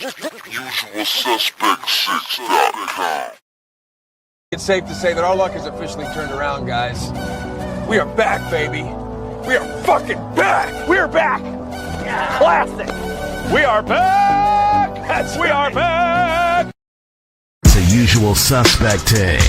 UsualSuspect6.com. It's safe to say that our luck has officially turned around, guys. We are back, baby. We are fucking back. We're back. Yeah. Classic. We are back. We are back. It's a Usual Suspect take.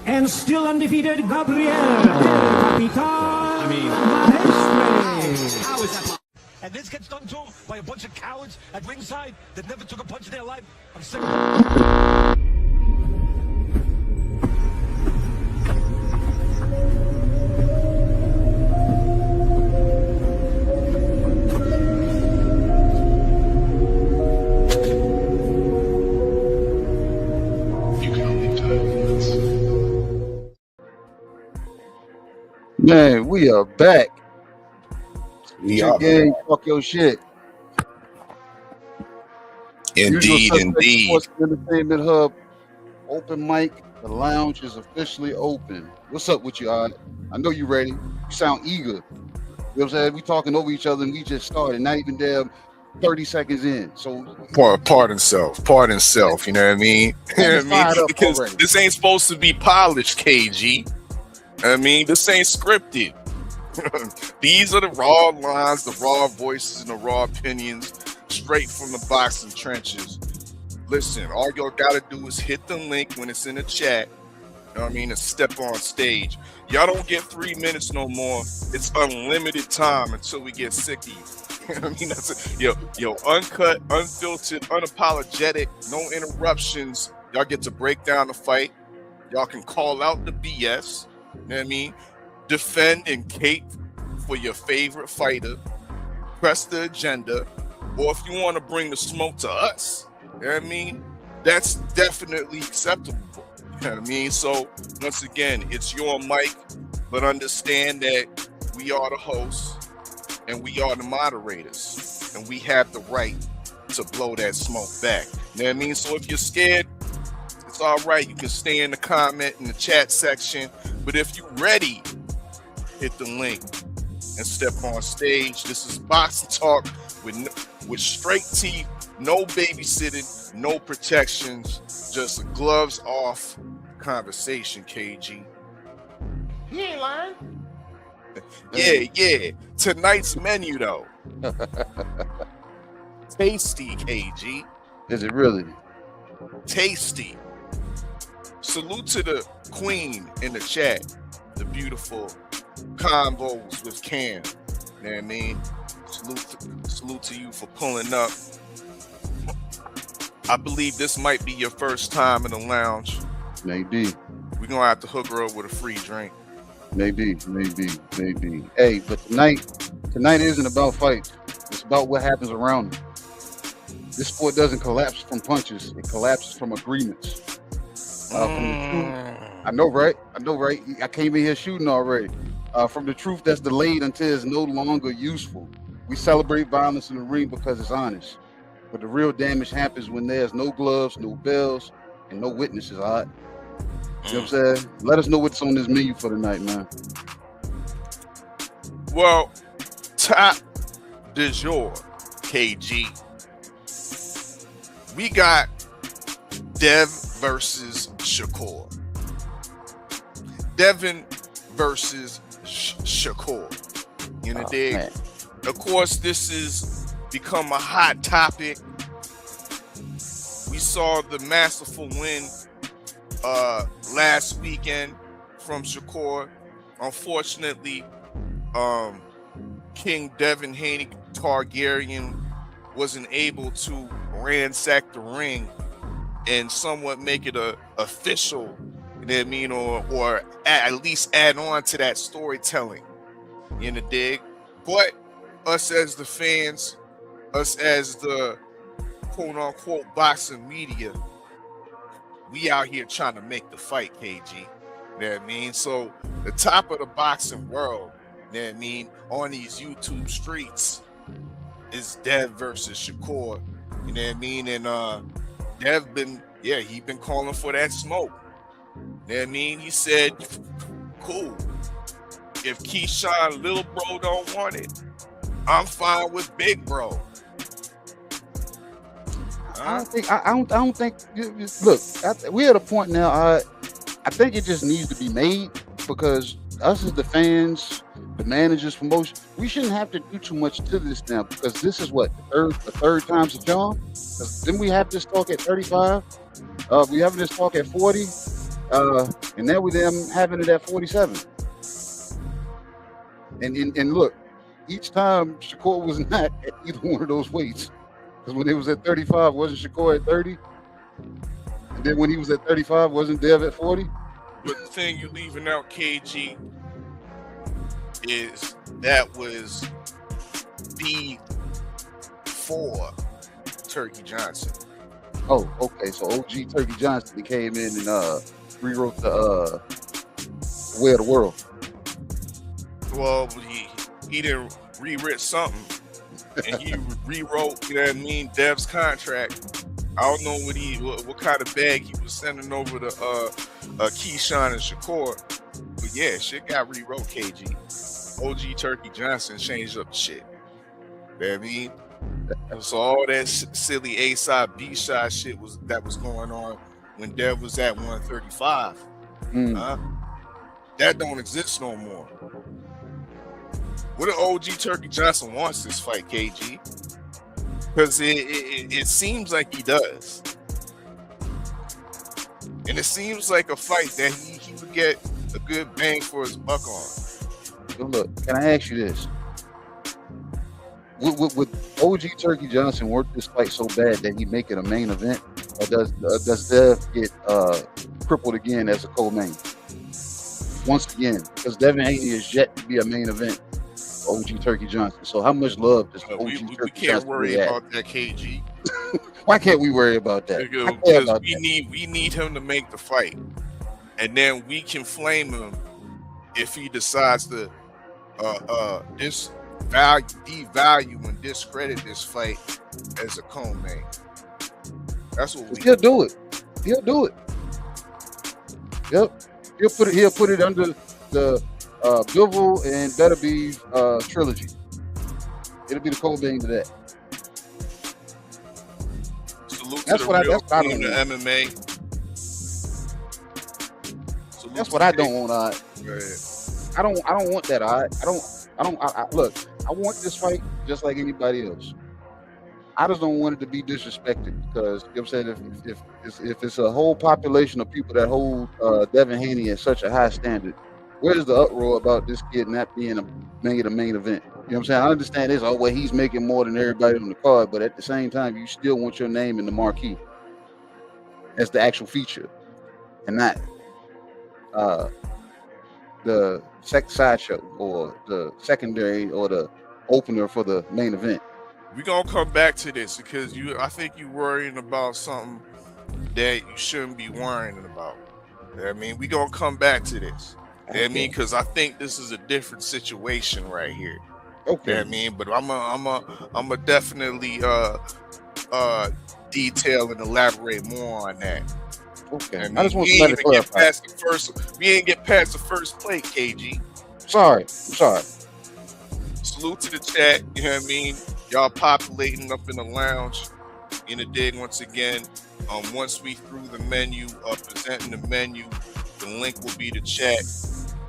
And still undefeated, Gabriel Capitan Maestre. How is that? And this gets done too by a bunch of cowards at ringside that never took a punch in their life. I'm sick of it. Man, we are back. We are game, fuck your shit. Indeed, indeed. Sports Entertainment Hub, open mic. The lounge is officially open. What's up with you, Odd? I know you ready. You sound eager. You know what I'm saying? We talking over each other and we just started. Not even damn 30 seconds in. So pardon self. You know what I mean? You know what I mean? Because already. This ain't supposed to be polished, KG. I mean, this ain't scripted. These are the raw lines, the raw voices, and the raw opinions, straight from the boxing trenches. Listen, all y'all gotta do is hit the link when it's in the chat. You know what I mean? And step on stage. Y'all don't get 3 minutes no more. It's unlimited time until we get sick of you. You know what I mean? That's it. Yo, uncut, unfiltered, unapologetic, no interruptions. Y'all get to break down the fight. Y'all can call out the BS. You know what I mean? Defend and cape for your favorite fighter. Press the agenda. Or if you want to bring the smoke to us, you know what I mean? That's definitely acceptable. You know what I mean? So, once again, it's your mic, but understand that we are the hosts and we are the moderators. And we have the right to blow that smoke back. You know what I mean? So if you're scared, it's all right. You can stay in the comment in the chat section. But if you're ready, hit the link and step on stage. This is Boxing Talk with straight teeth, no babysitting, no protections, just gloves off conversation, KG. He ain't lying. Yeah. Tonight's menu, though. Tasty, KG. is it really? Tasty. Salute to the queen in the chat. The beautiful combos with Cam. You know what I mean? Salute to you for pulling up. I believe this might be your first time in the lounge. Maybe. We're going to have to hook her up with a free drink. Maybe. Hey, but tonight isn't about fights. It's about what happens around them. This sport doesn't collapse from punches. It collapses from agreements. I know, right? I came in here shooting already. From the truth that's delayed until it's no longer useful. We celebrate violence in the ring because it's honest. But the real damage happens when there's no gloves, no bells, and no witnesses, all right? You know what I'm saying? Let us know what's on this menu for tonight, man. Well, top du jour, KG. We got Dev versus Shakur. Devin versus Shakur. You know, dig? Man. Of course, this is become a hot topic. We saw the masterful win last weekend from Shakur. Unfortunately, King Devin Haney Targaryen wasn't able to ransack the ring and somewhat make it official, you know what I mean, or at least add on to that storytelling, in the dig. But us as the fans, us as the quote unquote boxing media, we out here trying to make the fight, KG. You know what I mean? So the top of the boxing world, you know what I mean, on these YouTube streets is Dev versus Shakur. You know what I mean? And Dev he been calling for that smoke. You know what I mean? He said, cool. If Keyshawn little bro don't want it, I'm fine with big bro. I don't think. Look, we're at a point now. I think it just needs to be made, because us as the fans, the managers, promotion, we shouldn't have to do too much to this now, because this is what the third time's a charm. Then we have this talk at 35. We having this talk at 40, and now we them having it at 47. And look, each time Shakur was not at either one of those weights. Because when it was at 35, wasn't Shakur at 30? And then when he was at 35, wasn't Dev at 40? But the thing you're leaving out, KG, is that was before Turkey Johnson. Oh, okay. So OG Turkey Johnson came in and rewrote the Way of the World. Well, he didn't rewrite something. And he rewrote, you know what I mean, Dev's contract. I don't know what kind of bag he was sending over to Keyshawn and Shakur. But yeah, shit got rewrote, KG. OG Turkey Johnson changed up the shit. You know what I mean? So all that silly A-side, B-side shit that was going on when Dev was at 135. That don't exist no more. What if OG Turkey Johnson wants this fight, KG? Because it seems like he does. And it seems like a fight that he would get a good bang for his buck on. So look, can I ask you this? Would OG Turkey Johnson work this fight so bad that he make it a main event? Or does Dev get crippled again as a co-main? Once again, because Devin Haney is yet to be a main event. OG Turkey Johnson. So how much love does OG Turkey Johnson? We can't worry about that, KG. Why can't we worry about that? Because we need him to make the fight, and then we can flame him if he decides to devalue and discredit this fight as a co-main. That's what he'll do it. He'll do it. Yep. He'll put it under the Bivol and Better Be trilogy. It'll be the co-main to that. Salute that's to what the real I queen of MMA. That's what I don't want. I don't want that. I look. I want this fight just like anybody else. I just don't want it to be disrespected, because you know what I'm saying, if it's a whole population of people that hold Devin Haney at such a high standard, where's the uproar about this kid not being made a main event? You know what I'm saying? I understand this. Oh, well, he's making more than everybody on the card, but at the same time, you still want your name in the marquee as the actual feature, and not the sideshow or the secondary or the opener for the main event. We're gonna come back to this because I think you're worrying about something that you shouldn't be worrying about. You know what I mean, we're gonna come back to this. You know what I mean, because I think this is a different situation right here. Okay. You know what I mean, but I'm a definitely detail and elaborate more on that. Okay. I mean, I just want somebody to clarify. We ain't get past the first plate, KG. Sorry. I'm sorry. Salute to the chat. You know what I mean? Y'all populating up in the lounge in the dig once again. Once we through the menu, presenting the menu, the link will be the chat,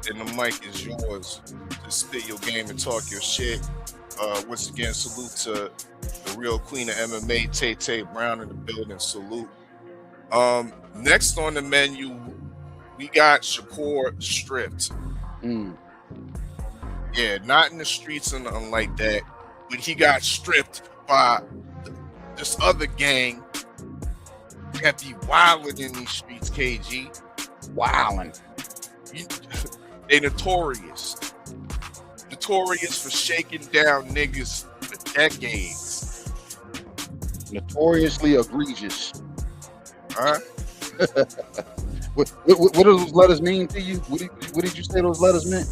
and the mic is yours to spit your game and talk your shit. Once again, salute to real queen of MMA, Tay Brown in the building. Salute. Next on the menu, we got Shakur stripped. Yeah, not in the streets or nothing like that, but he got stripped by this other gang that be wilding in these streets, KG. Wilding. They notorious for shaking down niggas for decades. Notoriously egregious. Huh? What do those letters mean to you? What did you say those letters meant?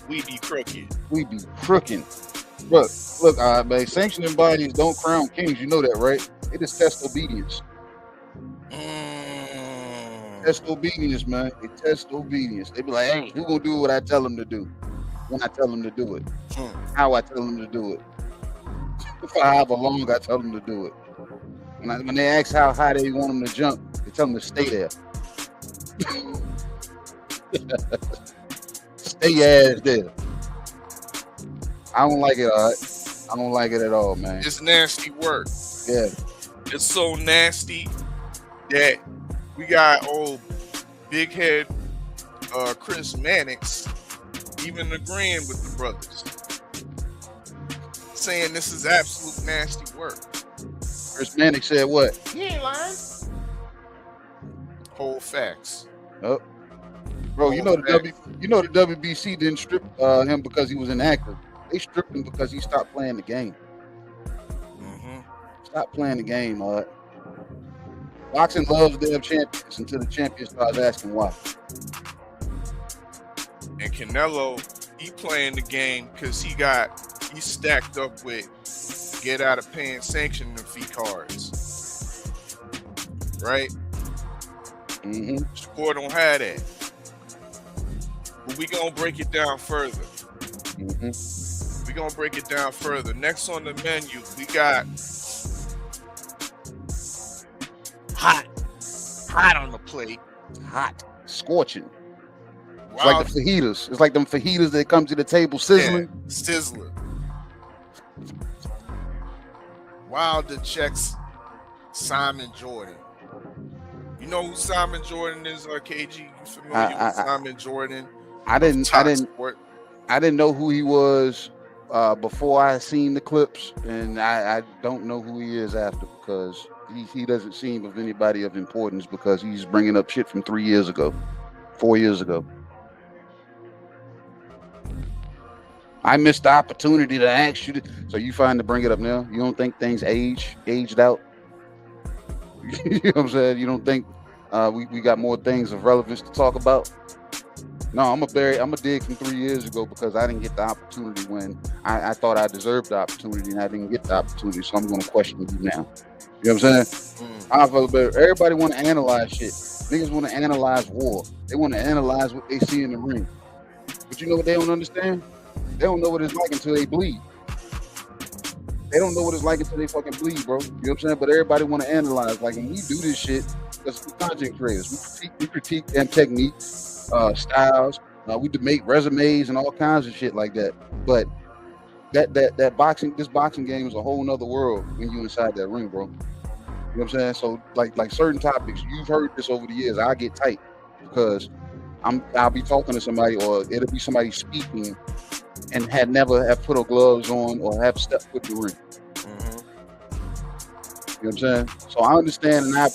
We be crooked. We be crooking. Look, man, sanctioning bodies don't crown kings. You know that, right? It is test obedience. Test obedience, man. It test obedience. They be like, hey, who gonna do what I tell them to do? When I tell them to do it. How I tell them to do it. For however long I tell them to do it. When they ask how high they want them to jump, they tell them to stay there. Stay your ass there. I don't like it, all right? I don't like it at all, man. It's nasty work. Yeah. It's so nasty that we got old big head Chris Mannix even agreeing with the brothers, saying this is absolute nasty work. Chris Mannix said what? He ain't lying. Whole facts. Oh. Bro, you know the WBC didn't strip him because he was inactive. They stripped him because he stopped playing the game. Stop playing the game, all right? Boxing loves their champions until the champion starts asking why. And Canelo, he playing the game because he stacked up with get out of paying sanctioning fee cards. Right? Shakur don't have that. But we gonna break it down further. We gonna break it down further. Next on the menu, we got hot on the plate. Hot, scorching. It's like the fajitas. It's like them fajitas that come to the table sizzling. Yeah, sizzling. Wilder checks Simon Jordan. You know who Simon Jordan is, KG? You familiar with Simon Jordan? I didn't know who he was before I seen the clips, and I don't know who he is after, because he doesn't seem of anybody of importance, because he's bringing up shit from 4 years ago. I missed the opportunity to ask you. So you find to bring it up now? You don't think things aged out? You know what I'm saying? You don't think we got more things of relevance to talk about? No, I'm a dig from 3 years ago, because I didn't get the opportunity when I thought I deserved the opportunity, and I didn't get the opportunity. So I'm going to question you now. You know what I'm saying? I feel better. Everybody want to analyze shit. Niggas want to analyze war. They want to analyze what they see in the ring. But you know what they don't understand? They don't know what it's like until they bleed. They don't know what it's like until they fucking bleed, bro. You know what I'm saying? But everybody want to analyze. Like, when we do this shit, because we're content creators. We critique them techniques, styles. We debate resumes and all kinds of shit like that. But this boxing game is a whole nother world when you inside that ring, bro. You know what I'm saying? So like certain topics, you've heard this over the years. I get tight because I'll be talking to somebody, or it'll be somebody speaking and had never have put a gloves on or have stepped foot in the ring. You know what I'm saying? So I understand, and I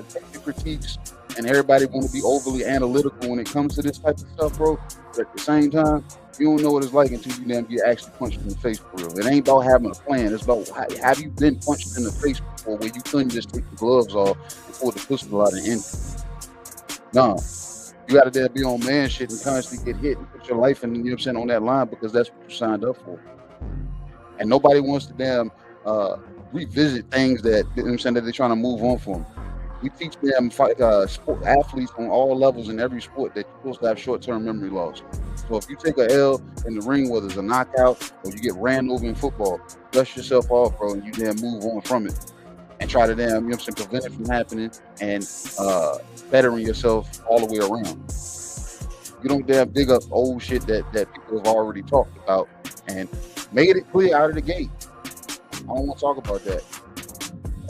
take the critiques, and everybody want to be overly analytical when it comes to this type of stuff, bro. But at the same time, you don't know what it's like until you damn get actually punched in the face for real. It ain't about having a plan. It's about, have you been punched in the face before, where you couldn't just take the gloves off and pull the pistol out and end it? No. You got to be on man shit and constantly get hit and put your life in, you know what I'm saying, on that line, because that's what you signed up for. And nobody wants to damn revisit things that, you know what I'm saying, that they're trying to move on from. We teach them sport athletes on all levels in every sport that you're supposed to have short-term memory loss. So if you take a L in the ring, whether it's a knockout or you get ran over in football, dust yourself off, bro, and you damn move on from it. And try to damn, you know what I'm saying, prevent it from happening, and bettering yourself all the way around. You don't damn dig up old shit that people have already talked about and made it clear out of the gate. I don't want to talk about that.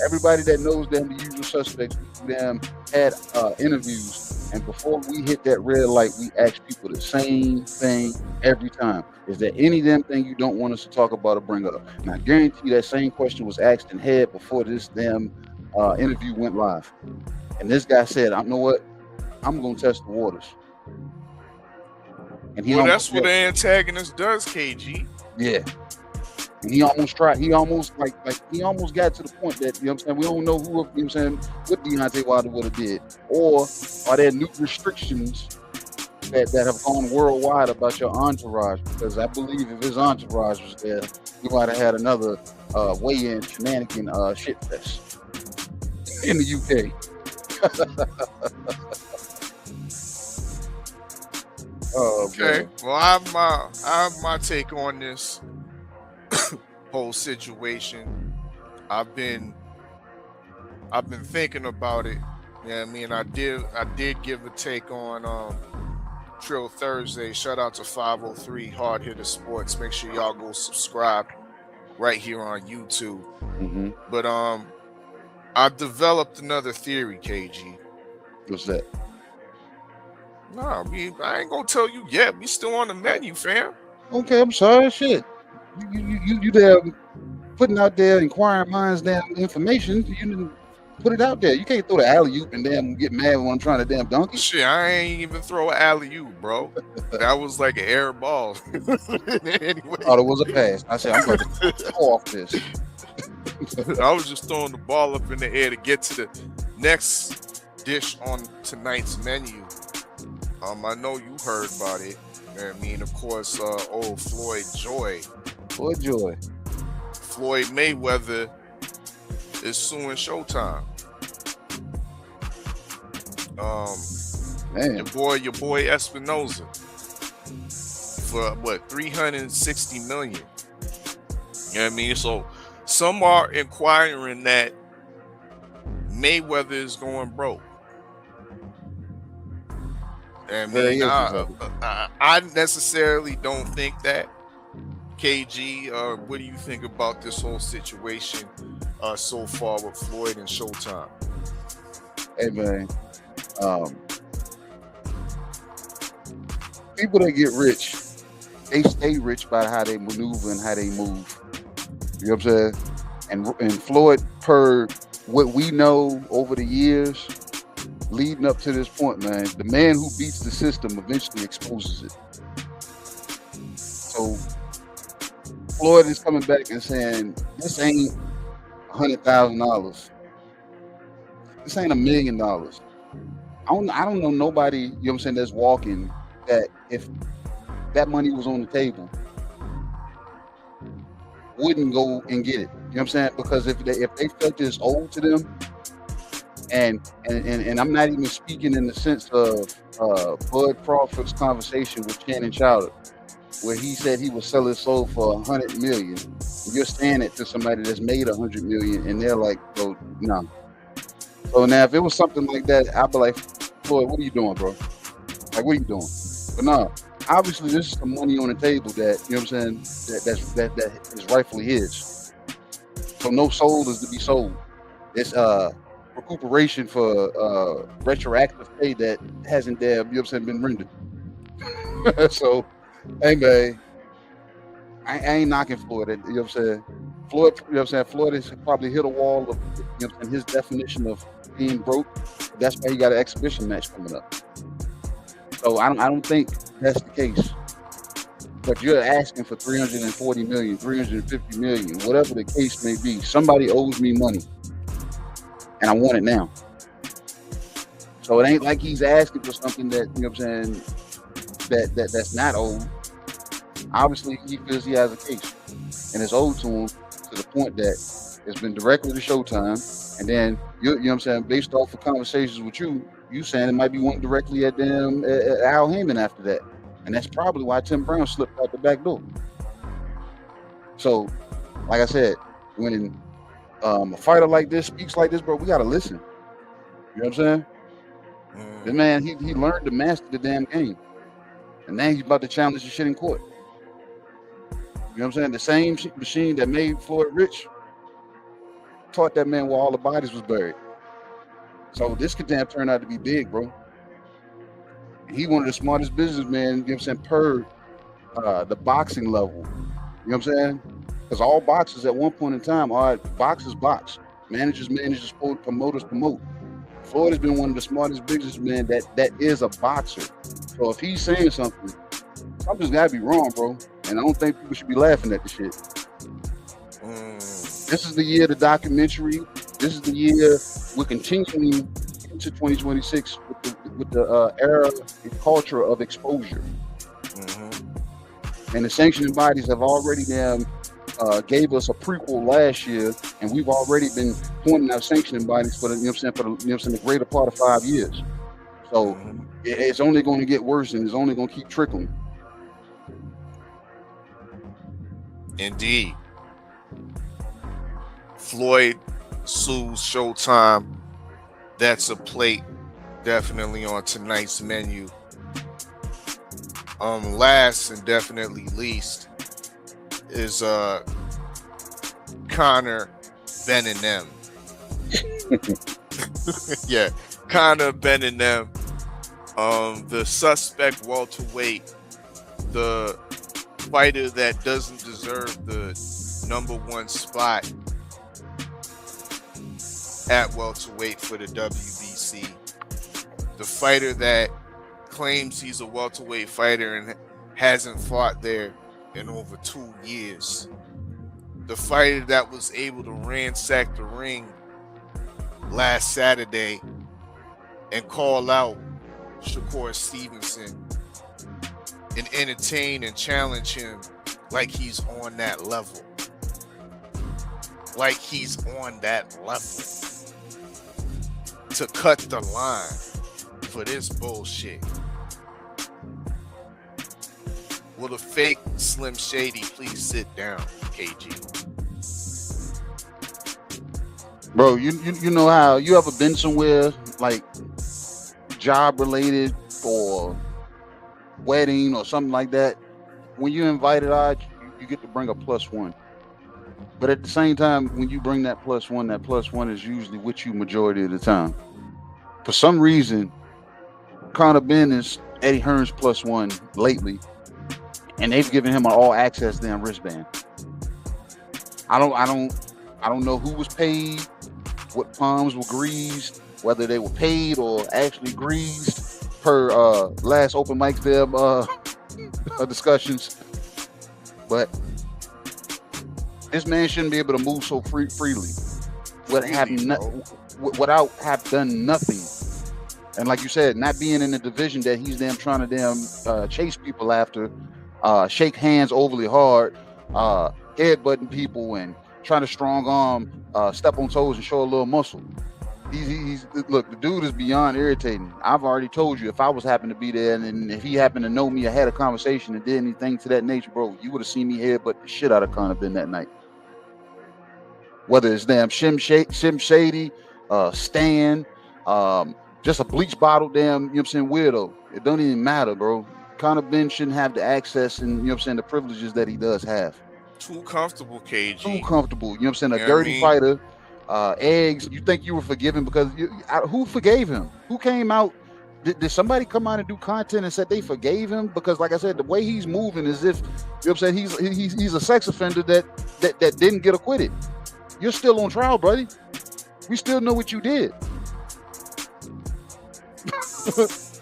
Everybody that knows them, the usual suspects, them had interviews, and before we hit that red light, we ask people the same thing every time. Is there any damn thing you don't want us to talk about or bring up? And I guarantee you that same question was asked in head before this damn interview went live. And this guy said, "I know what? I'm gonna test the waters." And Well, that's what the antagonist does, KG. Yeah. And he almost tried. He almost he almost got to the point that, you know what I'm saying, we don't know who, you know what I'm saying, what Deontay Wilder would have did, or are there new restrictions that have gone worldwide about your entourage? Because I believe if his entourage was there, we might have had another weigh-in shenanigan shit fest in the UK. Oh, Okay. man. Well, I have my take on this whole situation. I've been thinking about it. Yeah, I mean, I did give a take on Trill Thursday. Shout out to 503 Hard Hitter Sports. Make sure y'all go subscribe right here on YouTube. Mm-hmm. But I developed another theory, KG. What's that? No, I ain't gonna tell you yet. We still on the menu, fam. Okay, I'm sorry. Shit. You there putting out there inquiring minds damn information. You didn't put it out there. You can't throw the alley-oop and damn get mad when I'm trying to damn dunk it. Shit, I ain't even throw an alley-oop, bro. That was like an air ball. Anyway, Oh, there was a pass. I said, I'm going to go off this. I was just throwing the ball up in the air to get to the next dish on tonight's menu. I know you heard about it. I mean, of course, old Floyd Joy. Floyd Joy. Floyd Mayweather is suing Showtime. Man. Your boy Espinoza for what, 360 million. You know what I mean? So some are inquiring that Mayweather is going broke. I mean, I necessarily don't think that. KG, what do you think about this whole situation so far with Floyd and Showtime? Hey, man. People that get rich, they stay rich by how they maneuver and how they move. You know what I'm saying? And Floyd, per what we know over the years, leading up to this point, man, the man who beats the system eventually exposes it. So Floyd is coming back and saying, this ain't $100,000. This ain't $1 million. I don't know nobody, you know what I'm saying, that's walking that if that money was on the table, wouldn't go and get it. You know what I'm saying? Because if they felt this owed to them, and I'm not even speaking in the sense of Bud Crawford's conversation with Shannon Chowder, where he said he would sell his soul for $100 million. And you're saying it to somebody that's made $100 million, and they're like, "Oh, no." So now, if it was something like that, I'd be like, "Floyd, what are you doing, bro? Like, what are you doing?" But no, obviously, this is some money on the table that, you know what I'm saying, that is rightfully his. So no soul is to be sold. It's recuperation for retroactive pay that hasn't you know what I'm saying, been rendered. So, hey man, I ain't knocking Floyd. You know what I'm saying? Floyd, you know what I'm saying? Floyd has probably hit a wall of, you know what I'm saying, his definition of being broke. That's why he got an exhibition match coming up. So I don't think that's the case. But you're asking for 340 million, 350 million, whatever the case may be. Somebody owes me money, and I want it now. So it ain't like he's asking for something that, you know what I'm saying, that's not owed. Obviously, he feels he has a case, and it's owed to him to the point that it's been directly to Showtime, and then you know what I'm saying, based off of conversations with you saying it might be one directly at them at Al Heyman after that, and that's probably why Tim Brown slipped out the back door. So, like I said, when a fighter like this speaks like this, bro, we gotta listen. You know what I'm saying? The man, he learned to master the damn game, and now he's about to challenge the shit in court. You know what I'm saying? The same machine that made Floyd rich taught that man where all the bodies was buried. So this could damn turn out to be big, bro. He one of the smartest businessmen, you know what I'm saying, per the boxing level. You know what I'm saying? Because all boxers at one point in time, all right, boxers box. Managers manage, promoters promote. Floyd has been one of the smartest businessmen that is a boxer. So if he's saying something, something's gotta be wrong, bro. And I don't think people should be laughing at the shit. This is the year of the documentary. This is the year we're continuing into 2026 with the era and culture of exposure. And the sanctioning bodies have already gave us a prequel last year, and we've already been pointing out sanctioning bodies for the, you know what I'm saying, for the, you know what I'm saying, the greater part of 5 years. So it's only going to get worse, and it's only going to keep trickling. Indeed. Floyd sues Showtime. That's a plate definitely on tonight's menu. Last and definitely least is Conor Beninem. Yeah, Conor Beninem, the suspect welterweight, the fighter that doesn't deserve the #1 spot at welterweight for the WBC, the fighter that claims he's a welterweight fighter and hasn't fought there in over 2 years, the fighter that was able to ransack the ring last Saturday and call out Shakur Stevenson and entertain and challenge him like he's on that level. Like he's on that level. To cut the line for this bullshit. Will the fake Slim Shady please sit down, KG? Bro, you know how you ever been somewhere like job related or wedding or something like that? When you invited out, you get to bring a +1. But at the same time, when you bring that +1 is usually with you majority of the time. For some reason, Conor Ben is Eddie Hearn's +1 lately, and they've given him an all access damn wristband. I don't know who was paid, what palms were greased, whether they were paid or actually greased per last open mic there discussions. But this man shouldn't be able to move so freely without have done nothing. And like you said, not being in the division that he's trying to chase people after, shake hands overly hard, headbutting people and trying to strong arm, step on toes and show a little muscle. Look, the dude is beyond irritating. I've already told you, if I was happened to be there and if he happened to know me or had a conversation and did anything to that nature, bro, you would have seen me headbutt the shit out of Conor Ben that night. Whether it's damn Slim Shady, Stan, just a bleach bottle damn, you know what I'm saying, weirdo. It don't even matter, bro. Conor Ben shouldn't have the access and, you know what I'm saying, the privileges that he does have. Too comfortable, KG. Too comfortable. You know what I'm saying? A dirty fighter. Eggs. You think you were forgiven because who forgave him? Who came out? Did somebody come out and do content and said they forgave him? Because like I said, the way he's moving is if, you know what I'm saying, he's a sex offender that didn't get acquitted. You're still on trial, buddy. We still know what you did.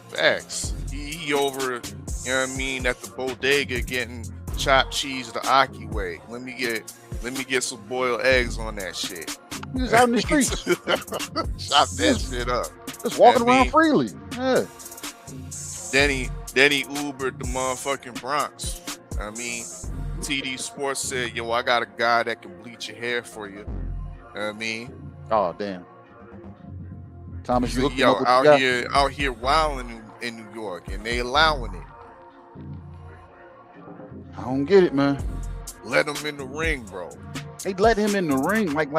Facts. He over, you know what I mean, at the bodega getting chopped cheese the Aki way. Let me get some boiled eggs on that shit. He was out in the streets. Chop that shit up. Just walking around freely. Yeah. Then he Ubered the motherfucking Bronx. I mean, TD Sports said, yo, I got a guy that can bleach your hair for you. You know what I mean? Oh, damn. Thomas, you yo, out here wilding in New York, and they allowing it. I don't get it, man. Let him in the ring, bro. They let him in the ring, like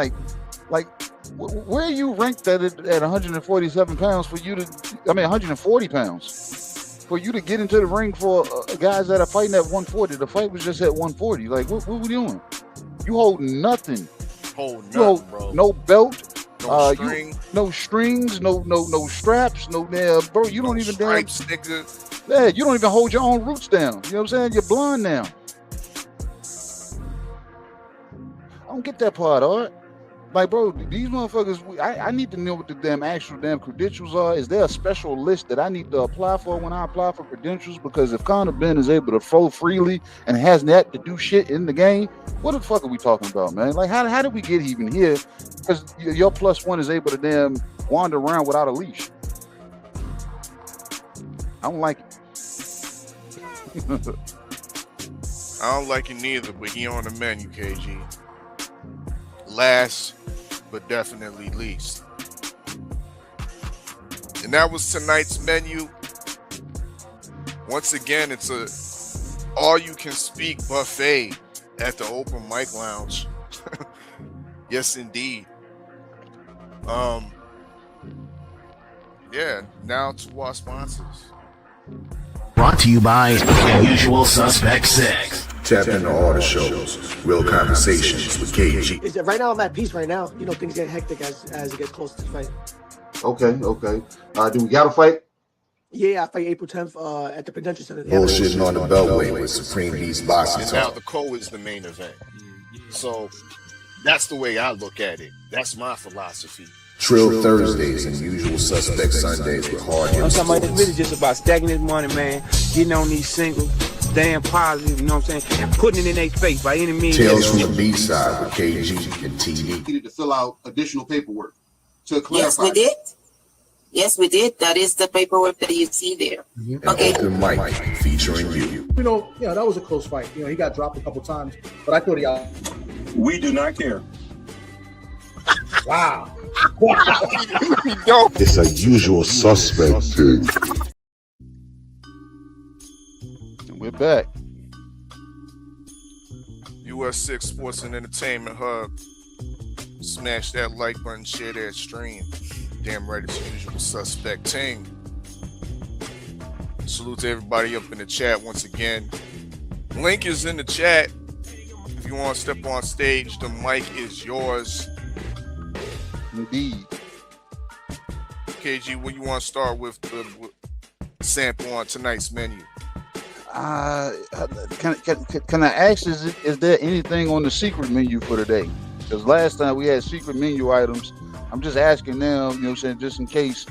where are you ranked at 147 pounds for you to? I mean, 140 pounds for you to get into the ring for guys that are fighting at 140. The fight was just at 140. Like, what we doing? You holding nothing. Oh, nothing, bro. No belt, No string. no strings, no straps, no damn, bro. You don't even stripes, nigga. Yeah, you don't even hold your own roots down. You know what I'm saying? You're blind now. I don't get that part, all right? Like, bro, these motherfuckers, I need to know what the actual credentials are. Is there a special list that I need to apply for when I apply for credentials? Because if Conor Ben is able to flow freely and has that to do shit in the game, what the fuck are we talking about, man? Like, how did we get even here? Because your +1 is able to wander around without a leash. I don't like it. I don't like it neither, but he on the menu, KG. Last, but definitely least. And that was tonight's menu. Once again, it's a all-you-can-speak buffet at the Open Mic Lounge. Yes, indeed. Yeah, now to our sponsors. Brought to you by Usual Suspect 6. Tap into all the shows. Real Conversations with KG. Right now I'm at peace right now. You know, things get hectic as it gets closer to the fight. Okay. Do we got a fight? Yeah, I fight April 10th at the Prudential Center. Bullshitting on the Beltway with Supreme Beast Boxing And now Talk. the co is the main event. So that's the way I look at it. That's my philosophy. Trill Thursdays and Usual Suspect Sundays with hard I'm hits. talking about it's really just about stacking this money, man. Getting on these singles, staying positive, you know what I'm saying? And putting it in their face by any means. Tales from the B-side with KG and TV. Needed to fill out additional paperwork to clarify. Yes, we did. Yes, we did. That is the paperwork that you see there. Okay. Open Mic featuring you. You know, that was a close fight. You know, he got dropped a couple times, but I thought he out. We do not care. Wow. It's a Usual Suspect thing. We're back. US6 Sports and Entertainment Hub. Smash that like button, share that stream. Damn right, it's Usual Suspect team. Salute to everybody up in the chat once again. Link is in the chat. If you want to step on stage, the mic is yours. Indeed. KG, what you want to start with the sample on tonight's menu? Can I ask, is there anything on the secret menu for today? Because last time we had secret menu items. I'm just asking now, you know what I'm saying, just in case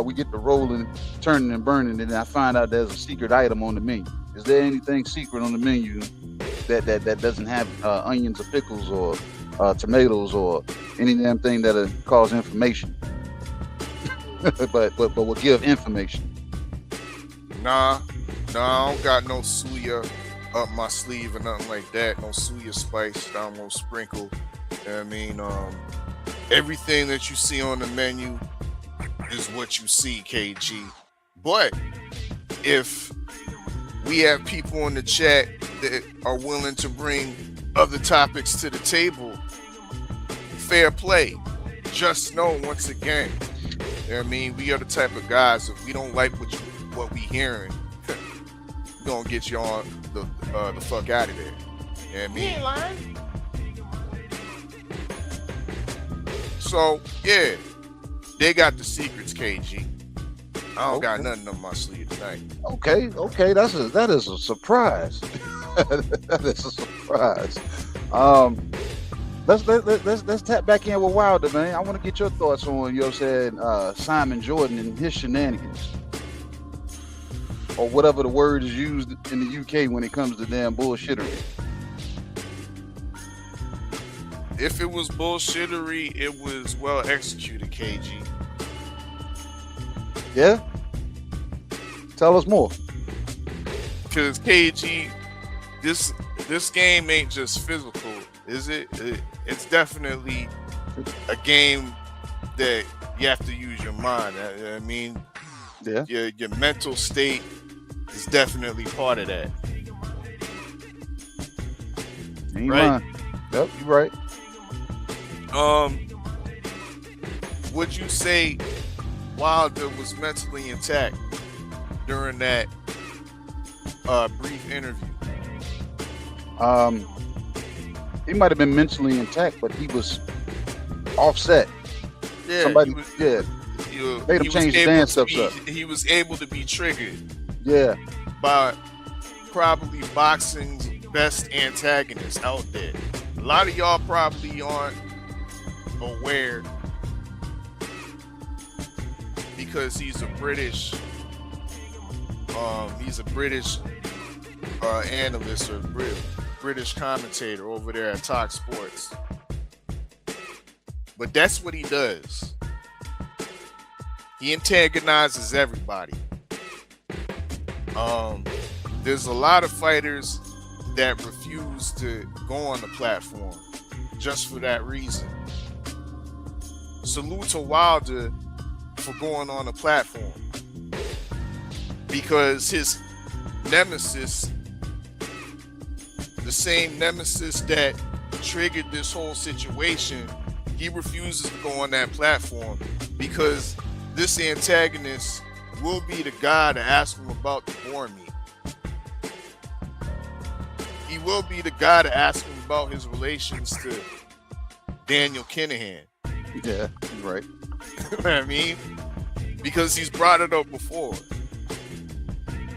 we get the rolling, turning and burning, and I find out there's a secret item on the menu. Is there anything secret on the menu that doesn't have onions or pickles or tomatoes or any damn thing that'll cause inflammation? but will give information. Nah, I don't got no suya up my sleeve or nothing like that. No suya spice, I won't sprinkle. You know what I mean? Everything that you see on the menu is what you see, KG. But if we have people in the chat that are willing to bring other topics to the table, fair play. Just know, once again, you know what I mean, we are the type of guys, if we don't like what we hearing, we're gonna get you on the fuck out of there. You know what I mean? You ain't lying. So yeah, they got the secrets, KG. I don't got nothing up my sleeve tonight. Okay, that is a surprise. That is a surprise. Let's tap back in with Wilder, man. I want to get your thoughts on, you know what I'm saying, Simon Jordan and his shenanigans, or whatever the word is used in the UK when it comes to damn bullshittery. If it was bullshittery, it was well executed, KG. Yeah? Tell us more. Because KG, this game ain't just physical, is it? It's definitely a game that you have to use your mind. I mean, yeah, your mental state is definitely part of that. Ain't right? Mine. Yep, you're right. Would you say Wilder was mentally intact during that brief interview? He might have been mentally intact, but he was offset. Yeah, Somebody, made him change the dance steps up. He was able to be triggered. Yeah, by probably boxing's best antagonist out there. A lot of y'all probably aren't aware because he's a British analyst or British commentator over there at Talk Sports. But that's what he does. He antagonizes everybody. There's a lot of fighters that refuse to go on the platform just for that reason. Salute to Wilder for going on the platform because his nemesis, the same nemesis that triggered this whole situation, he refuses to go on that platform because this antagonist will be the guy to ask him about the boar meat. He will be the guy to ask him about his relations to Daniel Kinahan. Yeah, right. You know what I mean? Because he's brought it up before.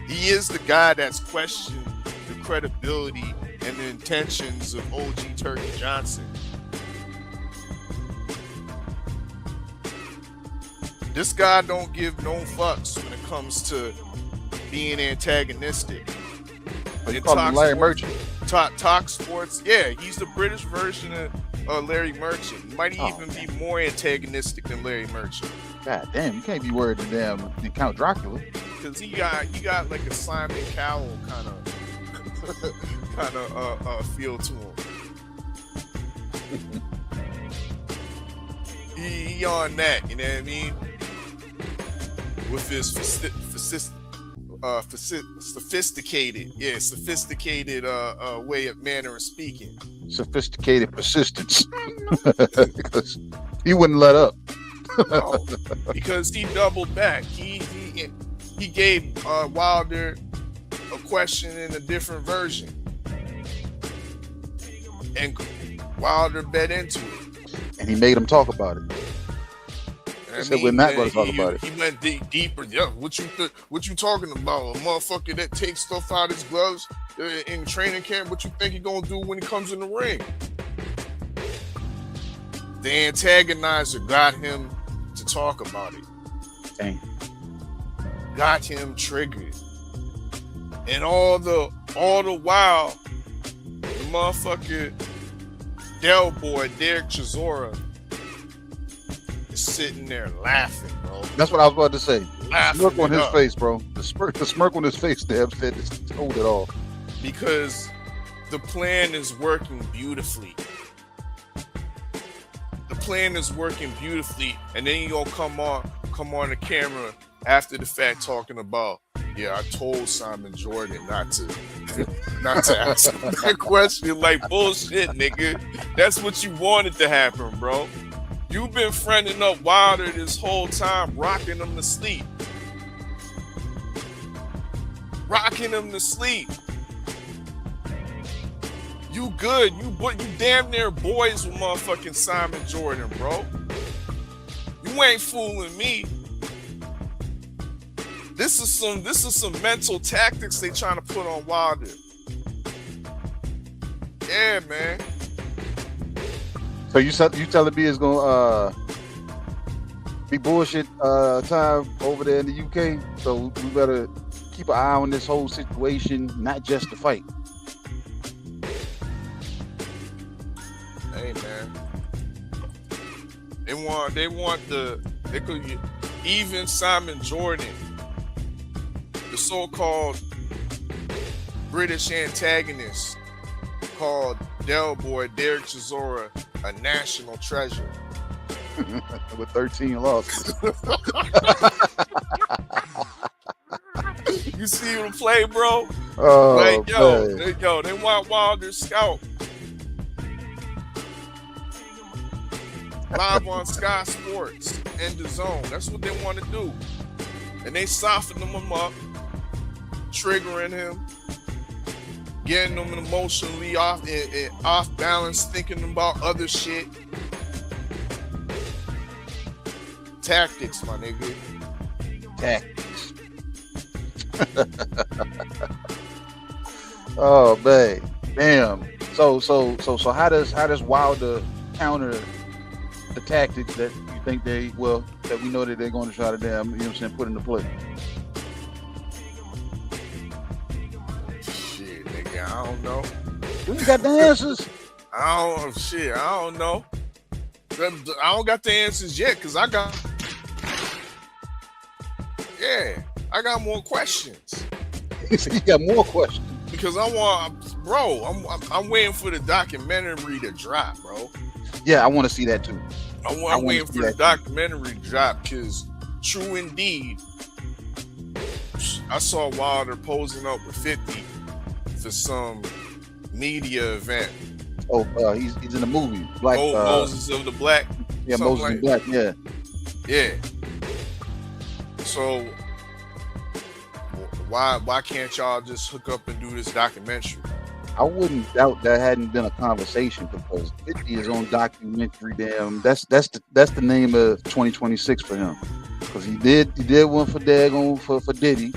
He is the guy that's questioned the credibility and the intentions of OG Turkey Johnson. This guy don't give no fucks when it comes to being antagonistic. You call him Larry Merchant. Talk Sports, yeah, he's the British version of Larry Merchant. He might even be more antagonistic than Larry Merchant. God damn, you can't be worried than Count Dracula. Because he got like a Simon Cowell kind of feel to him. he on that, you know what I mean? With his sophisticated way of manner of speaking. Sophisticated persistence. Because he wouldn't let up. No, because he doubled back. He gave Wilder a question in a different version, and Wilder bet into it. And he made him talk about it. He said, we're not going to talk about it. He went deeper. Yeah, what you talking about? A motherfucker that takes stuff out of his gloves in training camp. What you think he gonna do when he comes in the ring? The antagonizer got him to talk about it. Dang. Got him triggered. And all the while, the motherfucker Del Boy, Derek Chisora, is sitting there laughing, bro. That's what I was about to say. Laughing Smirk on his up. face, bro. The smirk on his face there said just told it all. Because the plan is working beautifully. The plan is working beautifully, and then you gonna come on the camera after the fact talking about, yeah, I told Simon Jordan not to ask him that question. Like, bullshit, nigga. That's what you wanted to happen, bro. You've been friending up Wilder this whole time, rocking him to sleep. Rocking him to sleep. You good. You damn near boys with motherfucking Simon Jordan, bro. You ain't fooling me. This is some mental tactics they trying to put on Wilder. Yeah, man. So you telling me it's gonna be bullshit time over there in the UK? So we better keep an eye on this whole situation, not just the fight. Hey, man. They could even Simon Jordan, the so-called British antagonist called Del Boy, Derek Chisora, a national treasure. With 13 losses. You see him play, bro? Oh, like, yo, they want Wilder's scalp. Live on Sky Sports and the Zone. That's what they want to do. And they softening him up, triggering him, getting them emotionally off and off balance, thinking about other shit. Tactics, my nigga. Tactics. Oh man, damn. So how does Wilder counter the tactics that you think that we know that they're going to try to put into play? Shit, nigga, I don't know. You ain't got the answers. I don't know. I don't got the answers yet because I got more questions. You got more questions because I'm waiting for the documentary to drop, bro. Yeah, I want to see that too. I'm waiting for the documentary to drop because true indeed, I saw Wilder posing up with 50 for some media event. Oh, he's in the movie. Black, Moses of the Black. Yeah, Moses like, Black. Yeah. Yeah. So why can't y'all just hook up and do this documentary? I wouldn't doubt that hadn't been a conversation because 50 is on documentary. Damn, that's the name of 2026 for him because he did one for Dagon for Diddy.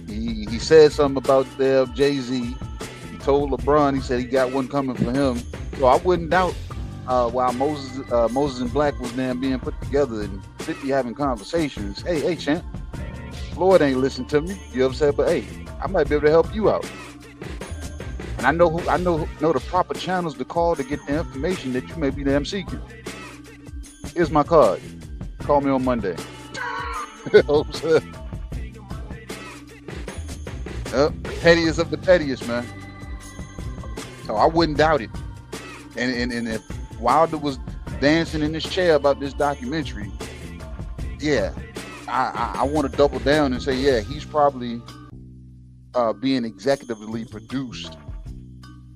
He said something about Jay-Z. He told LeBron, he said he got one coming for him. So I wouldn't doubt while Moses and Black was damn being put together and 50 having conversations. Hey, champ, Floyd ain't listening to me. You know what I'm saying? But hey, I might be able to help you out. And I know the proper channels to call to get the information that you may be damn seeking. Here's my card. Call me on Monday. Pettiest of the pettiest, man. So I wouldn't doubt it. And if Wilder was dancing in his chair about this documentary, yeah, I want to double down and say, yeah, he's probably being executively produced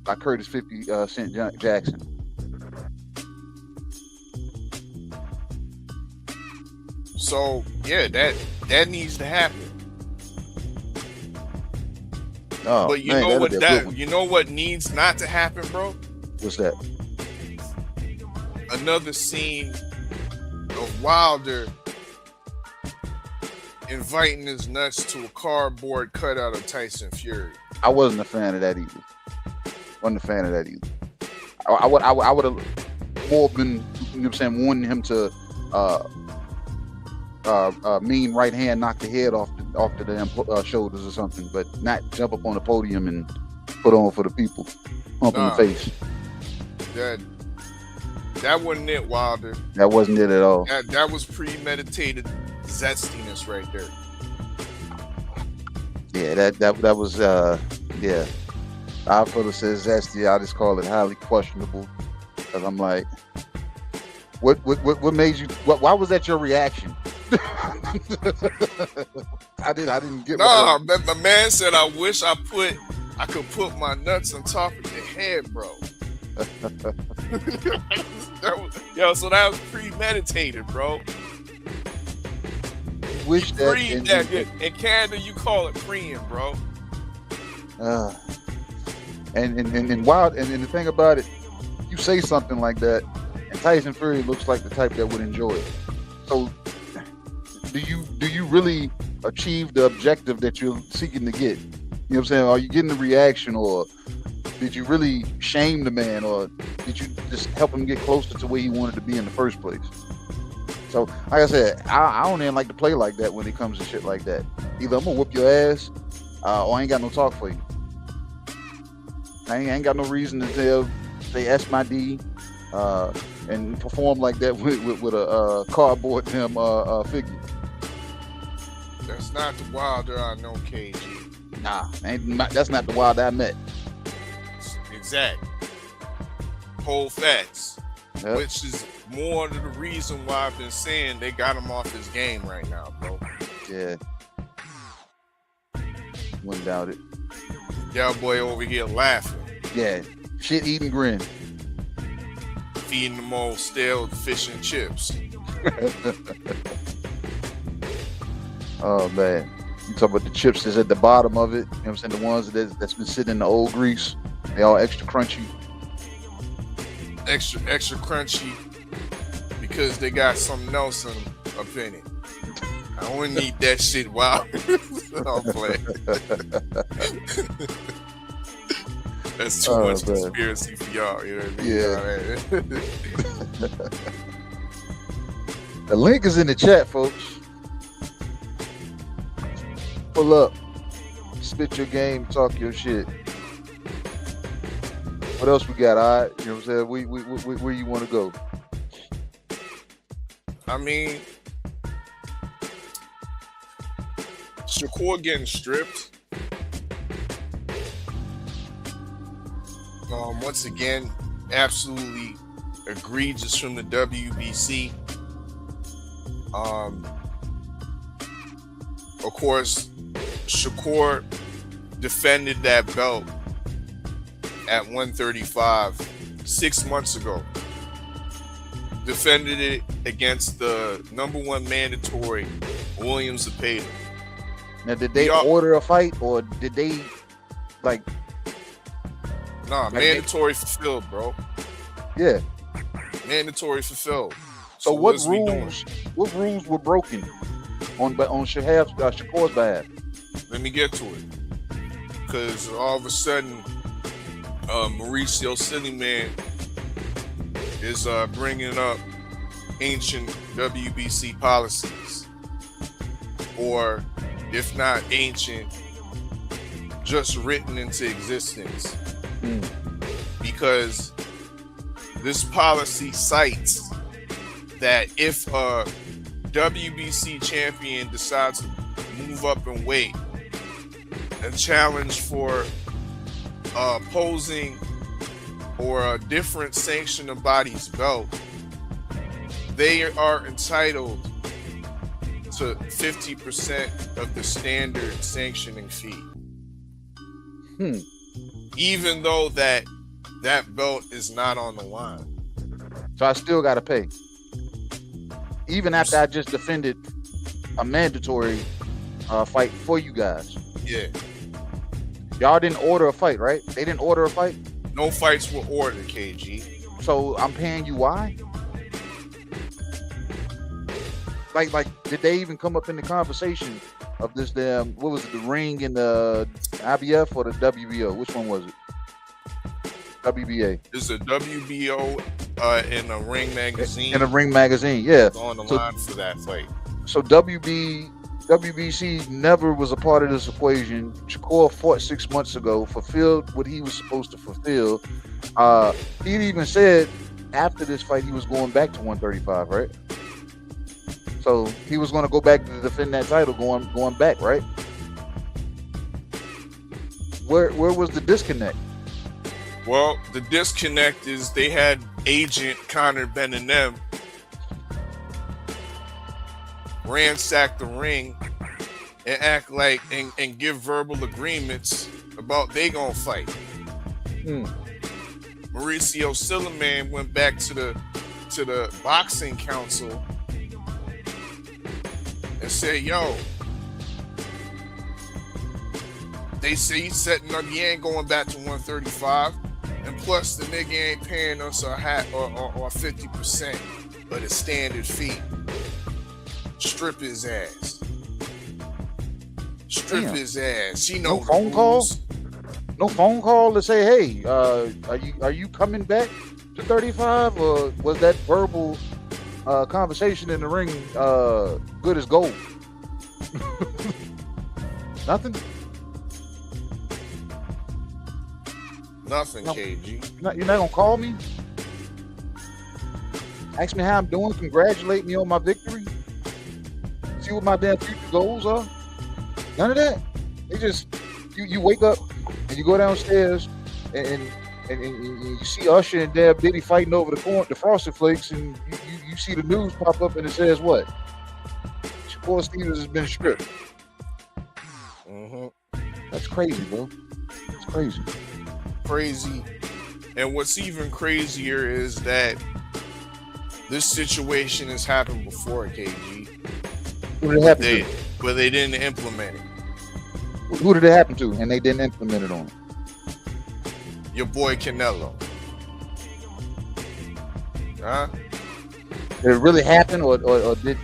by Curtis 50 Cent Jackson. So yeah, that needs to happen. Oh, but you know what needs not to happen, bro? What's that? Another scene of Wilder inviting his nuts to a cardboard cutout of Tyson Fury. I wasn't a fan of that either. I would have more been, you know what I'm saying, wanting him to mean right hand knock the head off the damn shoulders or something, but not jump up on the podium and put on for the people, pump in the face. That wasn't it, Wilder. That wasn't it at all. That was premeditated zestiness right there. Yeah, that was yeah. I feel it says zesty. I just call it highly questionable because I'm like, what made you? Why was that your reaction? I didn't get. No, the man said, "I wish I could put my nuts on top of your head, bro." So that was premeditated, bro. Wish that in Canada you call it preem, bro. And wild, and the thing about it, you say something like that, and Tyson Fury looks like the type that would enjoy it. So, do you really achieve the objective that you're seeking to get? You know what I'm saying? Are you getting the reaction, or did you really shame the man, or did you just help him get closer to where he wanted to be in the first place? So, like I said, I don't even like to play like that when it comes to shit like that. Either I'm gonna whoop your ass, or I ain't got no talk for you. I ain't got no reason to say S my D and perform like that with a cardboard figure. That's not the Wilder I know, KG. Nah, that's not the Wilder I met. Exactly. Whole facts. Yep. Which is more of the reason why I've been saying they got him off his game right now, bro. Yeah. Wouldn't doubt it. Y'all boy over here laughing. Yeah. Shit eating grin. Feeding them all stale fish and chips. Oh man. You talk about the chips that's at the bottom of it. You know what I'm saying? The ones that's been sitting in the old grease. They all extra crunchy. Extra crunchy because they got something else up in it. I only need that shit. Wow. I'm playing. That's too much conspiracy for y'all. You know what I mean? Yeah. The link is in the chat, folks. Pull up. Spit your game. Talk your shit. What else we got? All right. You know what I'm saying? Where you want to go? I mean, Shakur getting stripped. Once again, absolutely egregious from the WBC. Of course, Shakur defended that belt at 135 6 months ago. Defended it against the #1 mandatory, William Zepeda. Now, did they order a fight, or did they like? Nah, mandatory fulfilled, bro. Yeah, mandatory fulfilled. So what rules? What rules were broken on Shakur's behalf? Let me get to it, because all of a sudden, Mauricio Sillyman is bringing up ancient WBC policies, or if not ancient, just written into existence. Because this policy cites that if a WBC champion decides to move up in weight and challenge for opposing or a different sanctioned body's belt, they are entitled to 50% of the standard sanctioning fee. Even though that belt is not on the line. So I still got to pay. Even after I just defended a mandatory fight for you guys. Yeah. Y'all didn't order a fight, right? They didn't order a fight? No fights were ordered, KG. So I'm paying you why? Like, did they even come up in the conversation of this damn, what was it, the ring and the IBF or the WBO? Which one was it? WBA. It's a WBO in a Ring magazine. In a Ring magazine, yeah. On the line for that fight. So WBC never was a part of this equation. Shakur fought 6 months ago, fulfilled what he was supposed to fulfill. He even said after this fight he was going back to 135, right? So he was going to go back to defend that title, going back, right? Where was the disconnect? Well, the disconnect is they had agent Conor Beninem ransack the ring and act like and give verbal agreements about they gonna fight. Mauricio Silliman went back to the boxing council and said, yo, they say he's setting up, he ain't going back to 135. And plus, the nigga ain't paying us a hat or 50% of the standard fee. Strip his ass. Strip his ass. She know no phone call. No phone call to say, hey, are you coming back to 35, or was that verbal conversation in the ring good as gold? Nothing. Nothing, KG. You're not gonna call me? Ask me how I'm doing, congratulate me on my victory, see what my damn future goals are? None of that. They just you wake up and you go downstairs and you see Usher and Dab Diddy fighting over the Frosted Flakes, and you see the news pop up and it says what? Shakur Stevens has been stripped. That's crazy, bro. It's crazy. Crazy. And what's even crazier is that this situation has happened before, KG. What happened? But they didn't implement it. Who did it happen to? And they didn't implement it on. Your boy Canelo. Huh? Did it really happen, or did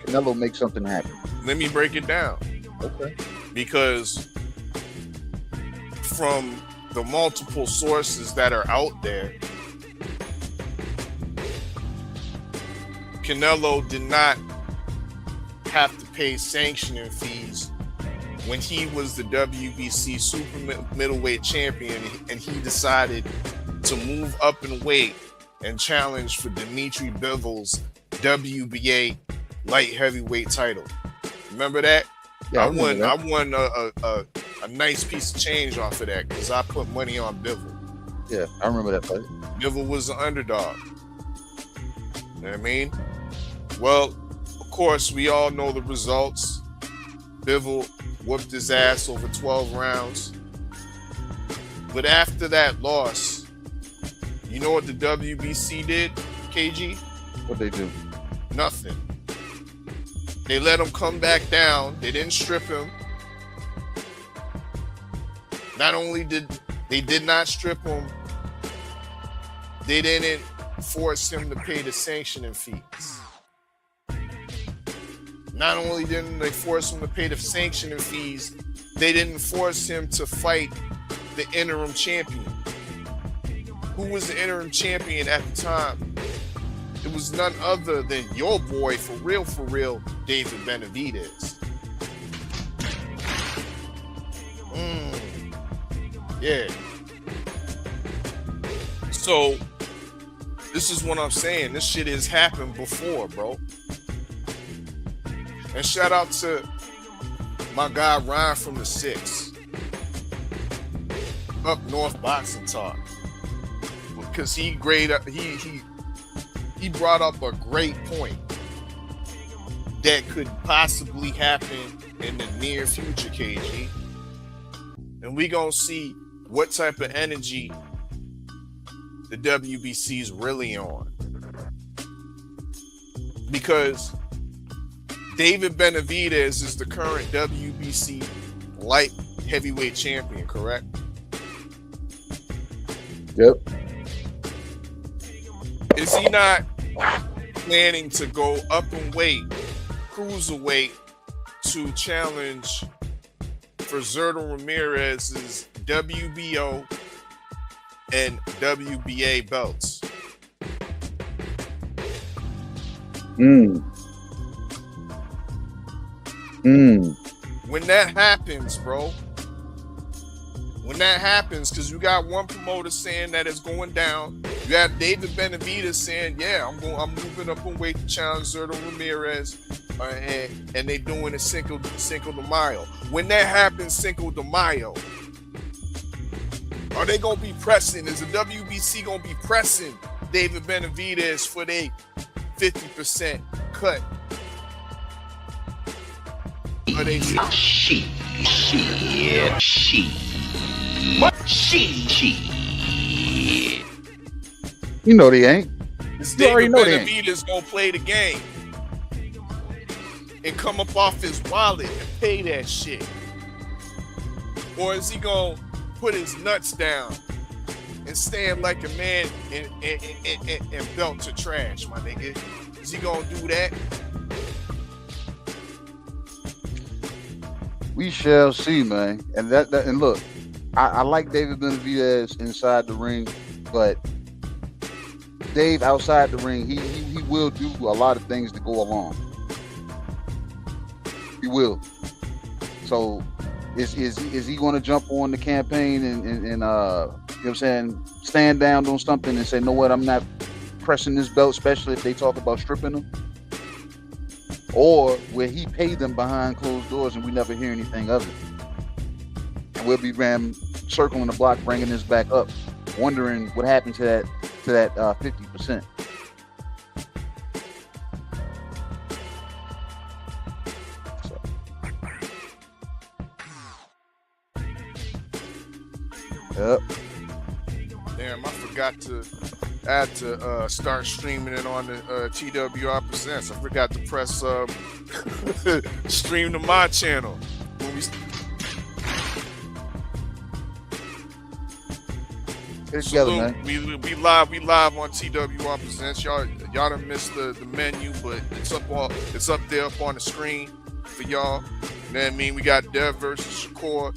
Canelo make something happen? Let me break it down. Okay. Because from the multiple sources that are out there, Canelo did not have to pay sanctioning fees when he was the WBC super middleweight champion, and he decided to move up in weight and challenge for Dimitri Bivol's WBA light heavyweight title. Remember that? Yeah, I won a nice piece of change off of that because I put money on Bivol. Yeah, I remember that fight. Bivol was the underdog. You know what I mean? Well, of course, we all know the results. Bivol whooped his ass over 12 rounds. But after that loss, you know what the WBC did, KG? What they do? Nothing. They let him come back down. They didn't strip him. Not only did they not strip him, they didn't force him to pay the sanctioning fees. Not only didn't they force him to pay the sanctioning fees, they didn't force him to fight the interim champion. Who was the interim champion at the time? It was none other than your boy, for real, David Benavidez. Yeah. So, this is what I'm saying. This shit has happened before, bro. And shout out to my guy Ryan from the 6. Up North Boxing Talk. Because he brought up a great point that could possibly happen in the near future, KG. And we gonna see what type of energy the WBC is really on. Because David Benavidez is the current WBC light heavyweight champion, correct? Yep. Is he not planning to go up in weight, cruiserweight, to challenge for Zerto Ramirez's WBO and WBA belts? When that happens, bro, because you got one promoter saying that it's going down, you have David Benavidez saying, yeah, I'm moving up in weight to challenge Zerto Ramirez, and they doing a Cinco de Mayo. When that happens, Cinco de Mayo, are they gonna be pressing? Is the WBC gonna be pressing David Benavidez for their 50% cut? Are they She. You know they ain't. Is You already David know they ain't. Benavidez gonna play the game and come up off his wallet and pay that shit? Or is he gonna put his nuts down and stand like a man and belt to trash, my nigga? Is he gonna do that? We shall see, man. And and look, I like David Benavidez inside the ring, but Dave outside the ring, he will do a lot of things to go along. He will. So is he going to jump on the campaign and you know what I'm saying, stand down on something and say, know what, I'm not pressing this belt, especially if they talk about stripping him? Or will he pay them behind closed doors and we never hear anything of it? And we'll be circling the block, bringing this back up, wondering what happened to that 50%. So. Yep. Damn, I forgot to start streaming it on the TWR Presents. I forgot to press stream to my channel. together, man. We live on TWR Presents. Y'all done missed the menu, but it's up there up on the screen for y'all. You know what I mean? We got Dev versus Shakur.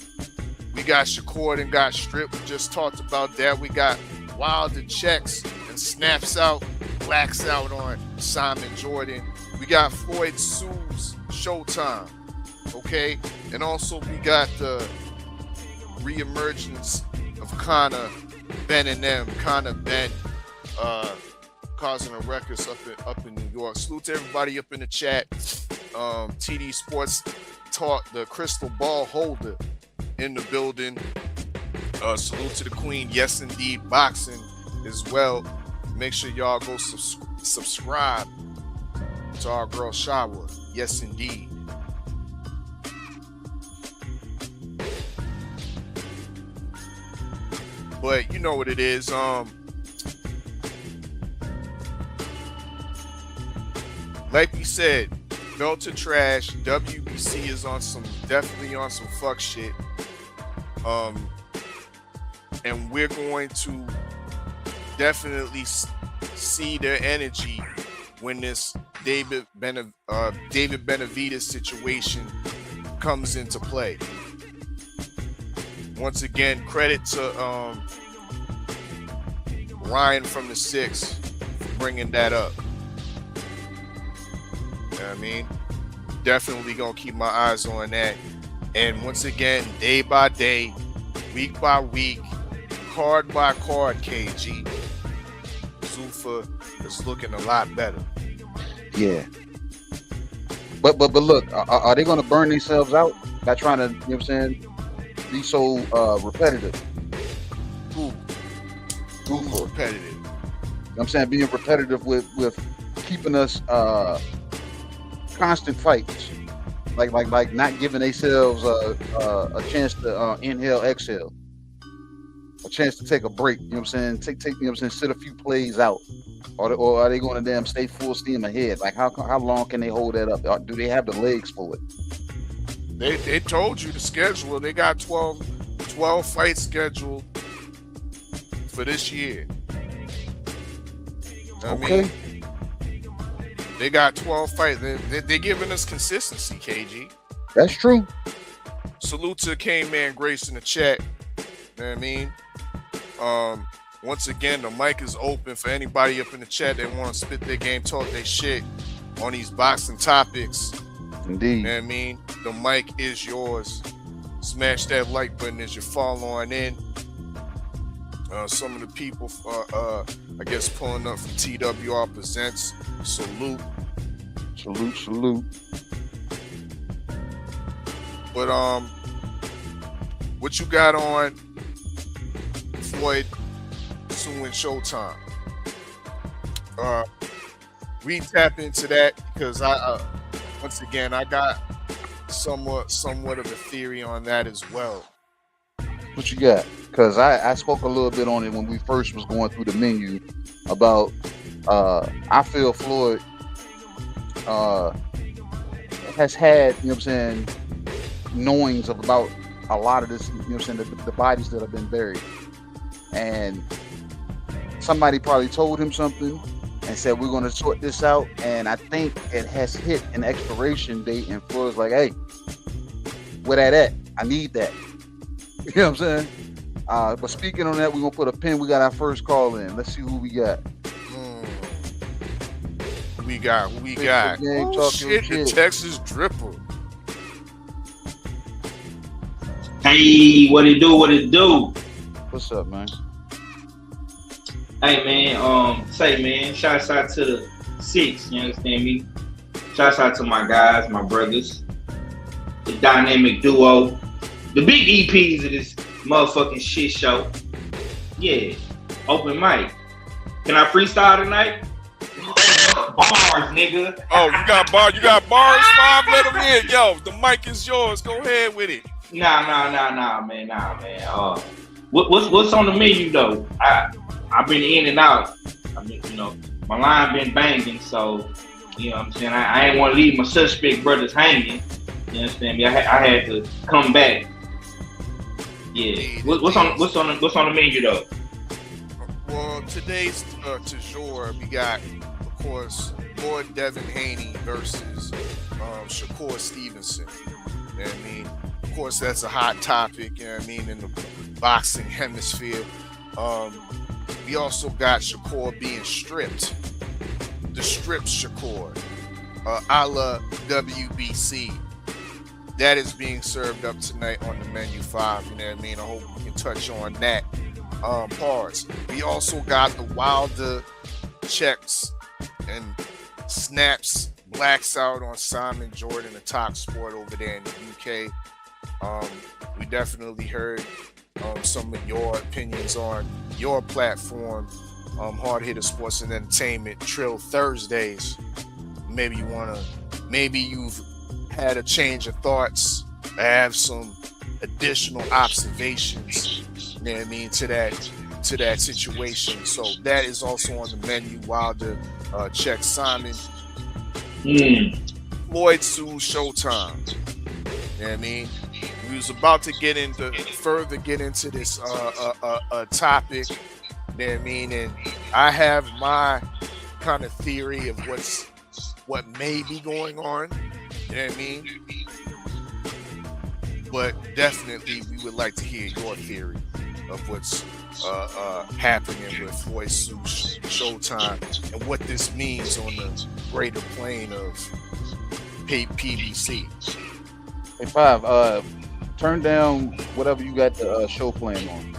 We got Shakur and got stripped. We just talked about that. We got Wilder checks and snaps out, blacks out on Simon Jordan. We got Floyd Sue's Showtime. Okay? And also we got the reemergence of Conor Ben and them. Conor Ben causing a ruckus up in New York. Salute to everybody up in the chat. TD Sports taught the crystal ball holder in the building. Salute to the queen. Yes, indeed. Boxing as well. Make sure y'all go subscribe to our girl Shawa. Yes, indeed. But you know what it is. Like we said, Belter trash. WBC is definitely on some fuck shit. And we're going to definitely see their energy when this David Benavidez situation comes into play. Once again, credit to Ryan from the 6 for bringing that up. You know what I mean? Definitely gonna keep my eyes on that. And once again, day by day, week by week, card by card, KG, Zuffa is looking a lot better. Yeah. But look, are they gonna burn themselves out by trying to, you know what I'm saying, be so repetitive? Who repetitive? You know what I'm saying, being repetitive with keeping us constant fights, like not giving themselves a chance to inhale, exhale, a chance to take a break. You know what I'm saying? Take you know what I'm saying, sit a few plays out, or are they going to damn stay full steam ahead? Like how long can they hold that up? Do they have the legs for it? They told you the schedule. They got 12 fights scheduled for this year. Okay. I mean, they got 12 fights. They're giving us consistency, KG. That's true. Salute to K-Man Grace in the chat. You know what I mean? Once again, the mic is open for anybody up in the chat that want to spit their game, talk their shit on these boxing topics. Indeed. You know what I mean? The mic is yours. Smash that like button as you follow on in. Some of the people, I guess, pulling up from TWR Presents. Salute. But what you got on Floyd Sue and Showtime? We tap into that because once again I got somewhat of a theory on that as well. What you got? Because I spoke a little bit on it when we first was going through the menu about I feel Floyd has had, you know what I'm saying, knowings about a lot of this, you know what I'm saying, the bodies that have been buried. And somebody probably told him something and said, we're going to sort this out. And I think it has hit an expiration date and Floyd's like, hey, where that at? I need that. You know what I'm saying? But speaking on that, we're going to put a pin. We got our first call in. Let's see who we got. Who we got? Oh, shit, the Texas Dripper. Hey, what it do? What's up, man? Hey, man, shouts out to the 6, you understand me? Shouts out to my guys, my brothers, the dynamic duo, the big EPs of this motherfucking shit show. Yeah, open mic. Can I freestyle tonight? Bars, nigga. Oh, you got bars? You got bars? 5, let them in. Yo, the mic is yours. Go ahead with it. Nah, man. What's on the menu though? I've been in and out. I mean, you know, my line been banging, so you know what I'm saying. I ain't want to leave my suspect brothers hanging. You understand me? I had to come back. Yeah. What's on the menu though? today's du jour, we got, of course, Lord Devin Haney versus Shakur Stevenson. You know what I mean? Of course, that's a hot topic, you know what I mean, in the boxing hemisphere. We also got Shakur being stripped. The stripped Shakur, a la WBC. That is being served up tonight on the menu 5. You know what I mean? I hope we can touch on that. Pause. We also got the Wilder checks and snaps, blacks out on Simon Jordan, the top sport over there in the UK. We definitely heard some of your opinions on your platform, Hard Hitter Sports and Entertainment, Trill Thursdays. Maybe you've had a change of thoughts, have some additional observations, you know what I mean, to that situation. So that is also on the menu. Wilder check Simon. Floyd Sue Showtime. You know what I mean? We was about to get into this topic. You know what I mean? And I have my kind of theory of what may be going on. You know what I mean? But definitely we would like to hear your theory of what's happening with Floyd Sue Showtime and what this means on the greater plane of PBC. Hey, Five, turn down whatever you got the show playing on.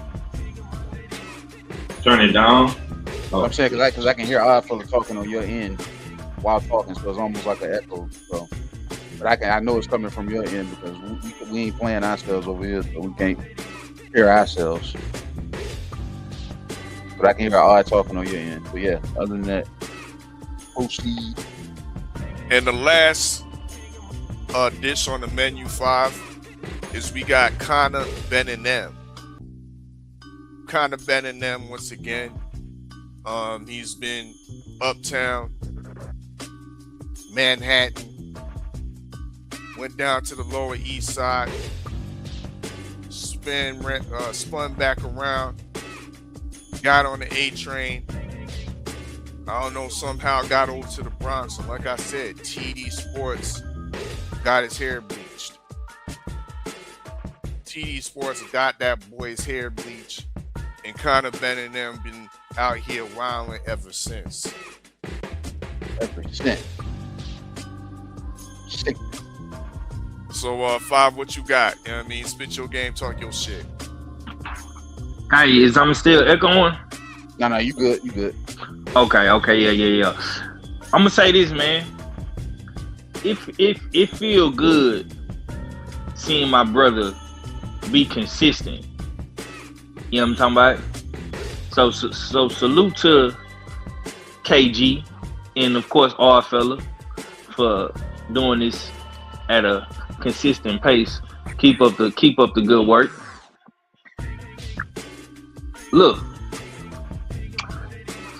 Turn it down? Oh. I'm saying because I can hear our fella talking on your end while talking, so it's almost like an echo. So, but I know it's coming from your end because we ain't playing ourselves over here, so we can't hear ourselves. But I can hear our talking on your end. But yeah, other than that, proceed. And the last dish on the menu 5 is we got Conor Beninem. Conor Beninem once again. He's been uptown, Manhattan, went down to the Lower East Side, spun back around, got on the A train. I don't know, somehow got over to the Bronx. And like I said, TD Sports got his hair bleached. TD Sports got that boy's hair bleached. And Conor Beninem been out here wilding ever since. Ever since. So, 5, what you got? You know what I mean? Spit your game, talk your shit. Hey, is I'm still echoing? No, you good. You good. Okay, yeah. I'm gonna say this, man. It feel good seeing my brother be consistent. You know what I'm talking about? So salute to KG and of course R fella for doing this at a consistent pace. Keep up the good work. Look,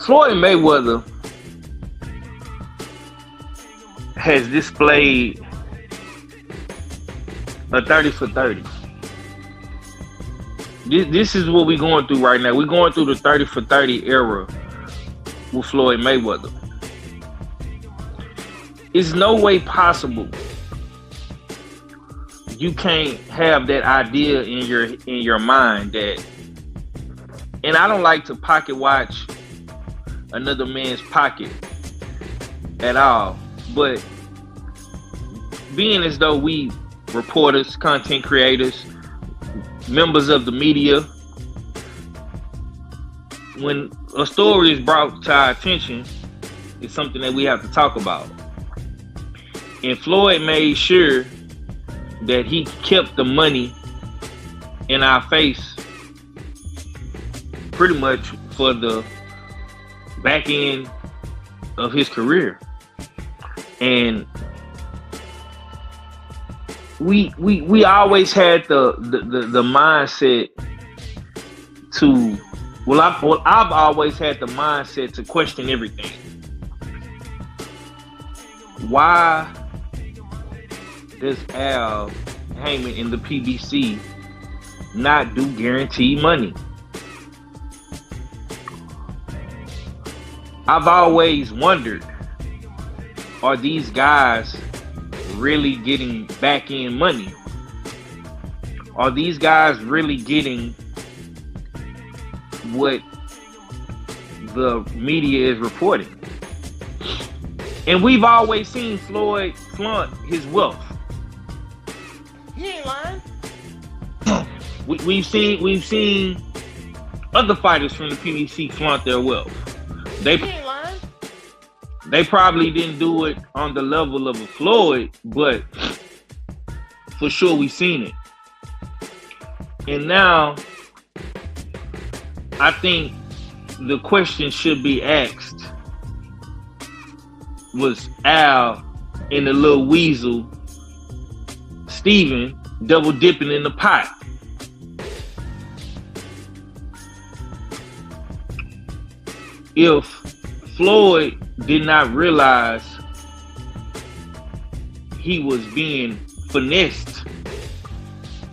Floyd Mayweather has displayed a 30 for 30. This is what we're going through right now. We're going through the 30 for 30 era with Floyd Mayweather. It's no way possible you can't have that idea in your mind that, and I don't like to pocket watch another man's pocket at all, but being as though we reporters, content creators, members of the media, when a story is brought to our attention, it's something that we have to talk about. And Floyd made sure that he kept the money in our face pretty much for the back end of his career. And we always had the mindset to I've always had the mindset to question everything. Why does Al Heyman in the PBC not do guaranteed money? I've always wondered, are these guys really getting back end money? Are these guys really getting what the media is reporting? And we've always seen Floyd flaunt his wealth. He ain't lying. We've seen other fighters from the PBC flaunt their wealth. He ain't lying. They probably didn't do it on the level of a Floyd, but for sure we've seen it. And now I think the question should be asked, was Al and the little weasel Steven double dipping in the pot? If Floyd did not realize he was being finessed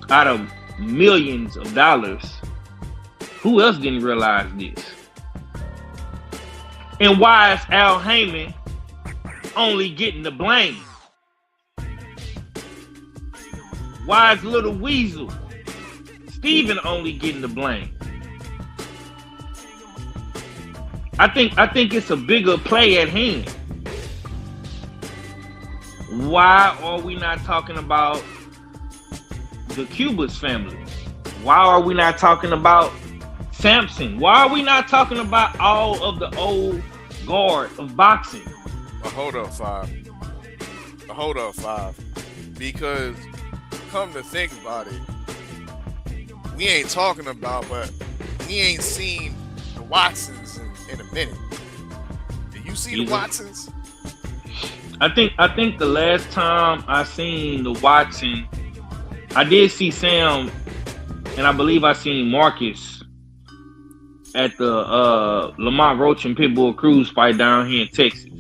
out of millions of dollars, who else didn't realize this? And why is Al Heyman only getting the blame? Why is Little Weasel Steven only getting the blame? I think it's a bigger play at hand. Why are we not talking about the Cubas family? Why are we not talking about Samson? Why are we not talking about all of the old guard of boxing? Hold up, Five. Because come to think about it, we ain't talking about, but we ain't seen the Watsons in a minute. Did you see the Watsons? I think the last time I seen the Watson, I did see Sam, and I believe I seen Marcus at the Lamont Roach and Pitbull Cruz fight down here in Texas.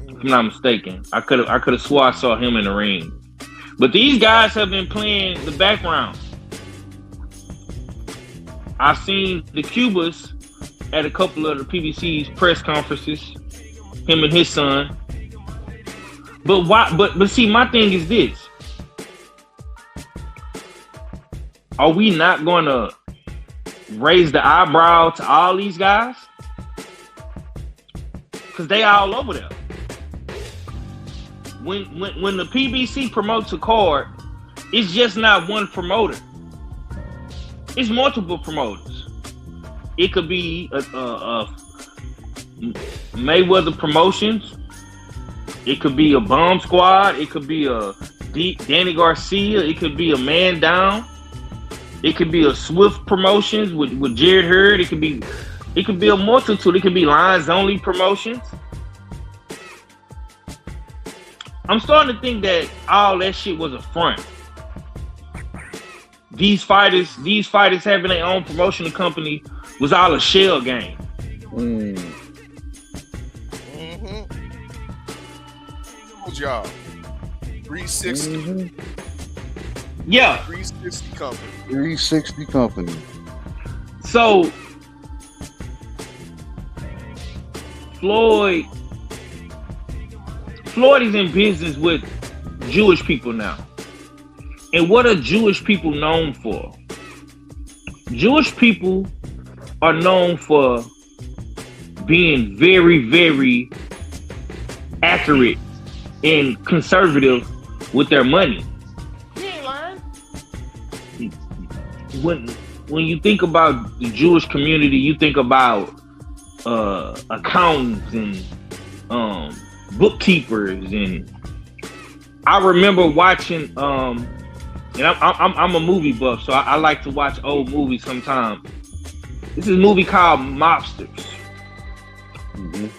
If I'm not mistaken, I could have swore I saw him in the ring. But these guys have been playing the background. I've seen the Cubas at a couple of the PBC's press conferences, him and his son. But why? But see, my thing is this: are we not going to raise the eyebrow to all these guys? Because they all over there. When the PBC promotes a card, it's just not one promoter. It's multiple promoters. It could be a Mayweather Promotions. It could be a Bomb Squad. It could be a Danny Garcia. It could be a Man Down. It could be a Swift Promotions with Jared Hurd. It could be a multitude. It could be Lines Only Promotions. I'm starting to think that all that shit was a front. These fighters having their own promotional company was all a shell game. Good job. 360. Yeah. 360 company. 360 company. So Floyd is in business with Jewish people now. And what are Jewish people known for? Jewish people are known for being very, very accurate and conservative with their money. He ain't lying. When you think about the Jewish community, you think about accountants and bookkeepers, and I remember watching and I'm a movie buff, so I like to watch old movies sometimes. This is a movie called Mobsters.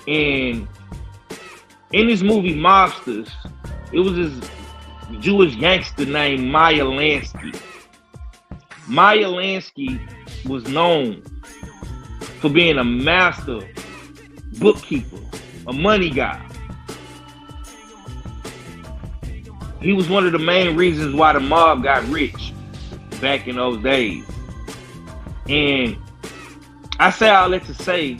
And in this movie Mobsters, it was this Jewish gangster named Meyer Lansky. Meyer Lansky was known for being a master bookkeeper, a money guy. He was one of the main reasons why the mob got rich back in those days. And I say all that to say,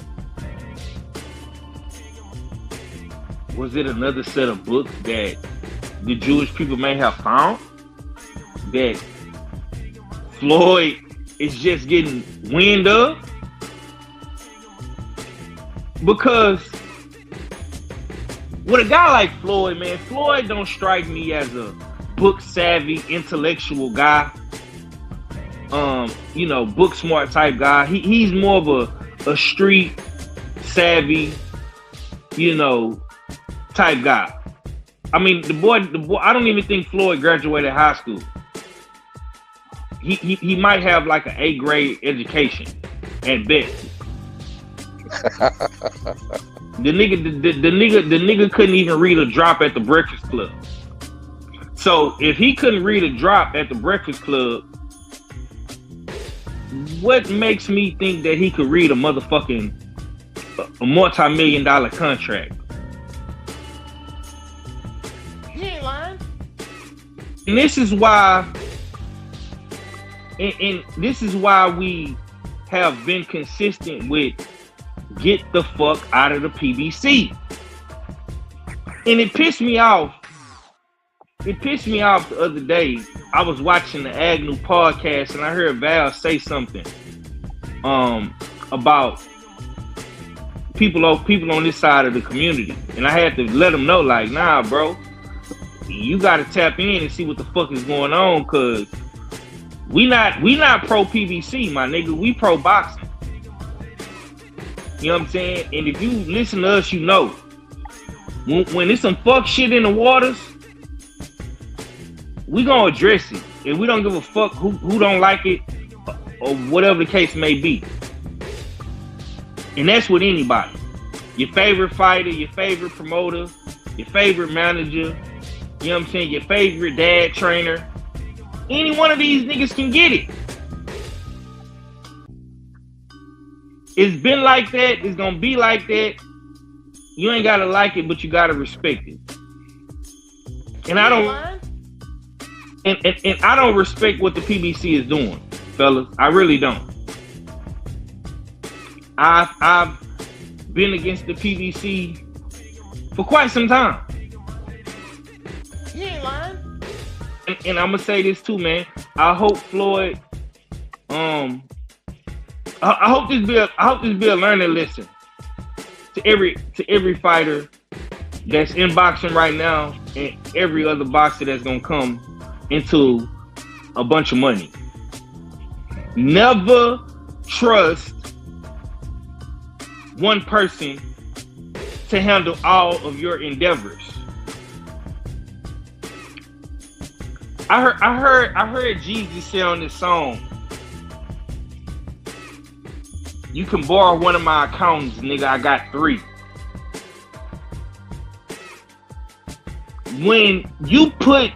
was it another set of books that the Jewish people may have found that Floyd is just getting wind of? Because with a guy like Floyd, man, Floyd don't strike me as a book savvy, intellectual guy. Book smart type guy. He's more of a street savvy, type guy. I mean, the boy, I don't even think Floyd graduated high school. He might have like an 8th grade education at best. The nigga couldn't even read a drop at the Breakfast Club. So if he couldn't read a drop at the Breakfast Club, what makes me think that he could read a motherfucking a multi-million-dollar contract? He ain't lying. And this is why, and this is why we have been consistent with get the fuck out of the PBC. And it pissed me off. It pissed me off the other day. I was watching the Agnew podcast and I heard Val say something about people on this side of the community. And I had to let them know, like, nah, bro, you gotta tap in and see what the fuck is going on, cause we not pro PBC, my nigga. We pro boxing. You know what I'm saying? And if you listen to us, you know. When there's some fuck shit in the waters, we gonna address it. And we don't give a fuck who don't like it or whatever the case may be. And that's with anybody. Your favorite fighter, your favorite promoter, your favorite manager, you know what I'm saying? Your favorite dad trainer. Any one of these niggas can get it. It's been like that. It's gonna be like that. You ain't gotta like it, but you gotta respect it. And I don't. And I don't respect what the PBC is doing, fellas. I really don't. I've been against the PBC for quite some time. He ain't lying. And I'm gonna say this too, man. I hope Floyd. I hope this be a learning lesson to every fighter that's in boxing right now and every other boxer that's gonna come into a bunch of money. Never trust one person to handle all of your endeavors. I heard Jesus say on this song, you can borrow one of my accountants, nigga, I got 3. When you put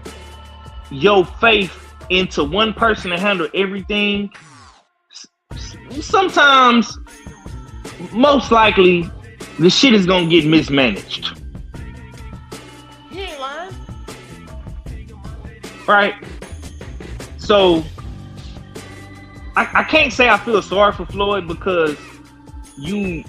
your faith into one person to handle everything, sometimes, most likely, the shit is gonna get mismanaged. He ain't lying. Right? So, I can't say I feel sorry for Floyd because you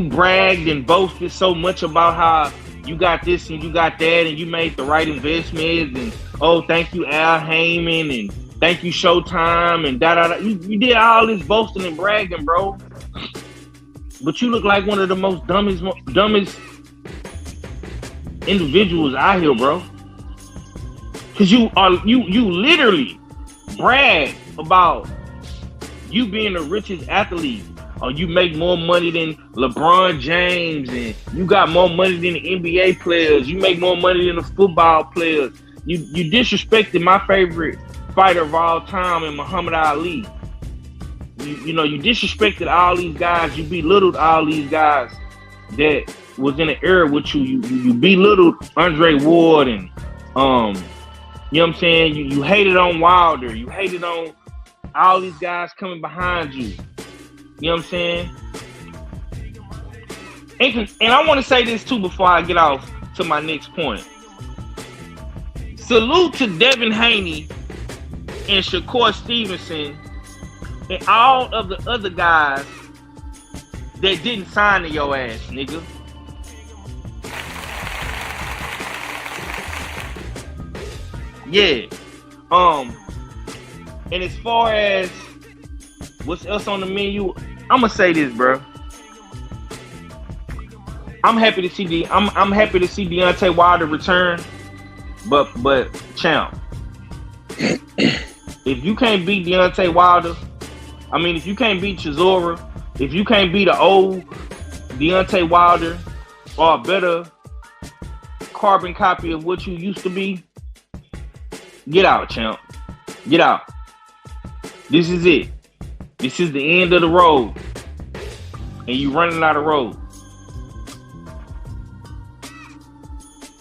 bragged and boasted so much about how you got this and you got that and you made the right investments and oh, thank you Al Heyman and thank you Showtime and da. You did all this boasting and bragging, bro. But you look like one of the most dumbest individuals out here, bro. Cause you literally brag about you being the richest athlete, or you make more money than LeBron James, and you got more money than the NBA players. You make more money than the football players. You disrespected my favorite fighter of all time, in Muhammad Ali. You disrespected all these guys. You belittled all these guys that was in the era with you. You belittled Andre Ward and you know what I'm saying? You hated on Wilder. You hated on all these guys coming behind you. You know what I'm saying? And I want to say this too before I get off to my next point. Salute to Devin Haney and Shakur Stevenson and all of the other guys that didn't sign to your ass, nigga. Yeah. And as far as what's else on the menu, I'm gonna say this, bro. I'm happy to see Deontay Wilder return, but champ, if you can't beat Deontay Wilder, I mean, if you can't beat Chisora, if you can't beat the old Deontay Wilder or a better carbon copy of what you used to be, get out, champ. Get out. This is it. This is the end of the road, and you running out of road.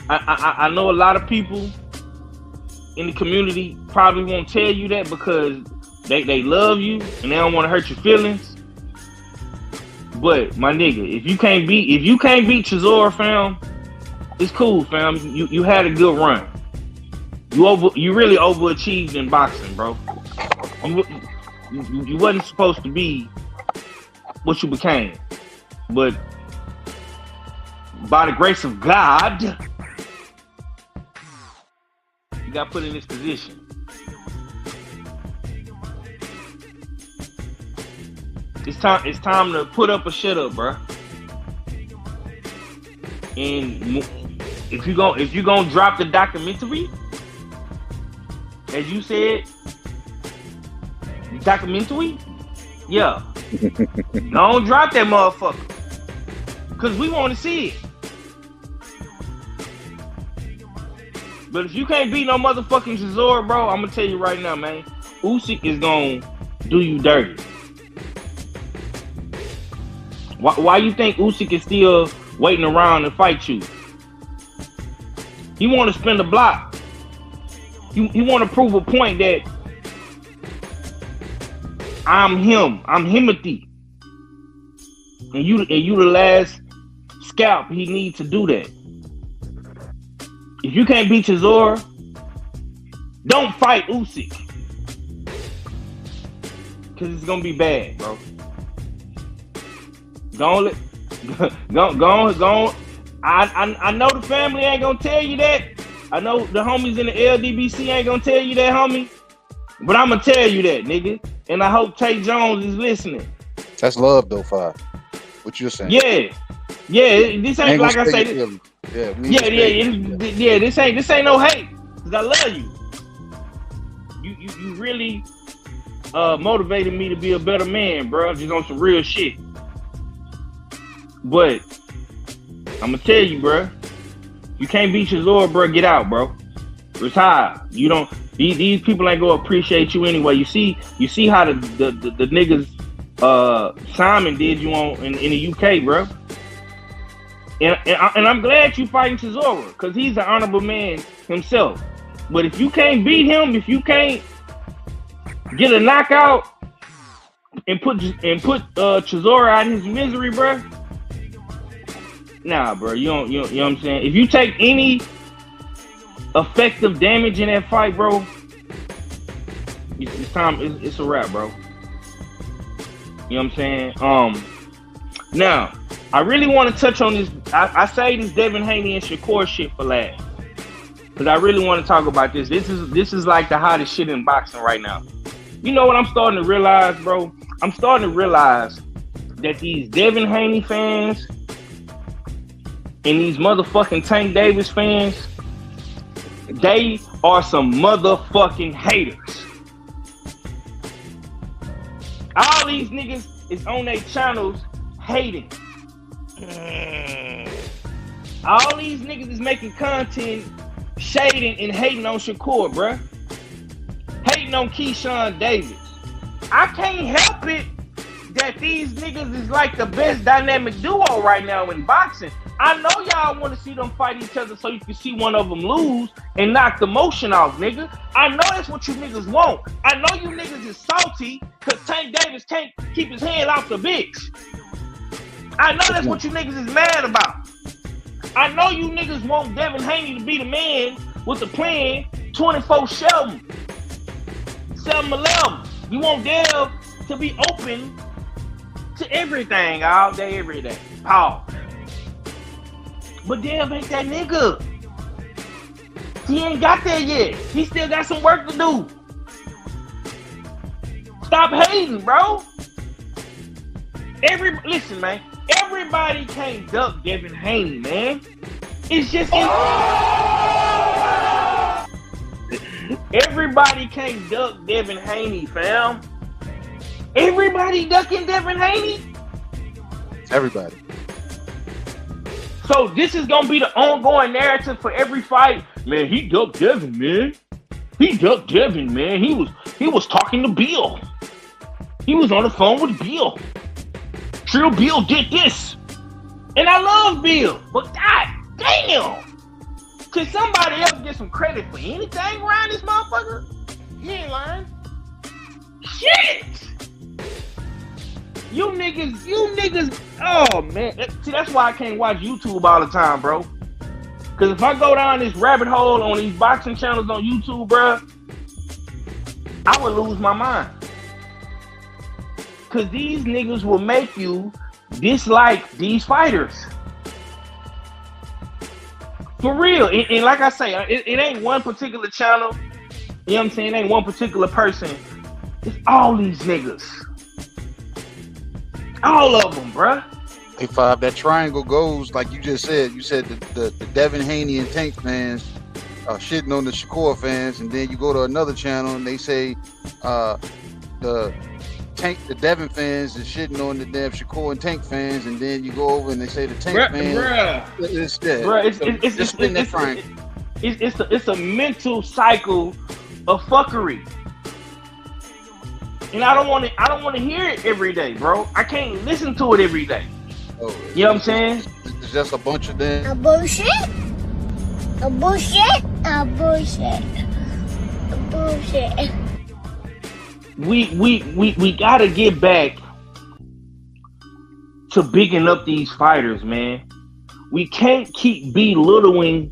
I know a lot of people in the community probably won't tell you that because they love you and they don't want to hurt your feelings. But my nigga, if you can't beat Chisora, fam, it's cool, fam. You had a good run. You really overachieved in boxing, bro. You wasn't supposed to be what you became, but by the grace of God, you got put in this position. It's time to put up or shut up, bro. And if you gonna drop the documentary, as you said, documentary, yeah, don't drop that motherfucker, cause we want to see it. But if you can't beat no motherfucking Chisora, bro, I'm gonna tell you right now, man, Usyk is gonna do you dirty. Why you think Usyk is still waiting around to fight you? He want to spin the block. He want to prove a point that I'm him. I'm Himothy. And you the last scalp he needs to do that. If you can't beat Chisora, don't fight Usyk. Cause it's gonna be bad, bro. Go on. I know the family ain't gonna tell you that. I know the homies in the LDBC ain't gonna tell you that, homie. But I'm gonna tell you that, nigga. And I hope Tay Jones is listening. That's love, though, Five. What you're saying? Yeah. This ain't like I say. This ain't no hate. Cause I love you. You really motivated me to be a better man, bro. Just on some real shit. But I'm gonna tell you, bro. You can't beat Chisora, bro. Get out, bro. Retire. You don't. These people ain't gonna appreciate you anyway. You see how the niggas Simon did you in the UK, bro. And I'm glad you fighting Chisora because he's an honorable man himself. But if you can't beat him, if you can't get a knockout and put Chisora out in his misery, bro. Nah, bro, you know what I'm saying? If you take any effective damage in that fight, bro, it's time. It's a wrap, bro. You know what I'm saying? Now I really want to touch on this. I say this Devin Haney and Shakur shit for last, because I really want to talk about this. This is like the hottest shit in boxing right now. You know what I'm starting to realize, bro? I'm starting to realize that these Devin Haney fans and these motherfucking Tank Davis fans, they are some motherfucking haters. All these niggas is on their channels hating. All these niggas is making content shading and hating on Shakur, bruh. Hating on Keyshawn Davis. I can't help it that these niggas is like the best dynamic duo right now in boxing. I know y'all want to see them fight each other so you can see one of them lose and knock the motion off, nigga. I know that's what you niggas want. I know you niggas is salty because Tank Davis can't keep his hand off the bitch. I know that's what you niggas is mad about. I know you niggas want Devin Haney to be the man with the plan 24/7. 7-11. You want Dev to be open to everything all day, every day. Pause. But Dev ain't that nigga. He ain't got there yet. He still got some work to do. Stop hating, bro. Listen, man. Everybody can't duck Devin Haney, man. It's just everybody can't duck Devin Haney, fam. Everybody ducking Devin Haney. Everybody. So this is gonna be the ongoing narrative for every fight. Man, he ducked Devin, man. He ducked Devin, man. He was talking to Bill. He was on the phone with Bill. Trill Bill did this. And I love Bill, but god damn. Can somebody else get some credit for anything around this motherfucker? He ain't lying. Shit! You niggas, oh man. See, that's why I can't watch YouTube all the time, bro. Cause if I go down this rabbit hole on these boxing channels on YouTube, bro, I would lose my mind. Cause these niggas will make you dislike these fighters. For real. And like I say, it ain't one particular channel. You know what I'm saying? It ain't one particular person. It's all these niggas. All of them, bruh. Hey, Five, that triangle goes, like you just said. You said the Devin Haney and Tank fans are shitting on the Shakur fans, and then you go to another channel and they say the Devin fans is shitting on the damn Shakur and Tank fans, and then you go over and they say the Tank fans. It's a mental cycle of fuckery. And I don't want to hear it every day, bro. I can't listen to it every day. Oh, you know what I'm saying? It's just a bunch of them. A bullshit. A bullshit. A bullshit. A bullshit. We gotta get back to bigging up these fighters, man. We can't keep belittling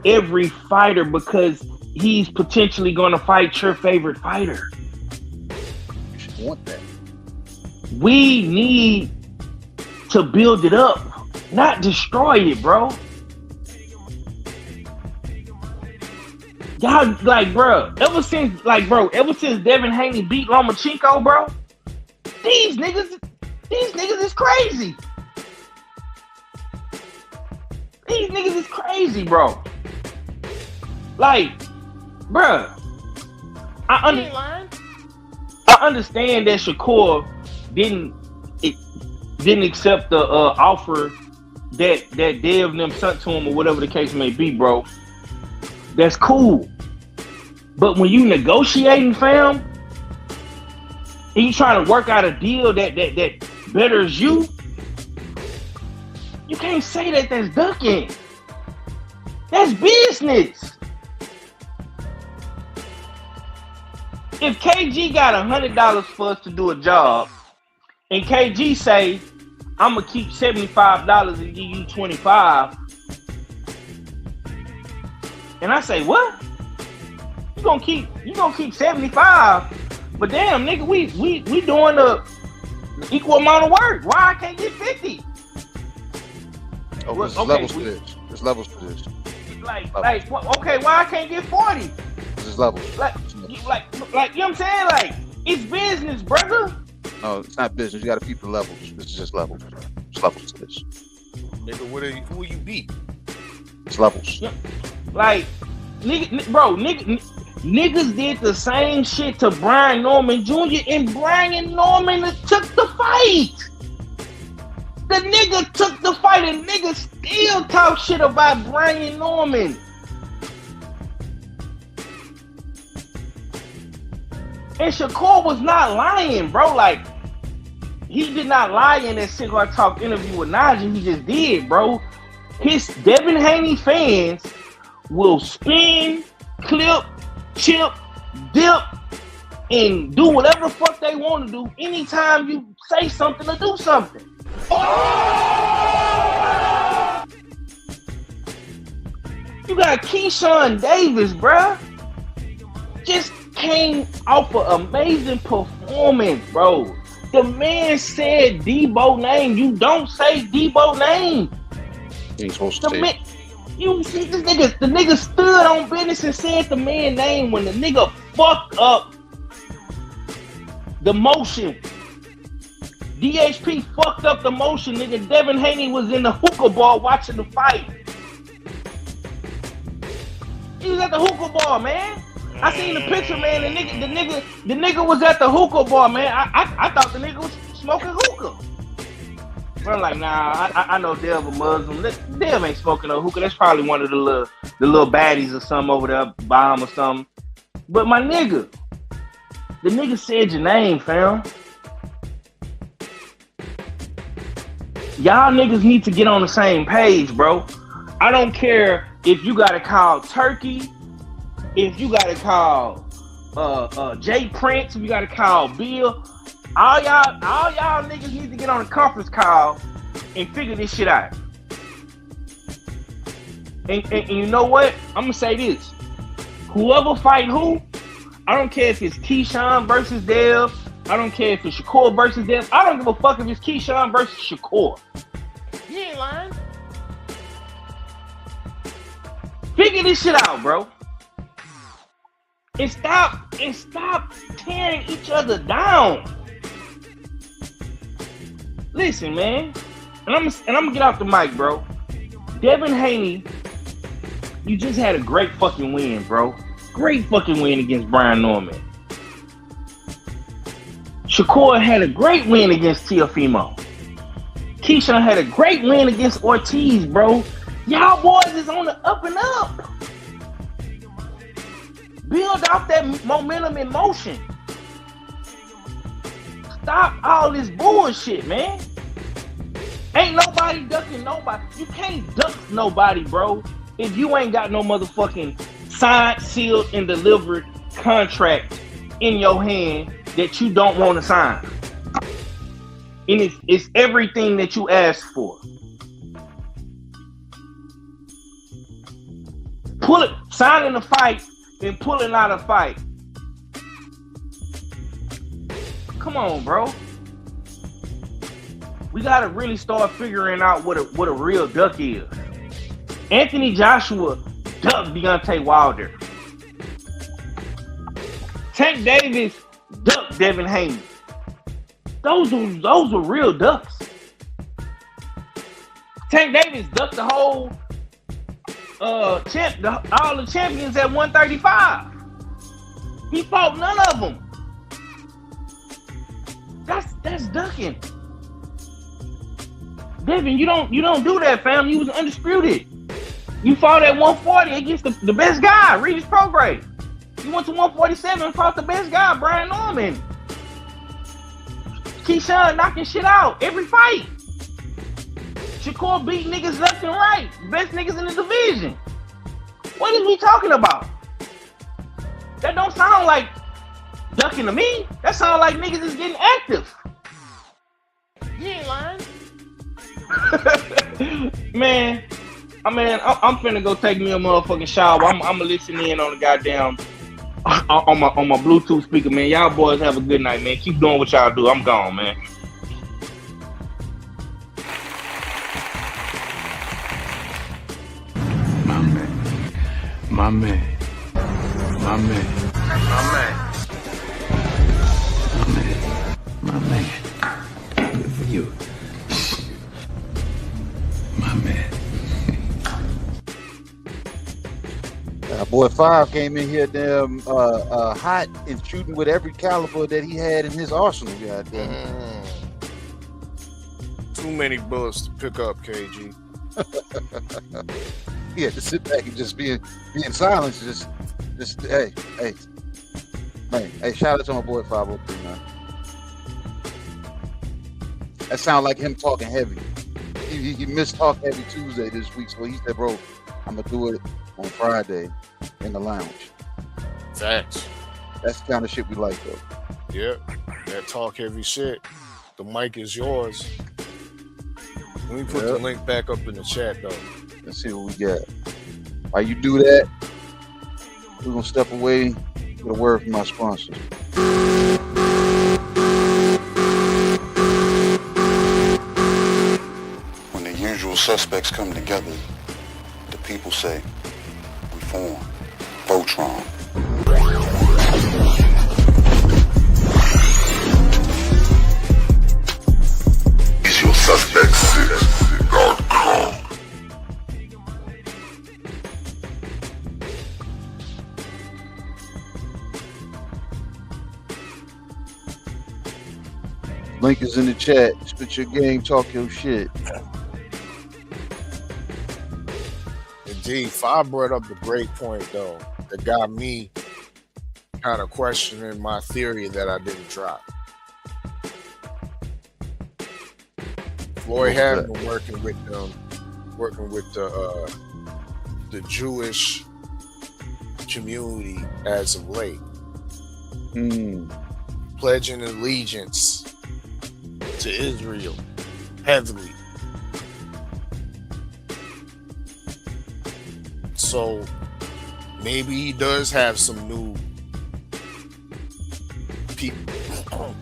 every fighter because he's potentially gonna fight your favorite fighter. Want that. We need to build it up, not destroy it, bro. Y'all bro, ever since Devin Haney beat Lomachenko, bro, these niggas is crazy. These niggas is crazy, bro. Like, bro, I understand that Shakur didn't accept the offer that Dev and them sent to him or whatever the case may be, bro. That's cool. But when you negotiating, fam, and you trying to work out a deal that betters you, you can't say that that's ducking. That's business. If KG got $100 for us to do a job, and KG say, I'm gonna keep $75 and give you $25, and I say, what? You gonna keep 75? But damn, nigga, we doing the equal amount of work. Why I can't get 50? Oh, there's levels to this. There's levels to this. Okay, why I can't get 40? There's levels. Like, you know what I'm saying? Like, it's business, brother. No, it's not business. You got to keep the levels. This is just levels. There's levels to this. Nigga, who you beat? It's levels. Like, niggas did the same shit to Brian Norman Jr. and Brian Norman took the fight. The nigga took the fight and niggas still talk shit about Brian Norman. And Shakur was not lying, bro. Like, he did not lie in that Cigar Talk interview with Najee. He just did, bro. His Devin Haney fans will spin, clip, chip, dip, and do whatever the fuck they want to do anytime you say something or do something. You got Keyshawn Davis, bruh. Just came off an amazing performance, bro. The man said Debo name. You don't say Debo name. You ain't supposed to say You see this nigga, the nigga stood on business and said the man's name when the nigga fucked up the motion. DHP fucked up the motion, nigga. Devin Haney was in the hookah bar watching the fight. He was at the hookah bar, man. I seen the picture, man. The nigga was at the hookah bar, man. I thought the nigga was smoking hookah. But I'm like, nah, I know Dev a Muslim. Dev ain't smoking no hookah. That's probably one of the little baddies or something over there, bomb or something. But my nigga, the nigga said your name, fam. Y'all niggas need to get on the same page, bro. I don't care if you gotta call Turkey, if you gotta call Jay Prince, if you gotta call Bill. All y'all niggas need to get on a conference call and figure this shit out. And you know what? I'm gonna say this. Whoever fight who, I don't care if it's Keyshawn versus Dev. I don't care if it's Shakur versus Dev. I don't give a fuck if it's Keyshawn versus Shakur. You ain't lying. Figure this shit out, bro. And stop tearing each other down. Listen, man. And I'm gonna get off the mic, bro. Devin Haney, you just had a great fucking win, bro. Great fucking win against Brian Norman. Shakur had a great win against Teofimo. Keyshawn had a great win against Ortiz, bro. Y'all boys is on the up and up. Build off that momentum in motion. Stop all this bullshit, man. Ain't nobody ducking nobody. You can't duck nobody, bro, if you ain't got no motherfucking signed, sealed, and delivered contract in your hand that you don't want to sign. And it's everything that you asked for. Signing a fight and pulling out a fight. Come on, bro. We gotta really start figuring out what a real duck is. Anthony Joshua ducked Deontay Wilder. Tank Davis ducked Devin Haney. Those were real ducks. Tank Davis ducked the whole all the champions at 135. He fought none of them. That's ducking. Devin, you don't do that, fam. You was undisputed. You fought at 140 against the best guy, Regis Prograis. You went to 147 and fought the best guy, Brian Norman. Keyshawn knocking shit out every fight. Shakur beat niggas left and right. Best niggas in the division. What is we talking about? That don't sound like ducking to me. That sound like niggas is getting active. You ain't lying. Man, I'm finna go take me a motherfucking shower. I'm listen in on the goddamn on my Bluetooth speaker, man. Y'all boys have a good night, man. Keep doing what y'all do. I'm gone, man. My man. Good for you. My man. Boy 5 came in here damn hot and shooting with every caliber that he had in his arsenal. Goddamn. Too many bullets to pick up, KG. He had to sit back and just be in silence. Just hey, man, hey, shout out to my boy 503, man. That sound like him talking heavy. He missed Talk Heavy Tuesday this week, so he said, bro, I'm gonna do it on Friday in the lounge. Facts. That's the kind of shit we like, though. Yep, that Talk Heavy shit. The mic is yours. Let me put the link back up in the chat, though. Let's see what we got. While you do that, we're gonna step away with a word from our sponsors. When the usual suspects come together, the people say, we form Voltron. US6Sports Link is in the chat. Spit your game, talk your shit. Indeed, Five brought up a great point though that got me kind of questioning my theory that I didn't drop. Floyd had been working with them, working with the Jewish community as of late, pledging allegiance to Israel heavily. So maybe he does have some new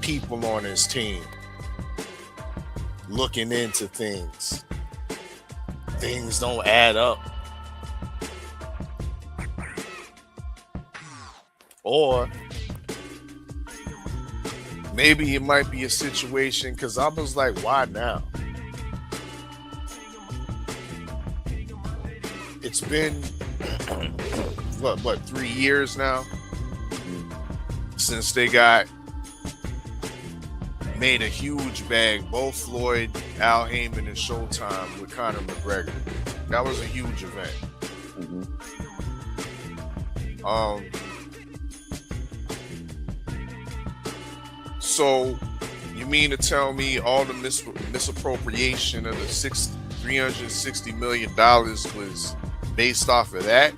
people on his team looking into things. Things don't add up. Or maybe it might be a situation, because I was like, why now? It's been what 3 years now since they got made a huge bag, both Floyd, Al Heyman, and Showtime with Conor McGregor. That was a huge event. So you mean to tell me all the misappropriation of the $360 million was based off of that?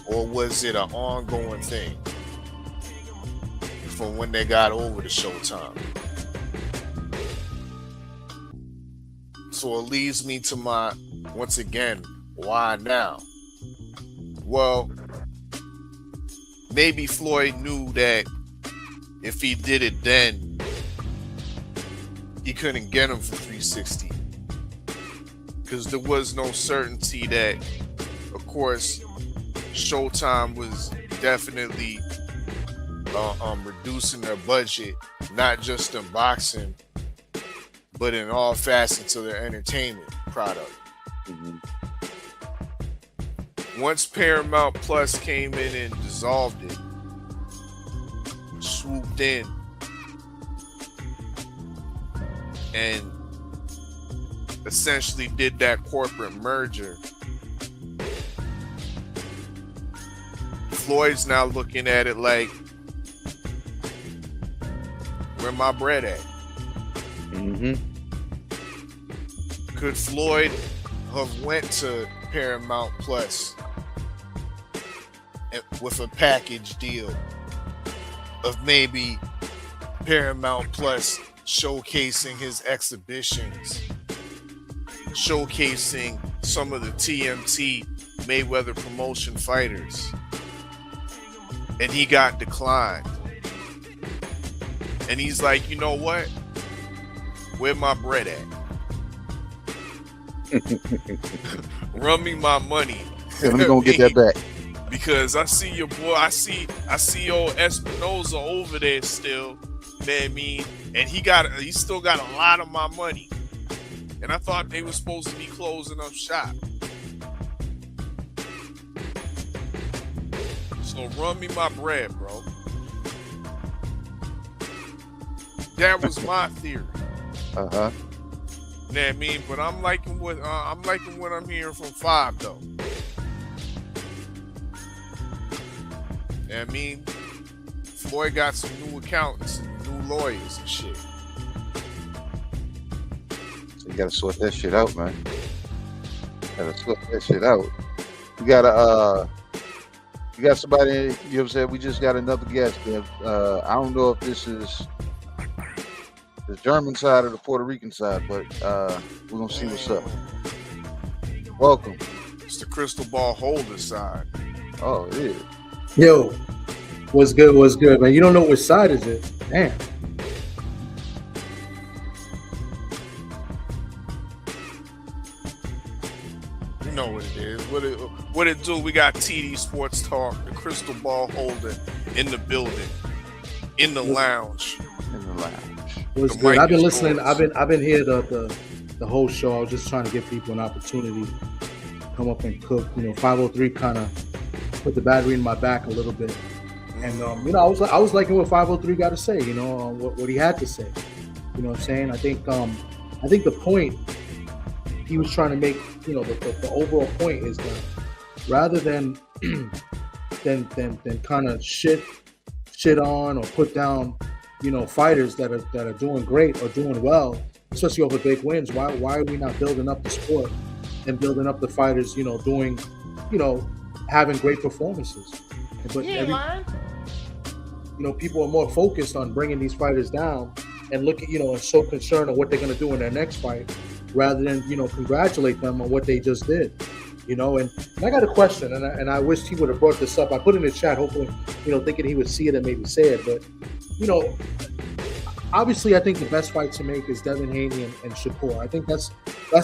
Or was it an ongoing thing from when they got over to Showtime? So it leads me to my, once again, why now? Well, maybe Floyd knew that if he did it then, he couldn't get him for 360, because there was no certainty that, of course, Showtime was definitely reducing their budget, not just in boxing, but in all facets of their entertainment product. Once Paramount Plus came in and dissolved it, swooped in, and essentially did that corporate merger, Floyd's now looking at it like, where my bread at? Could Floyd have went to Paramount Plus with a package deal of maybe Paramount Plus showcasing his exhibitions, showcasing some of the TMT Mayweather promotion fighters, and he got declined? And he's like, you know what? Where my bread at? Run me my money. Yeah, let me go get that back. Because I see your boy, I see old Espinoza over there still. Man, and he still got a lot of my money. And I thought they were supposed to be closing up shop. So run me my bread, bro. That was my theory. You know what I mean? But I'm liking what I'm hearing from Five though. You know what I mean? Floyd got some new accountants and new lawyers and shit. So you gotta sort that shit out, man. Gotta sort that shit out. You gotta you got somebody, you know what I'm saying? We just got another guest. I don't know if this is the German side or the Puerto Rican side, but we're gonna see what's up. Welcome. It's the crystal ball holder side. Oh, it is. Yo, what's good, man? You don't know which side is it? Damn. You know what it is. it do? We got TD Sports Talk, the crystal ball holder in the building, in the lounge. In the lounge. What's The good? mic I've been is listening. yours. I've been here the whole show. I was just trying to give people an opportunity to come up and cook. 503 kind of put the battery in my back a little bit, and I was liking what 503 got to say. What he had to say. You know what I'm saying? I think the point he was trying to make, the overall point is that rather than kind of shit on or put down, fighters that are doing great or doing well, especially over big wins. Why are we not building up the sport and building up the fighters, doing, having great performances? But people are more focused on bringing these fighters down and look at, and so concerned on what they're going to do in their next fight, rather than, congratulate them on what they just did. And I got a question, and I wish he would have brought this up. I put it in the chat, hopefully, thinking he would see it and maybe say it. But, obviously, I think the best fight to make is Devin Haney and Shakur. I think that's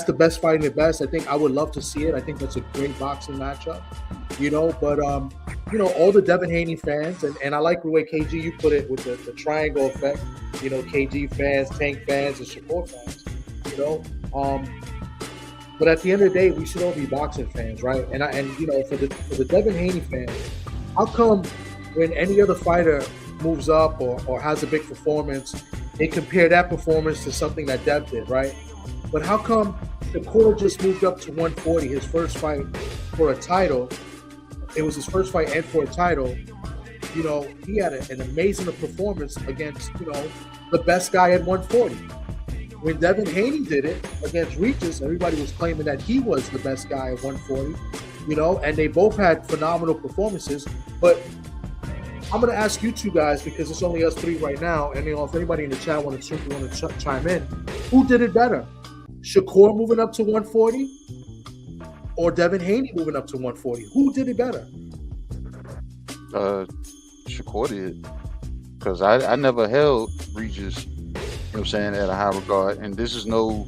the best fight in the best. I think I would love to see it. I think that's a great boxing matchup, But, all the Devin Haney fans, and I like the way, KG, you put it with the triangle effect, KG fans, Tank fans, and Shakur fans, But at the end of the day, we should all be boxing fans, right? And for the Devin Haney fans, how come when any other fighter moves up or has a big performance, they compare that performance to something that Dev did, right? But how come Shakur just moved up to 140, his first fight for a title? It was his first fight and for a title. He had an amazing performance against, the best guy at 140. When Devin Haney did it against Regis, everybody was claiming that he was the best guy at 140, and they both had phenomenal performances. But I'm going to ask you two guys, because it's only us three right now, and if anybody in the chat want to chime in, who did it better? Shakur moving up to 140 or Devin Haney moving up to 140? Who did it better? Shakur did, because I never held Regis, at a high regard. And this is no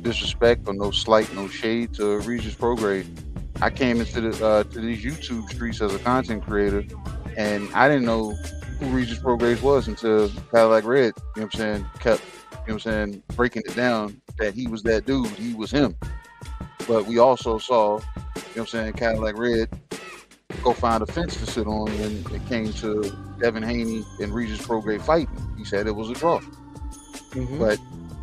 disrespect or no slight, no shade to Regis Prograde. I came into to these YouTube streets as a content creator, and I didn't know who Regis Prograde was until Cadillac Red, kept, breaking it down that he was that dude, he was him. But we also saw, Cadillac Red go find a fence to sit on when it came to Devin Haney and Regis Prograde fighting. He said it was a draw. Mm-hmm. But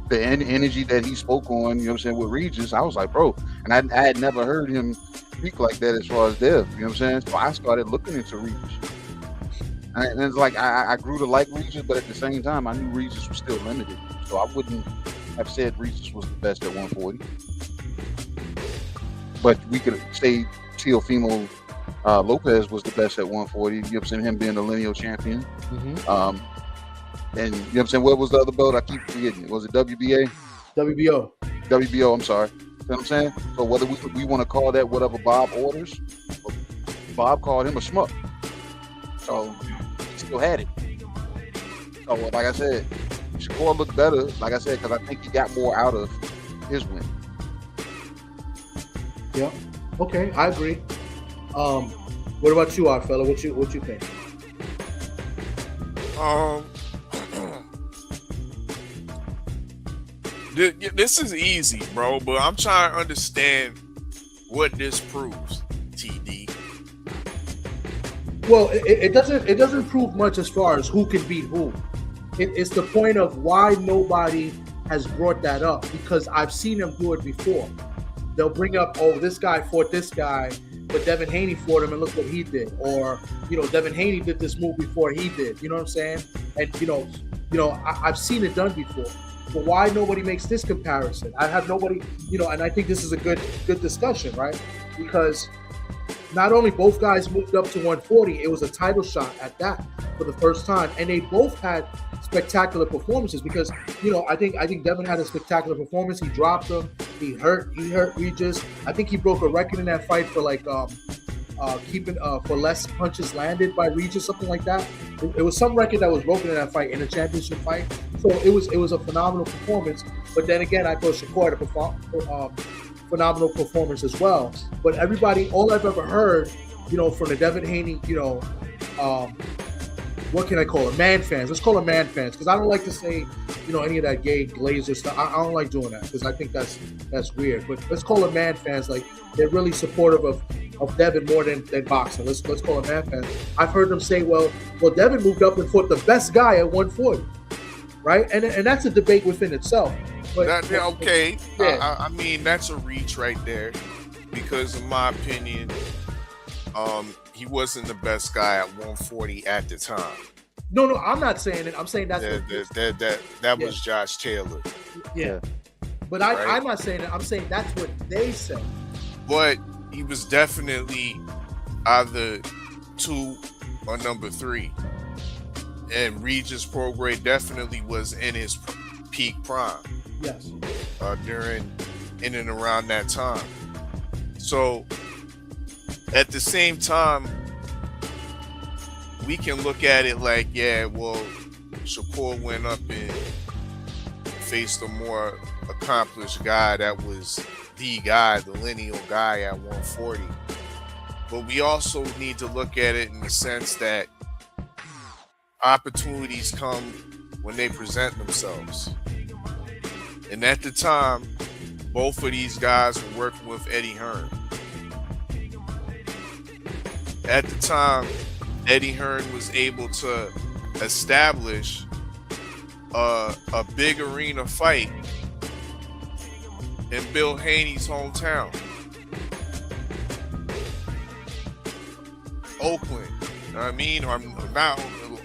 the energy that he spoke on, with Regis, I was like, bro, and I had never heard him speak like that as far as Dev, So I started looking into Regis. And it's like I grew to like Regis, but at the same time, I knew Regis was still limited. So I wouldn't have said Regis was the best at 140. But we could say Teofimo Lopez was the best at 140. Him being the lineal champion. Mm-hmm. And what was the other belt? I keep forgetting. Was it WBA? WBO, I'm sorry. You know what I'm saying? So whether we want to call that whatever Bob orders, Bob called him a schmuck. So he still had it. So like I said, Shakur looked better, like I said, because I think he got more out of his win. Yeah. Okay, I agree. What about you, our fella? What you think? This is easy, bro, but I'm trying to understand what this proves, TD. Well, it doesn't prove much as far as who can beat who. It's the point of why nobody has brought that up, because I've seen them do it before. They'll bring up, this guy fought this guy, but Devin Haney fought him and look what he did. Or, Devin Haney did this move before he did. You know what I'm saying? And, I've seen it done before. But why nobody makes this comparison? I have nobody, and I think this is a good discussion, right? Because not only both guys moved up to 140, it was a title shot at that for the first time. And they both had spectacular performances because, I think Devin had a spectacular performance. He dropped him. He hurt Regis. I think he broke a record in that fight for keeping for less punches landed by Regis, something like that. It was some record that was broken in that fight, in a championship fight. So it was a phenomenal performance. But then again, I thought Shakur had a phenomenal performance as well. But everybody, all I've ever heard, from the Devin Haney, what can I call it? Man fans. Let's call them man fans, because I don't like to say, any of that gay glazer stuff. I don't like doing that because I think that's weird. But let's call them man fans. Like, they're really supportive of Devin more than boxing. Let's call them man fans. I've heard them say, well, Devin moved up and fought the best guy at 140, right? And that's a debate within itself. But, okay. Yeah. I mean, that's a reach right there, because in my opinion, he wasn't the best guy at 140 at the time. No, I'm not saying it. I'm saying that's that was Josh Taylor. Yeah. But I'm not saying it. I'm saying that's what they say. But he was definitely either 2 or number 3. And Regis Prograis definitely was in his peak prime. Yes. In and around that time. So at the same time, we can look at it like, yeah, well, Shakur went up and faced a more accomplished guy that was the guy, the lineal guy at 140. But we also need to look at it in the sense that opportunities come when they present themselves. And at the time, both of these guys were working with Eddie Hearn. At the time, Eddie Hearn was able to establish a big arena fight in Bill Haney's hometown, Oakland. I mean, or not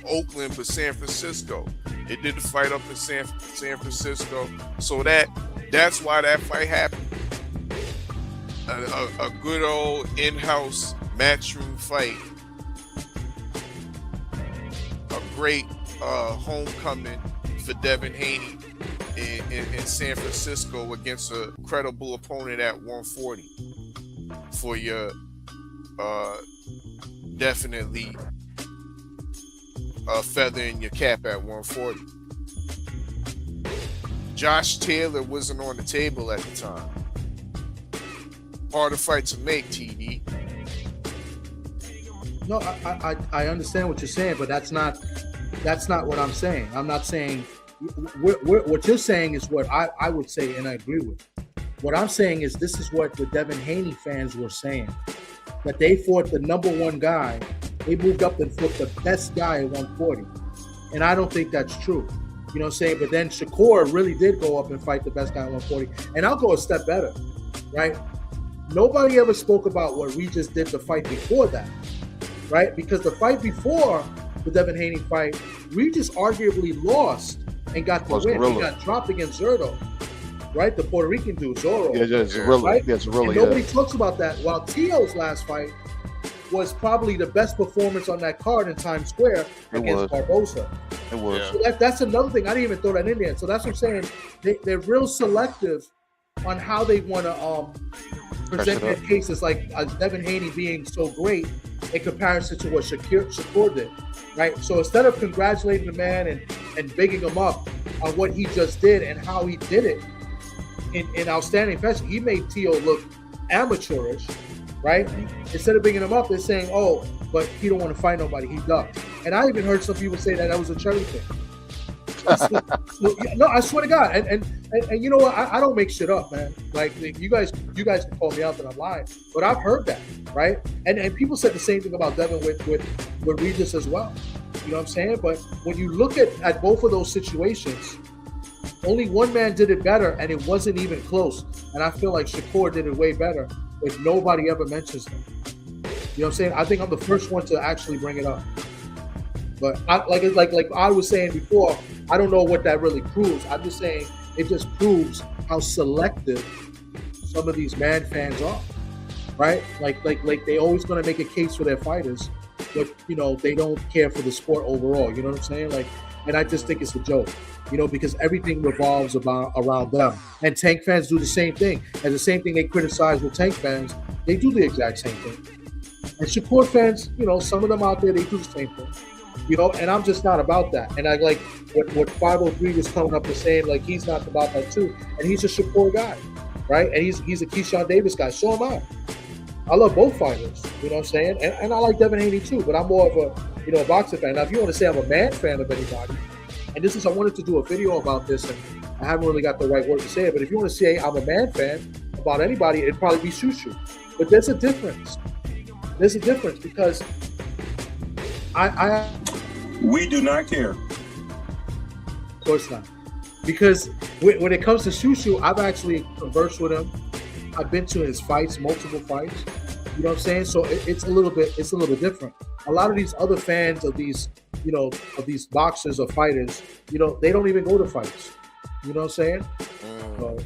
Oakland, but San Francisco. They did the fight up in San Francisco, so that's why that fight happened. A good old in-house matchroom fight. A great homecoming for Devin Haney in San Francisco against a credible opponent at 140 for your definitely a feather in your cap at 140. Josh Taylor wasn't on the table at the time. Harder fight to make, TD. No, I understand what you're saying, but that's not what I'm saying. I'm not saying what you're saying is what I would say, and I agree with. What I'm saying is this is what the Devin Haney fans were saying, that they fought the number one guy. They moved up and fought the best guy at 140, and I don't think that's true. You know what I'm saying? But then Shakur really did go up and fight the best guy at 140, and I'll go a step better, right? Nobody ever spoke about what Regis did the fight before that, right? Because the fight before the Devin Haney fight, Regis arguably lost and got the win. He got dropped against Zurdo, right? The Puerto Rican dude, Zorro. Right? And nobody talks about that. While Tio's last fight was probably the best performance on that card in Times Square against Barbosa. It was. So that's another thing. I didn't even throw that in there. So that's what I'm saying. They're real selective on how they want to present their cases, like Devin Haney being so great in comparison to what Shakur did, right? So instead of congratulating the man and bigging him up on what he just did and how he did it in outstanding fashion, he made Tio look amateurish, right? Instead of bigging him up, they're saying, oh, but he don't want to fight nobody, he ducked. And I even heard some people say that was a cherry thing. No, I swear to God, and you know what? I don't make shit up, man. Like you guys can call me out that I'm lying, but I've heard that, right? And people said the same thing about Devin with Regis as well. You know what I'm saying? But when you look at both of those situations, only one man did it better, and it wasn't even close. And I feel like Shakur did it way better, but nobody ever mentions him. You know what I'm saying? I think I'm the first one to actually bring it up. But like I was saying before, I don't know what that really proves. I'm just saying it just proves how selective some of these man fans are, right? Like they always going to make a case for their fighters, but they don't care for the sport overall. You know what I'm saying? Like, and I just think it's a joke, because everything revolves around them. And Tank fans do the same thing. And the same thing they criticize with Tank fans, they do the exact same thing. And Shakur fans, some of them out there, they do the same thing. And I'm just not about that. And I like what 503 was coming up and saying, like, he's not about that too. And he's a Shakur guy. right? And he's a Keyshawn Davis guy. So am I. I love both fighters. You know what I'm saying? And I like Devin Haney too. But I'm more of a boxing fan. Now, if you want to say I'm a man fan of anybody, and I wanted to do a video about this, and I haven't really got the right word to say it. But if you want to say I'm a man fan about anybody, it'd probably be Shushu. But there's a difference. There's a difference because we do not care. Of course not. Because when it comes to Shushu, I've actually conversed with him. I've been to his fights, multiple fights. You know what I'm saying? So it's a little bit different. A lot of these other fans of these, of these boxers or fighters, they don't even go to fights. You know what I'm saying? So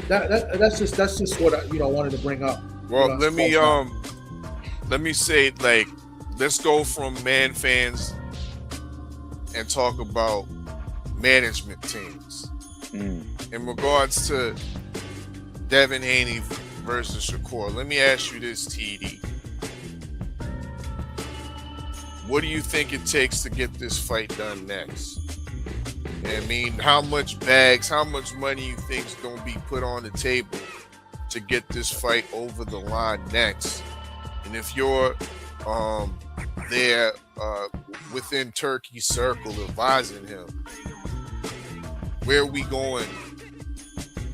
that's just what I wanted to bring up. Well, let me say, like, let's go from man fans and talk about management teams. In regards to Devin Haney versus Shakur, let me ask you this, TD. What do you think it takes to get this fight done next? I mean, how much money you think is going to be put on the table to get this fight over the line next? And if you're there within Turkey's circle advising him, where are we going?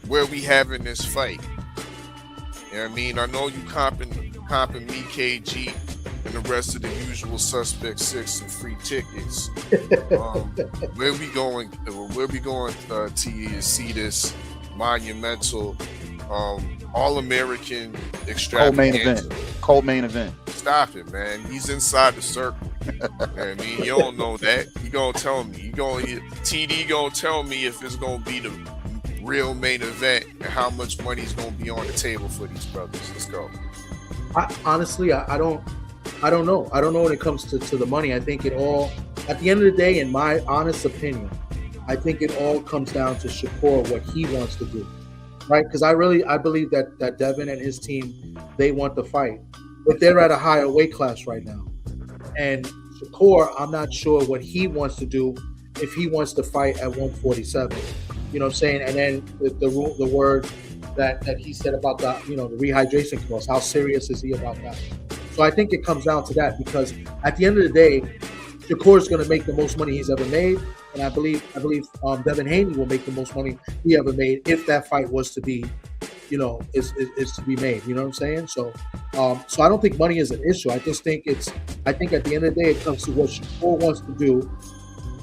Where are we having this fight? You know what I mean? I know you comping me, KG, and the rest of the usual Suspect 6 and free tickets. Where we going? To see this monumental, all-American extravaganza? Cold main event. Stop it, man. He's inside the circle. You know what I mean? You don't know that. You gonna tell me. TD gonna tell me if it's gonna be the real main event and how much money's gonna be on the table for these brothers. Let's go. Honestly, I don't know. I don't know when it comes to the money. I think it all, at the end of the day, in my honest opinion, I think it all comes down to Shakur, what he wants to do, right? Because I believe that Devin and his team, they want the fight, but they're at a higher weight class right now. And Shakur, I'm not sure what he wants to do if he wants to fight at 147. You know what I'm saying? And then the word that he said about the rehydration clause. How serious is he about that? So I think it comes down to that, because at the end of the day, Shakur is going to make the most money he's ever made, and I believe Devin Haney will make the most money he ever made if that fight was to be, is to be made. You know what I'm saying? So I don't think money is an issue. I think at the end of the day, it comes to what Shakur wants to do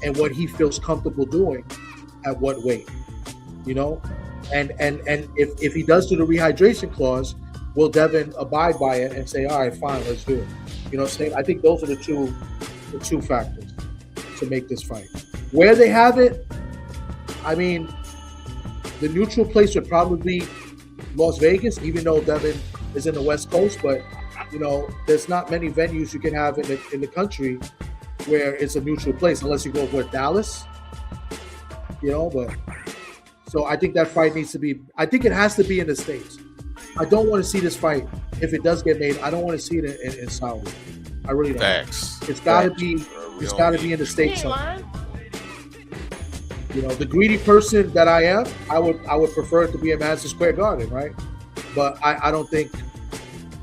and what he feels comfortable doing at what weight. And if he does do the rehydration clause, will Devin abide by it and say, all right, fine, let's do it? You know what I'm saying? I think those are the two factors to make this fight. Where they have it, I mean, the neutral place would probably be Las Vegas, even though Devin is in the West Coast, but there's not many venues you can have in the country where it's a neutral place, unless you go with Dallas, but so I think that fight needs to be, I think it has to be in the States. I don't want to see this fight, if it does get made, I don't want to see it in Saudi. I really don't. Facts. It's got to be in the States. The greedy person that I am, I would prefer it to be in Madison Square Garden, right? But I don't think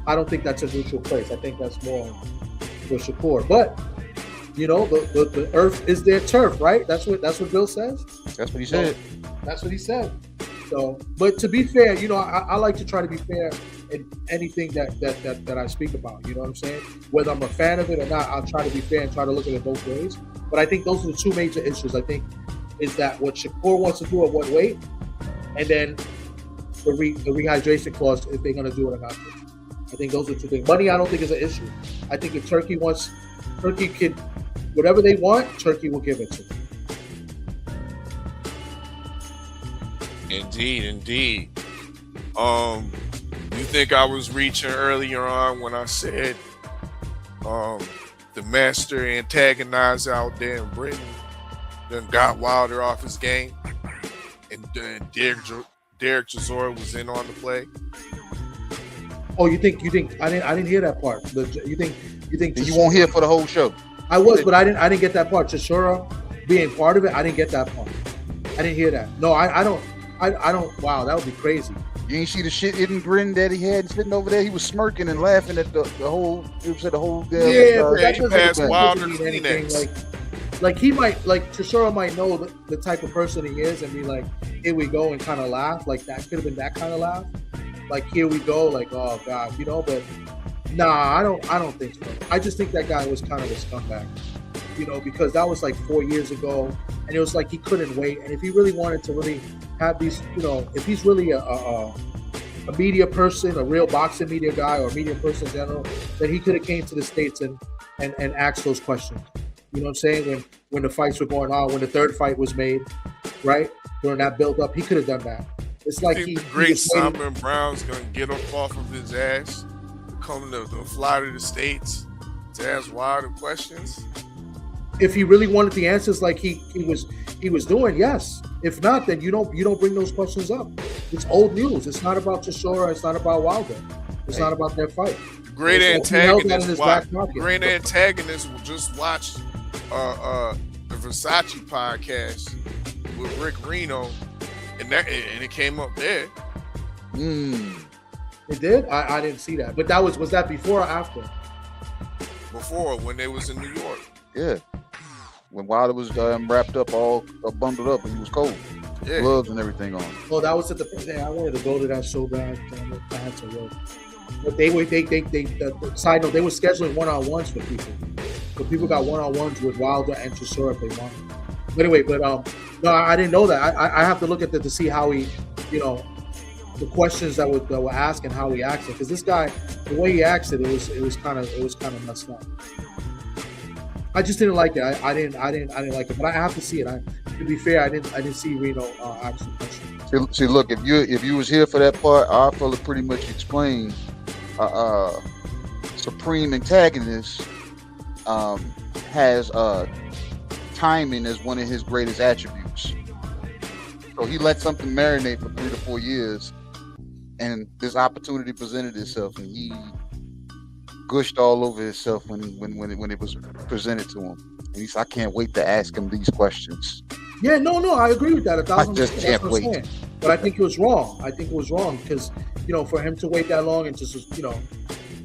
that's a neutral place. I think that's more for Shakur. But the earth is their turf, right? That's what Bill says. That's what he said. That's what he said. So, but to be fair, I like to try to be fair in anything that I speak about. You know what I'm saying? Whether I'm a fan of it or not, I'll try to be fair and try to look at it both ways. But I think those are the two major issues. I think is that what Shakur wants to do at what weight, and then the rehydration clause, if they're going to do it or not. I think those are two things. Money, I don't think is an issue. I think if Turkey can, whatever they want, Turkey will give it to them. Indeed. You think I was reaching earlier on when I said the master antagonizer out there in Britain then got Wilder off his game, and Derek Chisora was in on the play? Oh, you think I didn't hear that part. You think you won't hear for the whole show? I was, but I didn't get that part. Chisora being part of it, I didn't get that part. I didn't hear that. No, I don't. I don't. Wow, that would be crazy. You ain't see the shit-eating grin that he had sitting over there. He was smirking and laughing at the whole. It said the whole. Yeah, but that he doesn't passed mean Wilder anything. Kleenex. Like he might, like Chisora might know the type of person he is and be like, here we go, and kind of laugh. Like that could have been that kind of laugh. Like here we go, like oh god, you know. But nah, I don't think so. I just think that guy was kind of a scumbag, you know, because that was like 4 years ago, and it was like he couldn't wait. And if he really wanted to really have these, you know, if he's really a media person, a real boxing media guy, or a media person in general, then he could have came to the States and asked those questions. You know what I'm saying? When the fights were going on, when the third fight was made, right? During that build up, he could have done that. It's like the great Simon Brown's gonna get up off of his ass, come to fly to the States to ask Wilder questions. If he really wanted the answers like he was doing, yes. If not, then you don't bring those questions up. It's old news. It's not about Chisora. It's not about Wilder. It's not about their fight. Great antagonist. Great pocket. antagonist will just watch the Versace podcast with Rick Reno, and it came up there. It did? I didn't see that. But that was that before or after? Before, when they was in New York. Yeah. When Wilder was wrapped up, all bundled up, and he was cold. Yeah. Gloves and everything on. Oh, that was at the. I wanted to go to that so bad. I had to work. But the side note, they were scheduling one-on-ones for people. So people got one-on-ones with Wilder and Chisora if they wanted. But anyway, no, I didn't know that. I have to look at that to see how he, you know, the questions that were asked and how he asked it. Because this guy, the way he asked it, it was kind of messed up. I just didn't like it. I didn't like it. But I have to see it. To be fair, I didn't see Reno ask the question. See, look, if you was here for that part, our fella pretty much explained. Supreme antagonist has timing as one of his greatest attributes. So he let something marinate for 3 to 4 years, and this opportunity presented itself, and he gushed all over himself when it was presented to him. And he said, "I can't wait to ask him these questions." Yeah, no, I agree with that. 1,000%. I just can't wait. But I think it was wrong. Because, you know, for him to wait that long and just, you know,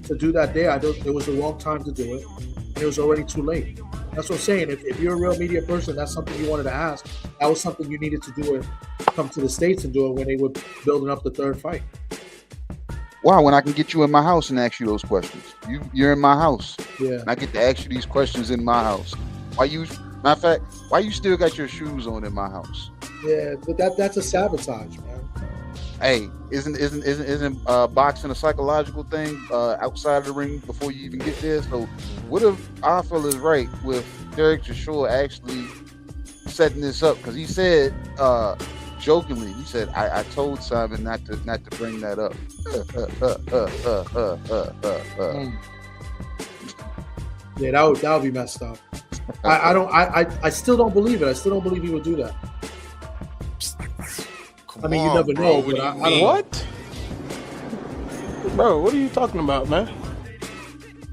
to do that there, it was the wrong time to do it, and it was already too late. That's what I'm saying. If you're a real media person, that's something you wanted to ask. That was something you needed to do it. Come to the States and do it when they were building up the third fight. Why? When I can get you in my house and ask you those questions. You're in my house. Yeah. And I get to ask you these questions in my house. Matter of fact, why you still got your shoes on in my house? Yeah, but that's a sabotage, man. Hey, isn't boxing a psychological thing outside of the ring before you even get there? So what if our fella's right with Derek Chisora actually setting this up? Because he said jokingly, he said, I told Simon not to bring that up. Yeah, that would be messed up. I still don't believe it. I still don't believe he would do that. I mean, you never know. But I don't. What? Bro, what are you talking about, man?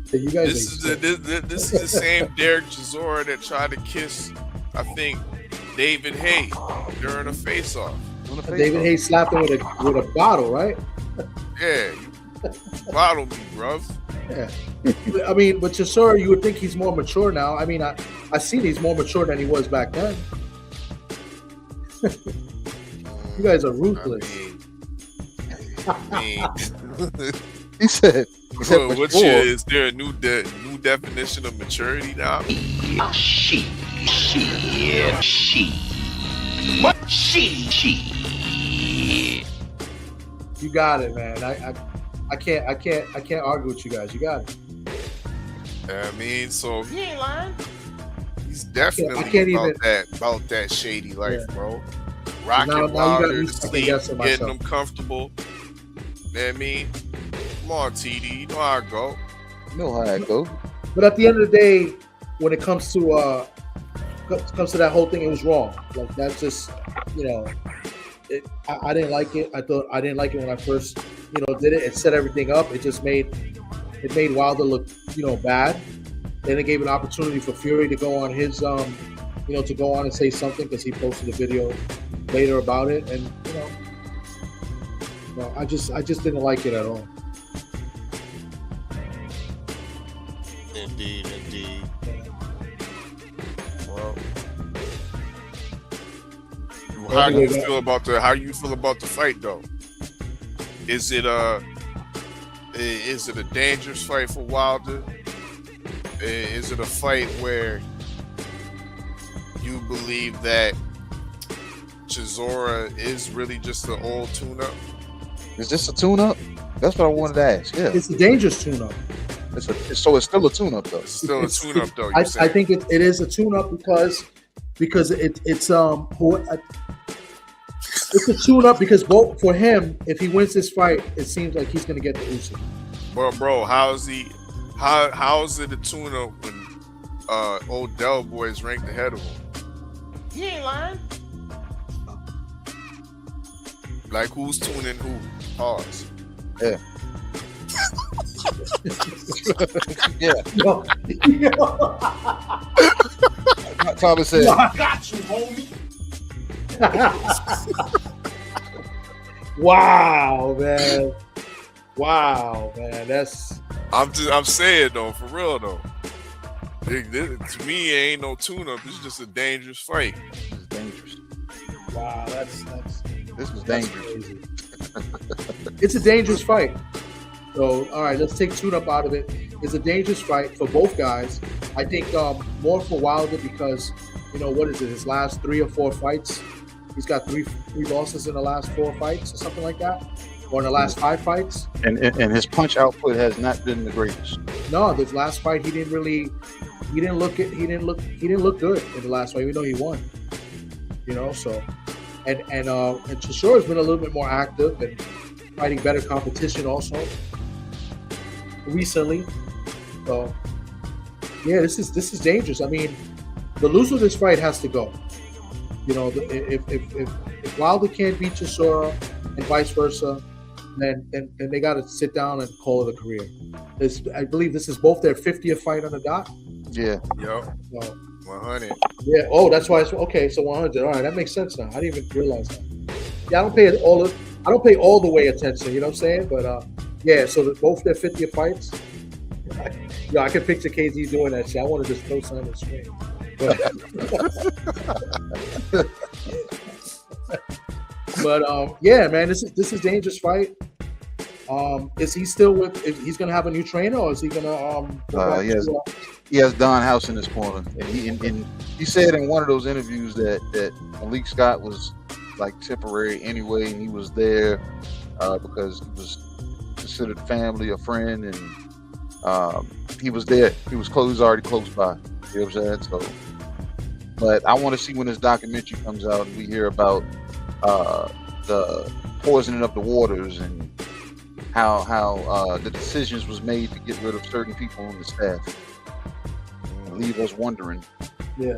Yeah, you guys. This is the same Derek Chisora that tried to kiss, I think, David Haye during a face-off. David Haye slapped him with a bottle, right? Yeah, you bottle me, bruv. Yeah. I mean, but Chisora, you would think he's more mature now. I mean, I seen he's more mature than he was back then. You guys are ruthless. He said is there a new definition of maturity now? She. You got it, man. I can't argue with you guys. You got it. I mean, so You ain't lying. he's definitely about that shady life, bro. Rocking Wilder to sleep, getting them comfortable. You know what I mean? Come on, TD. You know how I go. But at the end of the day, when it comes to that whole thing, it was wrong. Like that's just, you know, I didn't like it. I didn't like it when I first, you know, did it. It set everything up. It just made Wilder look, you know, bad. Then it gave an opportunity for Fury to go on his, you know, to go on and say something because he posted a video later about it, and you know, No, I just didn't like it at all. Indeed. Well, how do you feel about the fight though? Is it a dangerous fight for Wilder? Is it a fight where you believe that Chisora is really just an old tune-up? Is this a tune-up? That's what I wanted to ask. Yeah, it's a dangerous tune-up. So it's still a tune-up though. It's still a tune-up though. I think it is a tune-up because it's a tune-up because both for him, if he wins this fight, it seems like he's going to get the Usyk. Well, bro, how is it a tune-up when Odell boy is ranked ahead of him? He ain't lying. Like, who's tuning who? Pause. Yeah. Yeah. Thomas said, I got you, homie. Wow, man. That's. I'm saying though, for real though. To me, it ain't no tune-up. It's just a dangerous fight. It's dangerous. Wow, this was dangerous. It's a dangerous fight. So, all right, let's take tune-up out of it. It's a dangerous fight for both guys. I think more for Wilder because, what is it? His last 3 or 4 fights, he's got three losses in the last 4 fights or something like that, or in the last 5 fights. And his punch output has not been the greatest. No, this last fight he didn't look good in the last fight, even though he won. So, and Chisora's been a little bit more active and fighting better competition also recently. So yeah, this is dangerous. I mean, the loser of this fight has to go. If Wilder can't beat Chisora and vice versa, then they got to sit down and call it a career. I believe this is both their 50th fight on the dot. Yeah. Yo. 100. Yeah. Oh, that's why it's okay. So 100. All right, that makes sense now. I didn't even realize that. Yeah, I don't pay all the way attention. You know what I'm saying? But yeah. So both their 50th fights. Yeah, I can picture KZ doing that shit. I want to just throw something on the screen. But yeah, man, this is a dangerous fight. Is he still with? He's gonna have a new trainer, or is he gonna? He has Don House in his corner, and he said in one of those interviews that Malik Scott was like temporary anyway, and he was there because he was considered family, a friend, and he was there. He was already close by. You know what I'm saying? So, but I want to see when this documentary comes out and we hear about the poisoning of the waters and how the decisions was made to get rid of certain people on the staff. Leave us wondering. Yeah. You know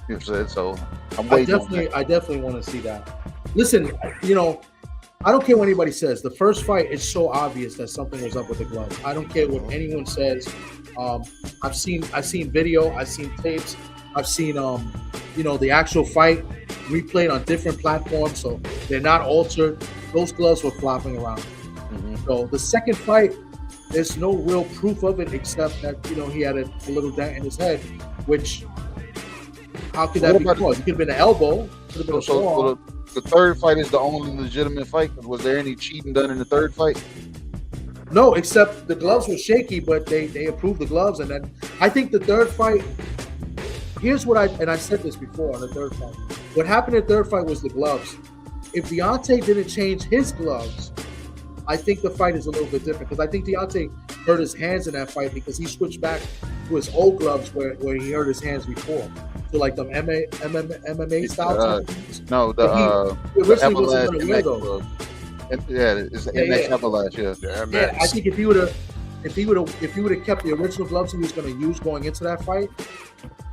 what I'm saying? So I'm waiting. I definitely want to see that. Listen, I don't care what anybody says. The first fight, it's so obvious that something was up with the gloves. I don't care what anyone says. I've seen video, I've seen tapes, I've seen the actual fight replayed on different platforms, so they're not altered. Those gloves were flopping around. Mm-hmm. So the second fight, there's no real proof of it except that he had a little dent in his head, which how could that be caused? It could have been an elbow, could have been a so the third fight is the only legitimate fight. Was there any cheating done in the third fight? No, except the gloves were shaky, but they approved the gloves. And then I think the third fight, here's what I said this before on the third fight. What happened in the third fight was the gloves. If Deontay didn't change his gloves, I think the fight is a little bit different because I think Deontay hurt his hands in that fight because he switched back to his old gloves where he hurt his hands before. So like the MMA style. No, the originally wasn't going to wear those. Yeah, it's the MX Avalanche. Yeah, I think if he would have kept the original gloves he was going to use going into that fight,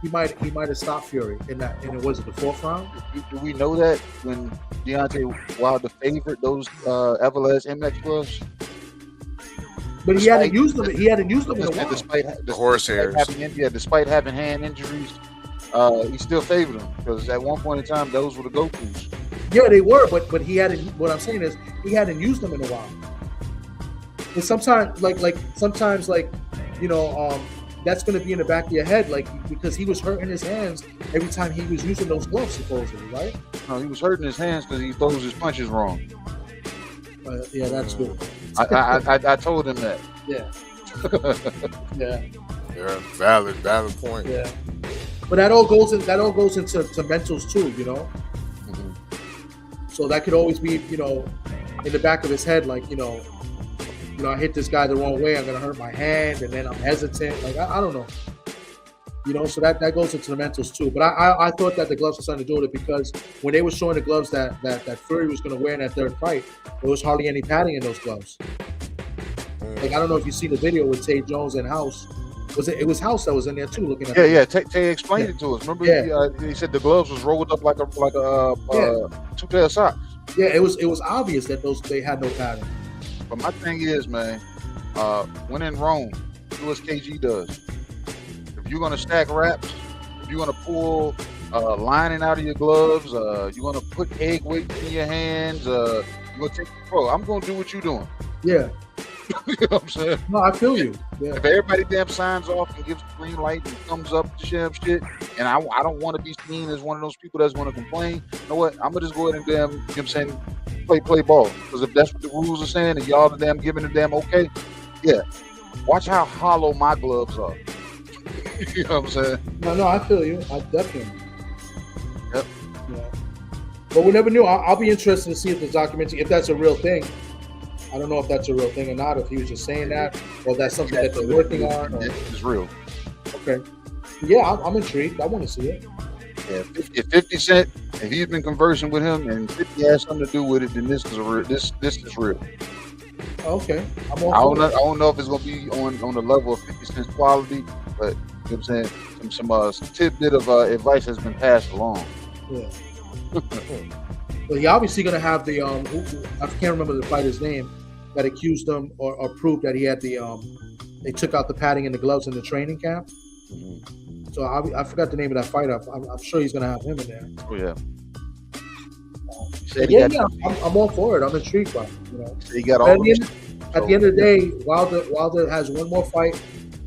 he might have stopped Fury in that. And it was the 4th round. Do we know that when Deontay Wilder favored those Avalanche MX gloves? But he hadn't used them. He hadn't used them in a while. Despite horsehairs. Despite having hand injuries, he still favored them because at one point in time those were the go-tos. Yeah, they were, but he hadn't. What I'm saying is he hadn't used them in a while. And sometimes, sometimes, that's going to be in the back of your head, because he was hurting his hands every time he was using those gloves, supposedly, right? No, he was hurting his hands because he throws his punches wrong. Yeah, that's good. I told him that. Yeah. Yeah. Yeah, valid point. Yeah. But that all goes into mentals too, Mm-hmm. So that could always be, in the back of his head, I hit this guy the wrong way, I'm gonna hurt my hand, and then I'm hesitant. I don't know. So that goes into the mentals too. But I thought that the gloves were something to do with it, because when they were showing the gloves that Fury was gonna wear in that third fight, there was hardly any padding in those gloves. I don't know if you see the video with Tay Jones and House. It was House that was in there too, looking at. Yeah. Tay explained it to us. Remember, he said the gloves was rolled up like a 2 pair of socks. Yeah, it was obvious that they had no padding. But my thing is, man, when in Rome, do what KG does. If you're gonna stack wraps, if you're gonna pull lining out of your gloves, you're gonna put egg weights in your hands, you're gonna take. Bro, I'm gonna do what you're doing. Yeah. You know what I'm saying? No, I feel you. Yeah. If everybody damn signs off and gives the green light and thumbs up to shit, and I don't want to be seen as one of those people that's going to complain, you know what? I'm going to just go ahead and damn, you know what I'm saying, play ball. Because if that's what the rules are saying and y'all the damn giving the damn okay, yeah. Watch how hollow my gloves are. You know what I'm saying? No, I feel you. I definitely. Yep. Yeah. But we never knew. I'll be interested to see if the documentary, if that's a real thing. I don't know if that's a real thing or not, if he was just saying that, or that's something that they're working on. It's real. Okay. Yeah, I'm intrigued. I want to see it. Yeah, if 50 Cent, if he's been conversing with him and 50 has something to do with it, then this is real. This is real. Okay. I don't know if it's gonna be on the level of 50 Cent's quality, but you know what I'm saying, some tidbit of advice has been passed along. Yeah. Well, he obviously gonna have the I can't remember the fighter's name that accused him or proved that he had the they took out the padding in the gloves in the training camp. Mm-hmm. So I forgot the name of that fighter. I'm sure he's gonna have him in there. Oh yeah. I'm all for it. I'm intrigued by it. He got all. At the end of the day, Wilder has one more fight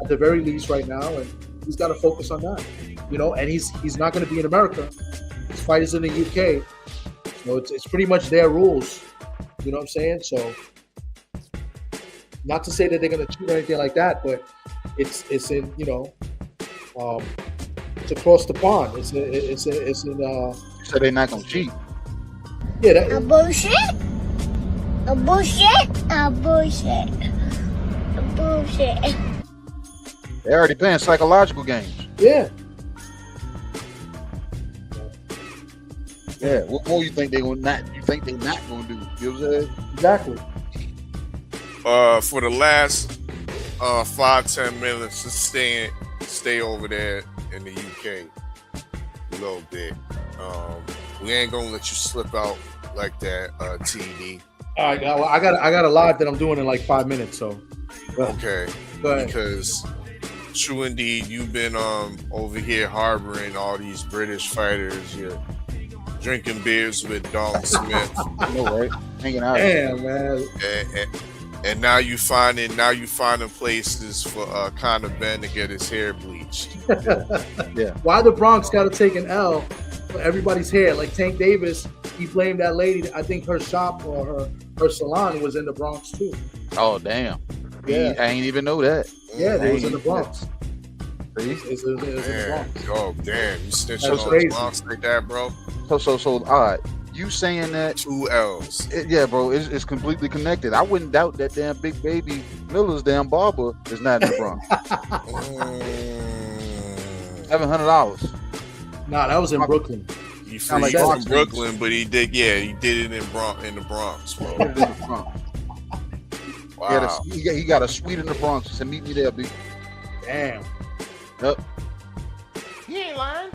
at the very least right now, and he's got to focus on that. And he's not going to be in America. His fight is in the UK, so it's pretty much their rules. You know what I'm saying? So, not to say that they're going to cheat or anything like that, but it's in it's across the pond. It's in. So they're not going to cheat. Yeah, a bullshit. A bullshit. A bullshit. A bullshit. They're already playing psychological games. Yeah. Yeah. What more you think they're not going to do? You know what I'm saying? Exactly. For the last 5-10 minutes, just stay over there in the UK a little bit. We ain't gonna let you slip out like that, TD. All right, I got a live that I'm doing in like 5 minutes. So okay, go ahead. Because true indeed, you've been over here harboring all these British fighters. You're drinking beers with Dalton Smith. I know, right? Hanging out. Damn, man. And now you finding places for Conor Ben to get his hair bleached. Yeah. Why the Bronx got to take an L for everybody's hair? Like Tank Davis, he blamed that lady. I think her shop or her salon was in the Bronx too. Oh damn. Yeah. I ain't even know that. Yeah, it was in the Bronx. It's in the Bronx. Oh damn, you snitching That's on crazy. the Bronx like that, bro? So all right. You saying that 2 L's? Yeah, bro. It's completely connected. I wouldn't doubt that damn Big Baby Miller's damn barber is not in the Bronx. $700. Nah, that was in Brooklyn. He's from Brooklyn, but he did it in the Bronx, bro. He did it in the Bronx. Wow. He got a suite in the Bronx. He said, "Meet me there, B." Damn. Yep. He ain't lying.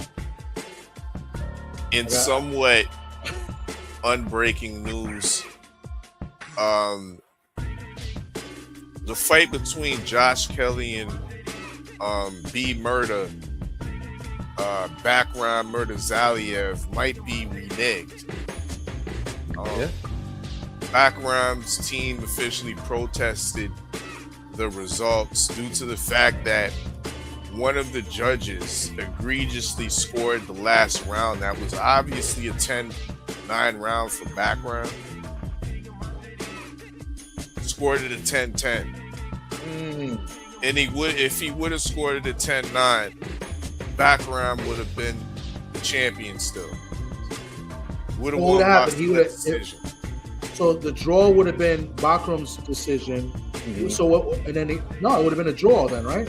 In somewhat unbreaking news, the fight between Josh Kelly and B Murder, background Murder Zaliev, might be reneged. Backrum's team officially protested the results due to the fact that one of the judges egregiously scored the last round. That was obviously a 10-9 round for Backrum. Scored it a 10-10. And if he would have scored it a 10-9, Backrum would have been the champion still. Would have won by split decision. So the draw would have been Backrum's decision. So what? And then it would have been a draw then, right?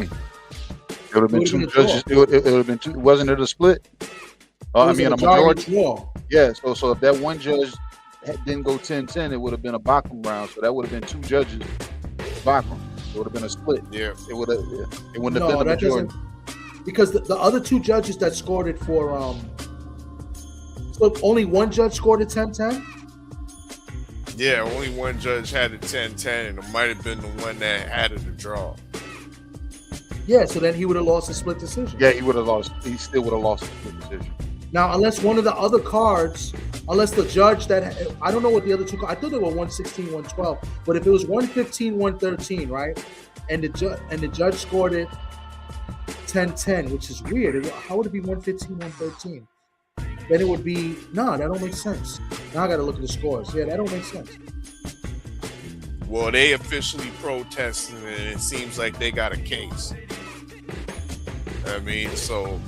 It would have been two judges. It would have been two. Wasn't it a split? I mean, a majority draw. Yeah. So if that one judge didn't go 10-10, it would have been a Backrum round. So that would have been two judges. Backrum. It would have been a split. Yeah. It would have. It wouldn't have been a majority. Because the other two judges that scored it for so only one judge scored it 10-10. Yeah, only one judge had it 10-10, and it might have been the one that had it a draw. Yeah, so then he would have lost a split decision. Yeah, he would have lost. He still would have lost a split decision. Now, unless one of the other cards, unless the judge that I don't know what the other two cards. I thought they were 116, 112. But if it was 115, 113, right, and the judge scored it 10-10, which is weird. How would it be 115, 113? Then it would be that don't make sense. Now I got to look at the scores. Yeah, that don't make sense. Well, they officially protested, and it seems like they got a case. I mean, so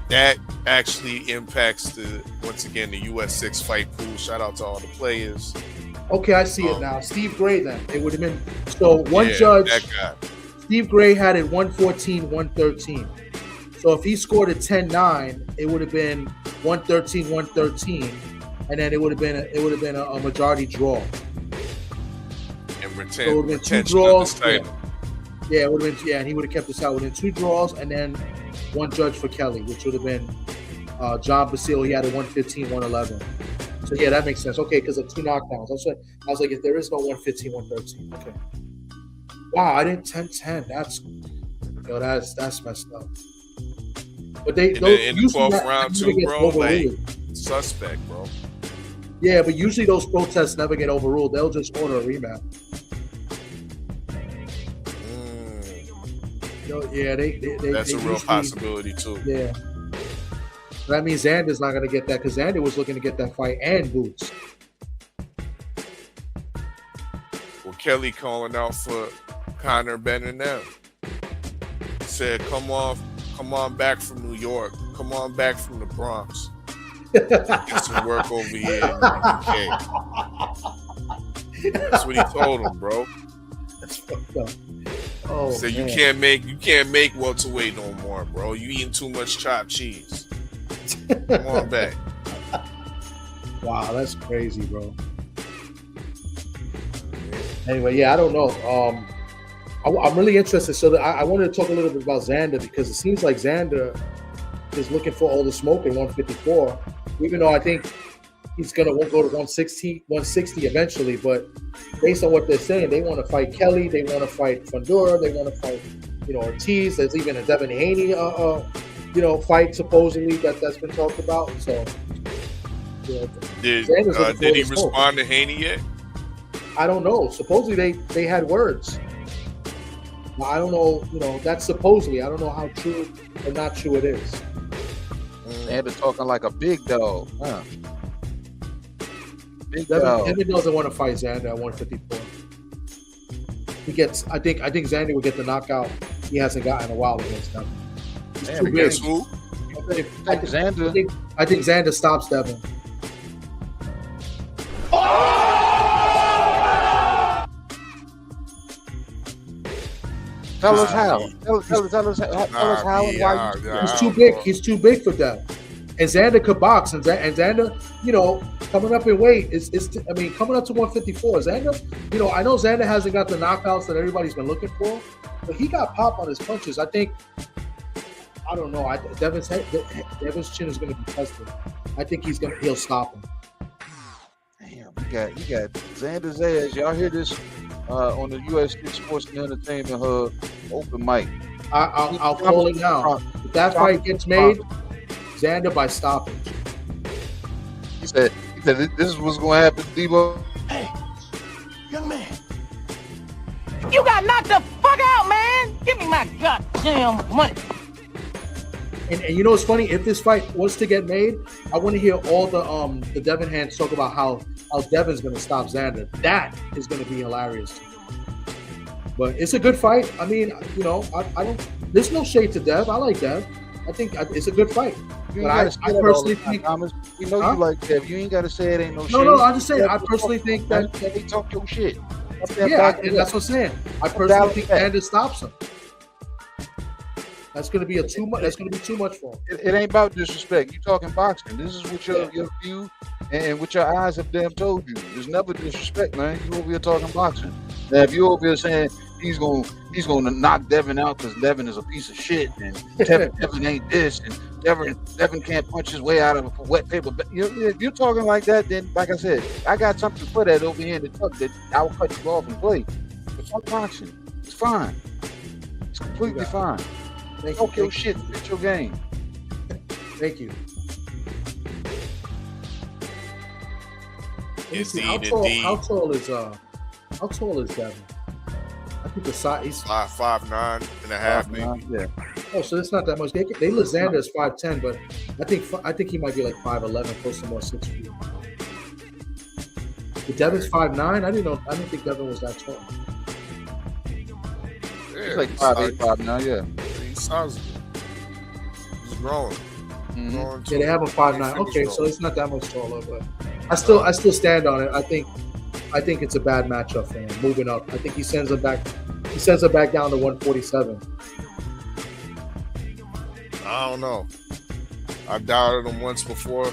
that actually impacts once again the US6 fight pool. Shout out to all the players. Okay, I see it now. Steve Gray then. It would have been one judge. That guy. Steve Gray had it 114, 113. So if he scored a 10-9, it would have been 113, 113, and then it would have been a majority draw. And so it would have been two draws. Yeah, it would have been. Yeah, and he would have kept this out. It would have been two draws, and then one judge for Kelly, which would have been John Basile. He had a 115, 111. So yeah, that makes sense. Okay, because of two knockdowns. I was like, if there is no 115, 113. Okay. Wow, I didn't 10-10. That's messed up. But in the 12th round too, bro, like suspect, bro. Yeah, but usually those protests never get overruled. They'll just order a rematch. Yeah, that's a real possibility too. Yeah. That means Xander's not going to get that because Xander was looking to get that fight and boots. Well, Kelly calling out for Conor Bennett now. Said, come on back from New York. Come on back from the Bronx. Get some work over here in the UK. That's what he told him, bro. That's fucked up. Oh, so man. you can't make welterweight no more, bro. You eating too much chopped cheese. Come on back. Wow, that's crazy, bro. Anyway, yeah, I don't know. I'm really interested. So I wanted to talk a little bit about Xander because it seems like Xander is looking for all the smoke in 154, even though I think he's going to go to 160 eventually. But based on what they're saying, they want to fight Kelly. They want to fight Fundora. They want to fight, Ortiz. There's even a Devin Haney, fight supposedly that's been talked about. So, did he respond to Haney yet? I don't know. Supposedly they had words. I don't know. That's supposedly. I don't know how true or not true it is. They had to talking like a big dog, huh? Big dog. Devin doesn't want to fight Xander at 154. He gets. I think Xander would get the knockout he hasn't gotten in a while against Devin. He's too big. Against who? I think Xander stops Devin. Tell us how. Tell us how and why. He's too big. He's too big for that. And Xander could box, and Xander, coming up in weight coming up to 154. Xander, I know Xander hasn't got the knockouts that everybody's been looking for, but he got pop on his punches. I don't know. Devin's chin is going to be tested. I think he'll stop him. Damn, you got Xander's ass. Y'all hear this on the US6 Sports Entertainment Hub open mic? I'll call it now. If that fight gets made, Xander by stoppage. said, this is what's going to happen, Debo. Hey, young man. You got knocked the fuck out, man. Give me my goddamn money. And you know what's funny? If this fight was to get made, I want to hear all the Devin hands talk about how Devin's going to stop Xander. That is going to be hilarious. But it's a good fight. I mean, you know, I don't. There's no shade to Dev. I like Dev. I think it's a good fight. But I personally think, you know, you like Dev. You ain't got to say it ain't no shade. No, I just say I personally think that they talk your shit. Yeah, and that's what I'm saying. I personally think Xander stops him. That's going to be too much. That's going to be too much for him. It ain't about disrespect. You talking boxing. This is what your view and what your eyes have damn told you. There's never disrespect, man. You over here talking boxing. Now, if you over here saying he's going to knock Devin out because Devin is a piece of shit and Devin ain't this and Devin can't punch his way out of a wet paper. But if you're talking like that, then like I said, I got something for that over here in the truck that I will cut you off and play. But talk boxing. It's fine. It's completely fine. Talk your shit. It's your game. Thank you. How tall is Devin? I think the size he's 5'9" and a half, maybe. Yeah. Oh, so it's not that much. They list Xander as 5'10", but I think he might be like 5'11", close to more 6 feet. But Devin's 5'9". I didn't think Devin was that tall. Yeah, he's like 5'8", 5'9". Yeah. He's sizable. He's growing. Yeah, they have a 5'9". Okay, so it's not that much taller, but I still stand on it. I think it's a bad matchup for him. Moving up, I think he sends him back. He sends him back down to 147. I don't know. I doubted him once before.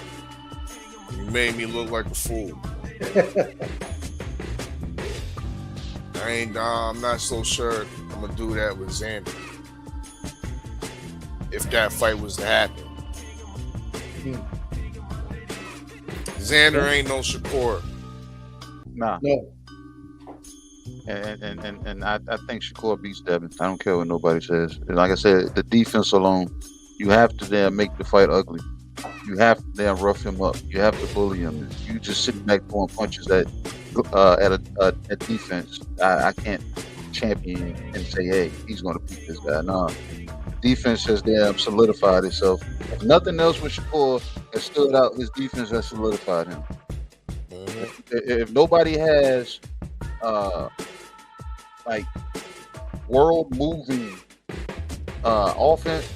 He made me look like a fool. I'm not so sure I'm gonna do that with Xander. If that fight was to happen. Xander ain't no Shakur. Nah. No. And I think Shakur beats Devin. I don't care what nobody says. And like I said, the defense alone, you have to then make the fight ugly. You have to then rough him up. You have to bully him. If you just sitting back throwing punches at a defense, I can't champion and say, hey, he's going to beat this guy. No. Defense has damn solidified itself. If nothing else with Shakur has stood out, his defense has solidified him. If nobody has like world moving offense,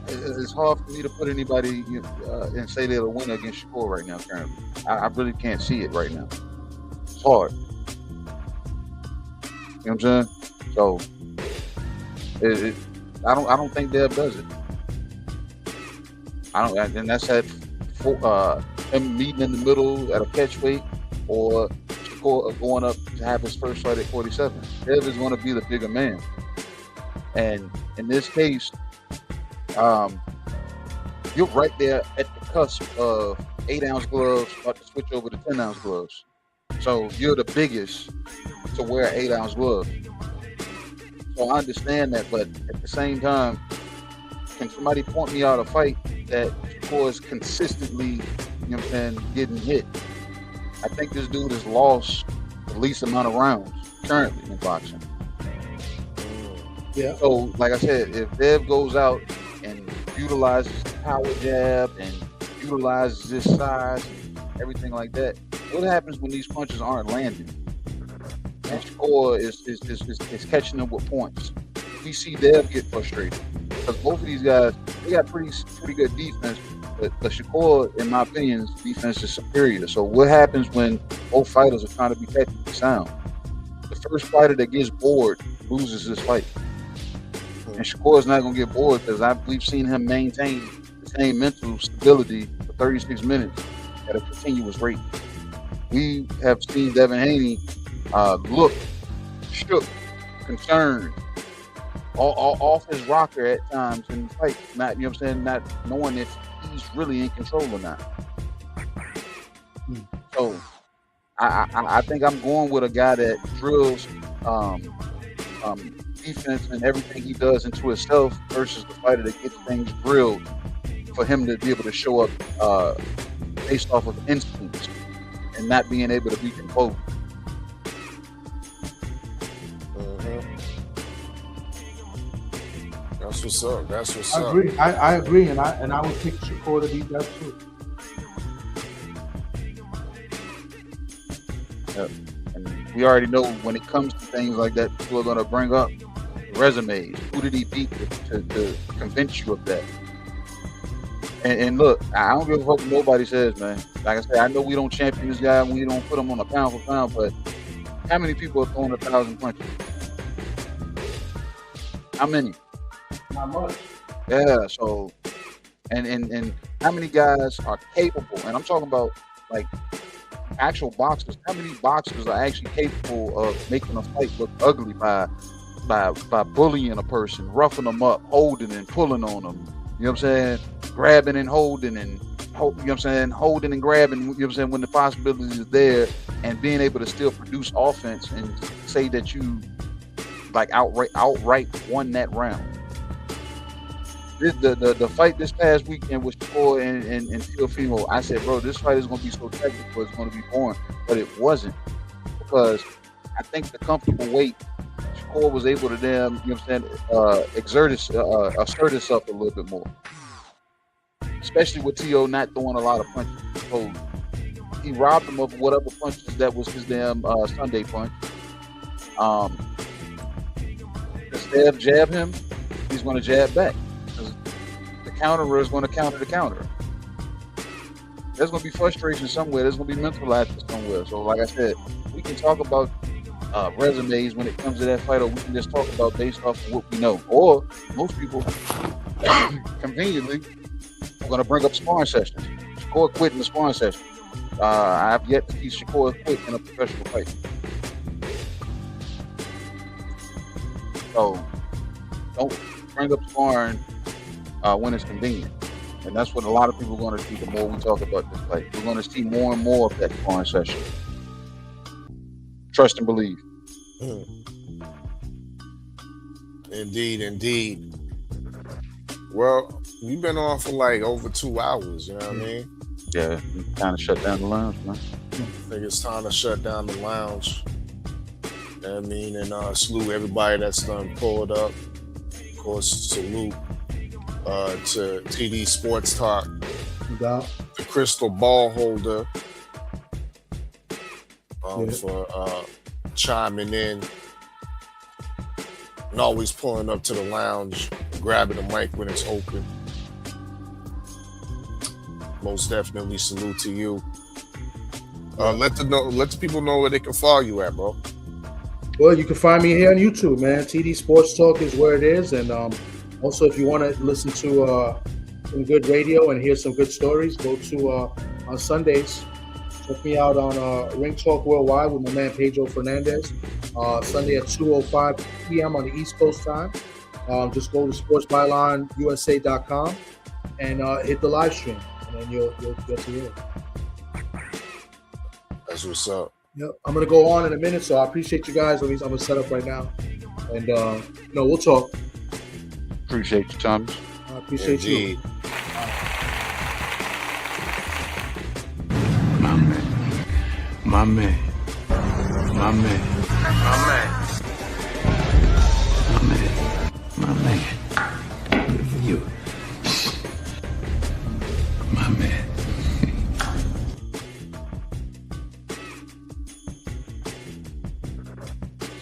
it's hard for me to put anybody and say they're a winner against Shakur right now. Currently, I really can't see it right now. It's hard. You know what I'm saying? So I don't think Dev does it. And that's at him meeting in the middle at a catch weight or Shakur going up to have his first fight at 47. Dev is going to be the bigger man. And in this case, you're right there at the cusp of 8-ounce gloves about to switch over to 10-ounce gloves. So you're the biggest to wear 8-ounce gloves. So I understand that, but at the same time, can somebody point me out a fight that Shakur is consistently, you know what I'm saying, getting hit? I think this dude has lost the least amount of rounds currently in boxing. Yeah. So, like I said, if Dev goes out and utilizes the power jab and utilizes his size and everything like that, what happens when these punches aren't landing? And Shakur is catching them with points. We see Dev get frustrated because both of these guys, they got pretty good defense, but Shakur, in my opinion, defense is superior. So what happens when both fighters are trying to be technically sound? The first fighter that gets bored loses this fight. And Shakur is not going to get bored because we've seen him maintain the same mental stability for 36 minutes at a continuous rate. We have seen Devin Haney look shook, concerned, off his rocker at times in the fight. Not, you know what I'm saying, not knowing if he's really in control or not. So I think I'm going with a guy that drills defense and everything he does into himself versus the fighter that gets things drilled for him to be able to show up based off of instincts and not being able to be composed. That's what's up. That's what's I up. agree. I agree, and I would pick Shakur to beat that too. Yep. And we already know when it comes to things like that, people are going to bring up resumes. Who did he beat to convince you of that? And look, I don't give a fuck what nobody says, man. Like I said, I know we don't champion this guy, we don't put him on a pound for pound, but how many people are throwing 1,000 punches? How many? Not much. Yeah, so and how many guys are capable? And I'm talking about like actual boxers. How many boxers are actually capable of making a fight look ugly by bullying a person, roughing them up, holding and pulling on them? You know what I'm saying? Grabbing and holding and you know what I'm saying? Holding and grabbing. You know what I'm saying? When the possibility is there, and being able to still produce offense and say that you like outright won that round. The fight this past weekend was Shakur and Teofimo. I said, bro, this fight is going to be so technical, it's going to be boring. But it wasn't, because I think the comfortable weight, Shakur was able to you know what I'm saying, assert himself a little bit more. Especially with T.O. not throwing a lot of punches. So he robbed him of whatever punches that was his damn Sunday punch. Instead of jab him, he's going to jab back. The counterer is going to counter the counter. There's going to be frustration somewhere. There's going to be mental lapses somewhere. So, like I said, we can talk about resumes when it comes to that fight, or we can just talk about based off of what we know. Or most people, conveniently, are going to bring up sparring sessions. Shakur quit in the sparring session. I've yet to see Shakur quit in a professional fight. So, don't bring up sparring when it's convenient. And that's what a lot of people are going to see the more we talk about this fight. We're going to see more and more of that sparring session. Trust and believe. Indeed, indeed. Well, we've been on for like over 2 hours, you know what I mean? Yeah, kind of shut down the lounge, man. I think it's time to shut down the lounge. You know what I mean? And salute everybody that's done pulled up. Of course, salute to TD Sports Talk, the crystal ball holder, for chiming in and always pulling up to the lounge, grabbing the mic when it's open. Most definitely salute to you. Let the people know where they can follow you at, bro. Well, you can find me here on YouTube, man. TD Sports Talk is where it is, and also if you want to listen to some good radio and hear some good stories, go to on Sundays. Check me out on Ring Talk Worldwide with my man Pedro Fernandez. Sunday at 2:05 p.m. on the East Coast time. Just go to sportsbylineusa.com and hit the live stream, and then you'll get to hear it. That's what's up. Yep. I'm gonna go on in a minute, so I appreciate you guys. At least I'm gonna set up right now, and we'll talk. Appreciate you, Thomas. I appreciate you. My man. My man. My man. My man. My man. Good for you. My man.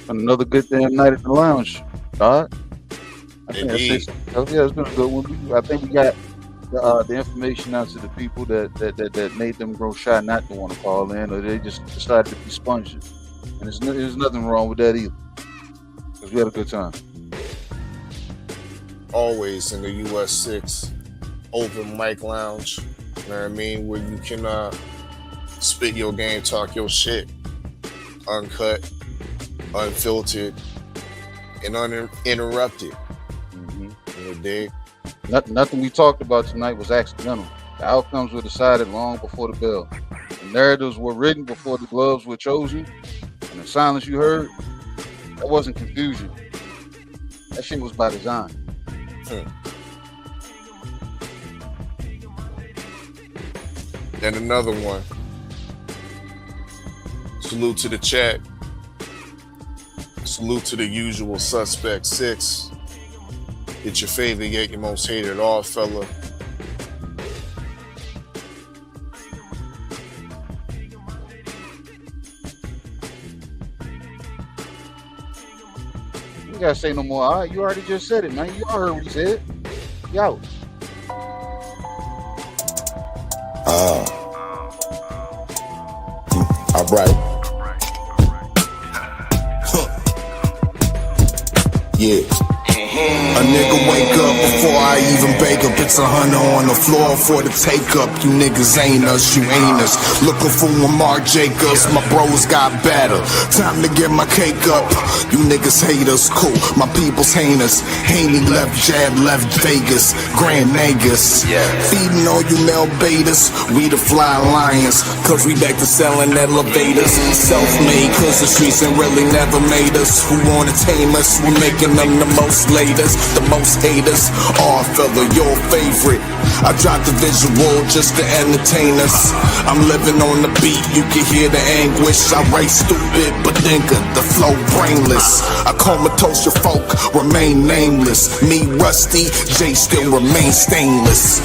Another good damn night at the lounge, God. Indeed. Yeah, it's been a good one. I think we got the information out to the people that made them grow shy not to want to call in, or they just decided to be sponges. And there's nothing wrong with that either, because we had a good time. Always in the US6 open mic lounge, you know what I mean, where you can spit your game, talk your shit, uncut, unfiltered, and uninterrupted. You dig? Nothing we talked about tonight was accidental. The outcomes were decided long before the bell. The narratives were written before the gloves were chosen. And the silence you heard, that wasn't confusion. That shit was by design. And another one. Salute to the chat. Salute to the usual suspect 6. It's your favorite yet your most hated all fella. You gotta say no more. All right, you already just said it, man. You all heard what he said. Yo. All right. Yeah. A nigga wake up before I even bake up. It's 100 on the floor for the take up. You niggas ain't us, you ain't us. Looking for a Mark Jacobs, my bros got better. Time to get my cake up. You niggas hate us, cool. My people's heinous. Haney left jab, left Vegas. Grand Nagus. Feeding all you male betas. We the fly lions, cause we back to selling elevators. Self-made, cause the streets ain't really never made us. Who wanna tame us? We making them the most latest, the most haters. Oh, fella, your favorite. I dropped the visual just to entertain us. I'm living on the beat, you can hear the anguish. I write stupid, but thinker, the flow brainless. I comatose your folk, remain nameless. Me rusty, Jay still remain stainless.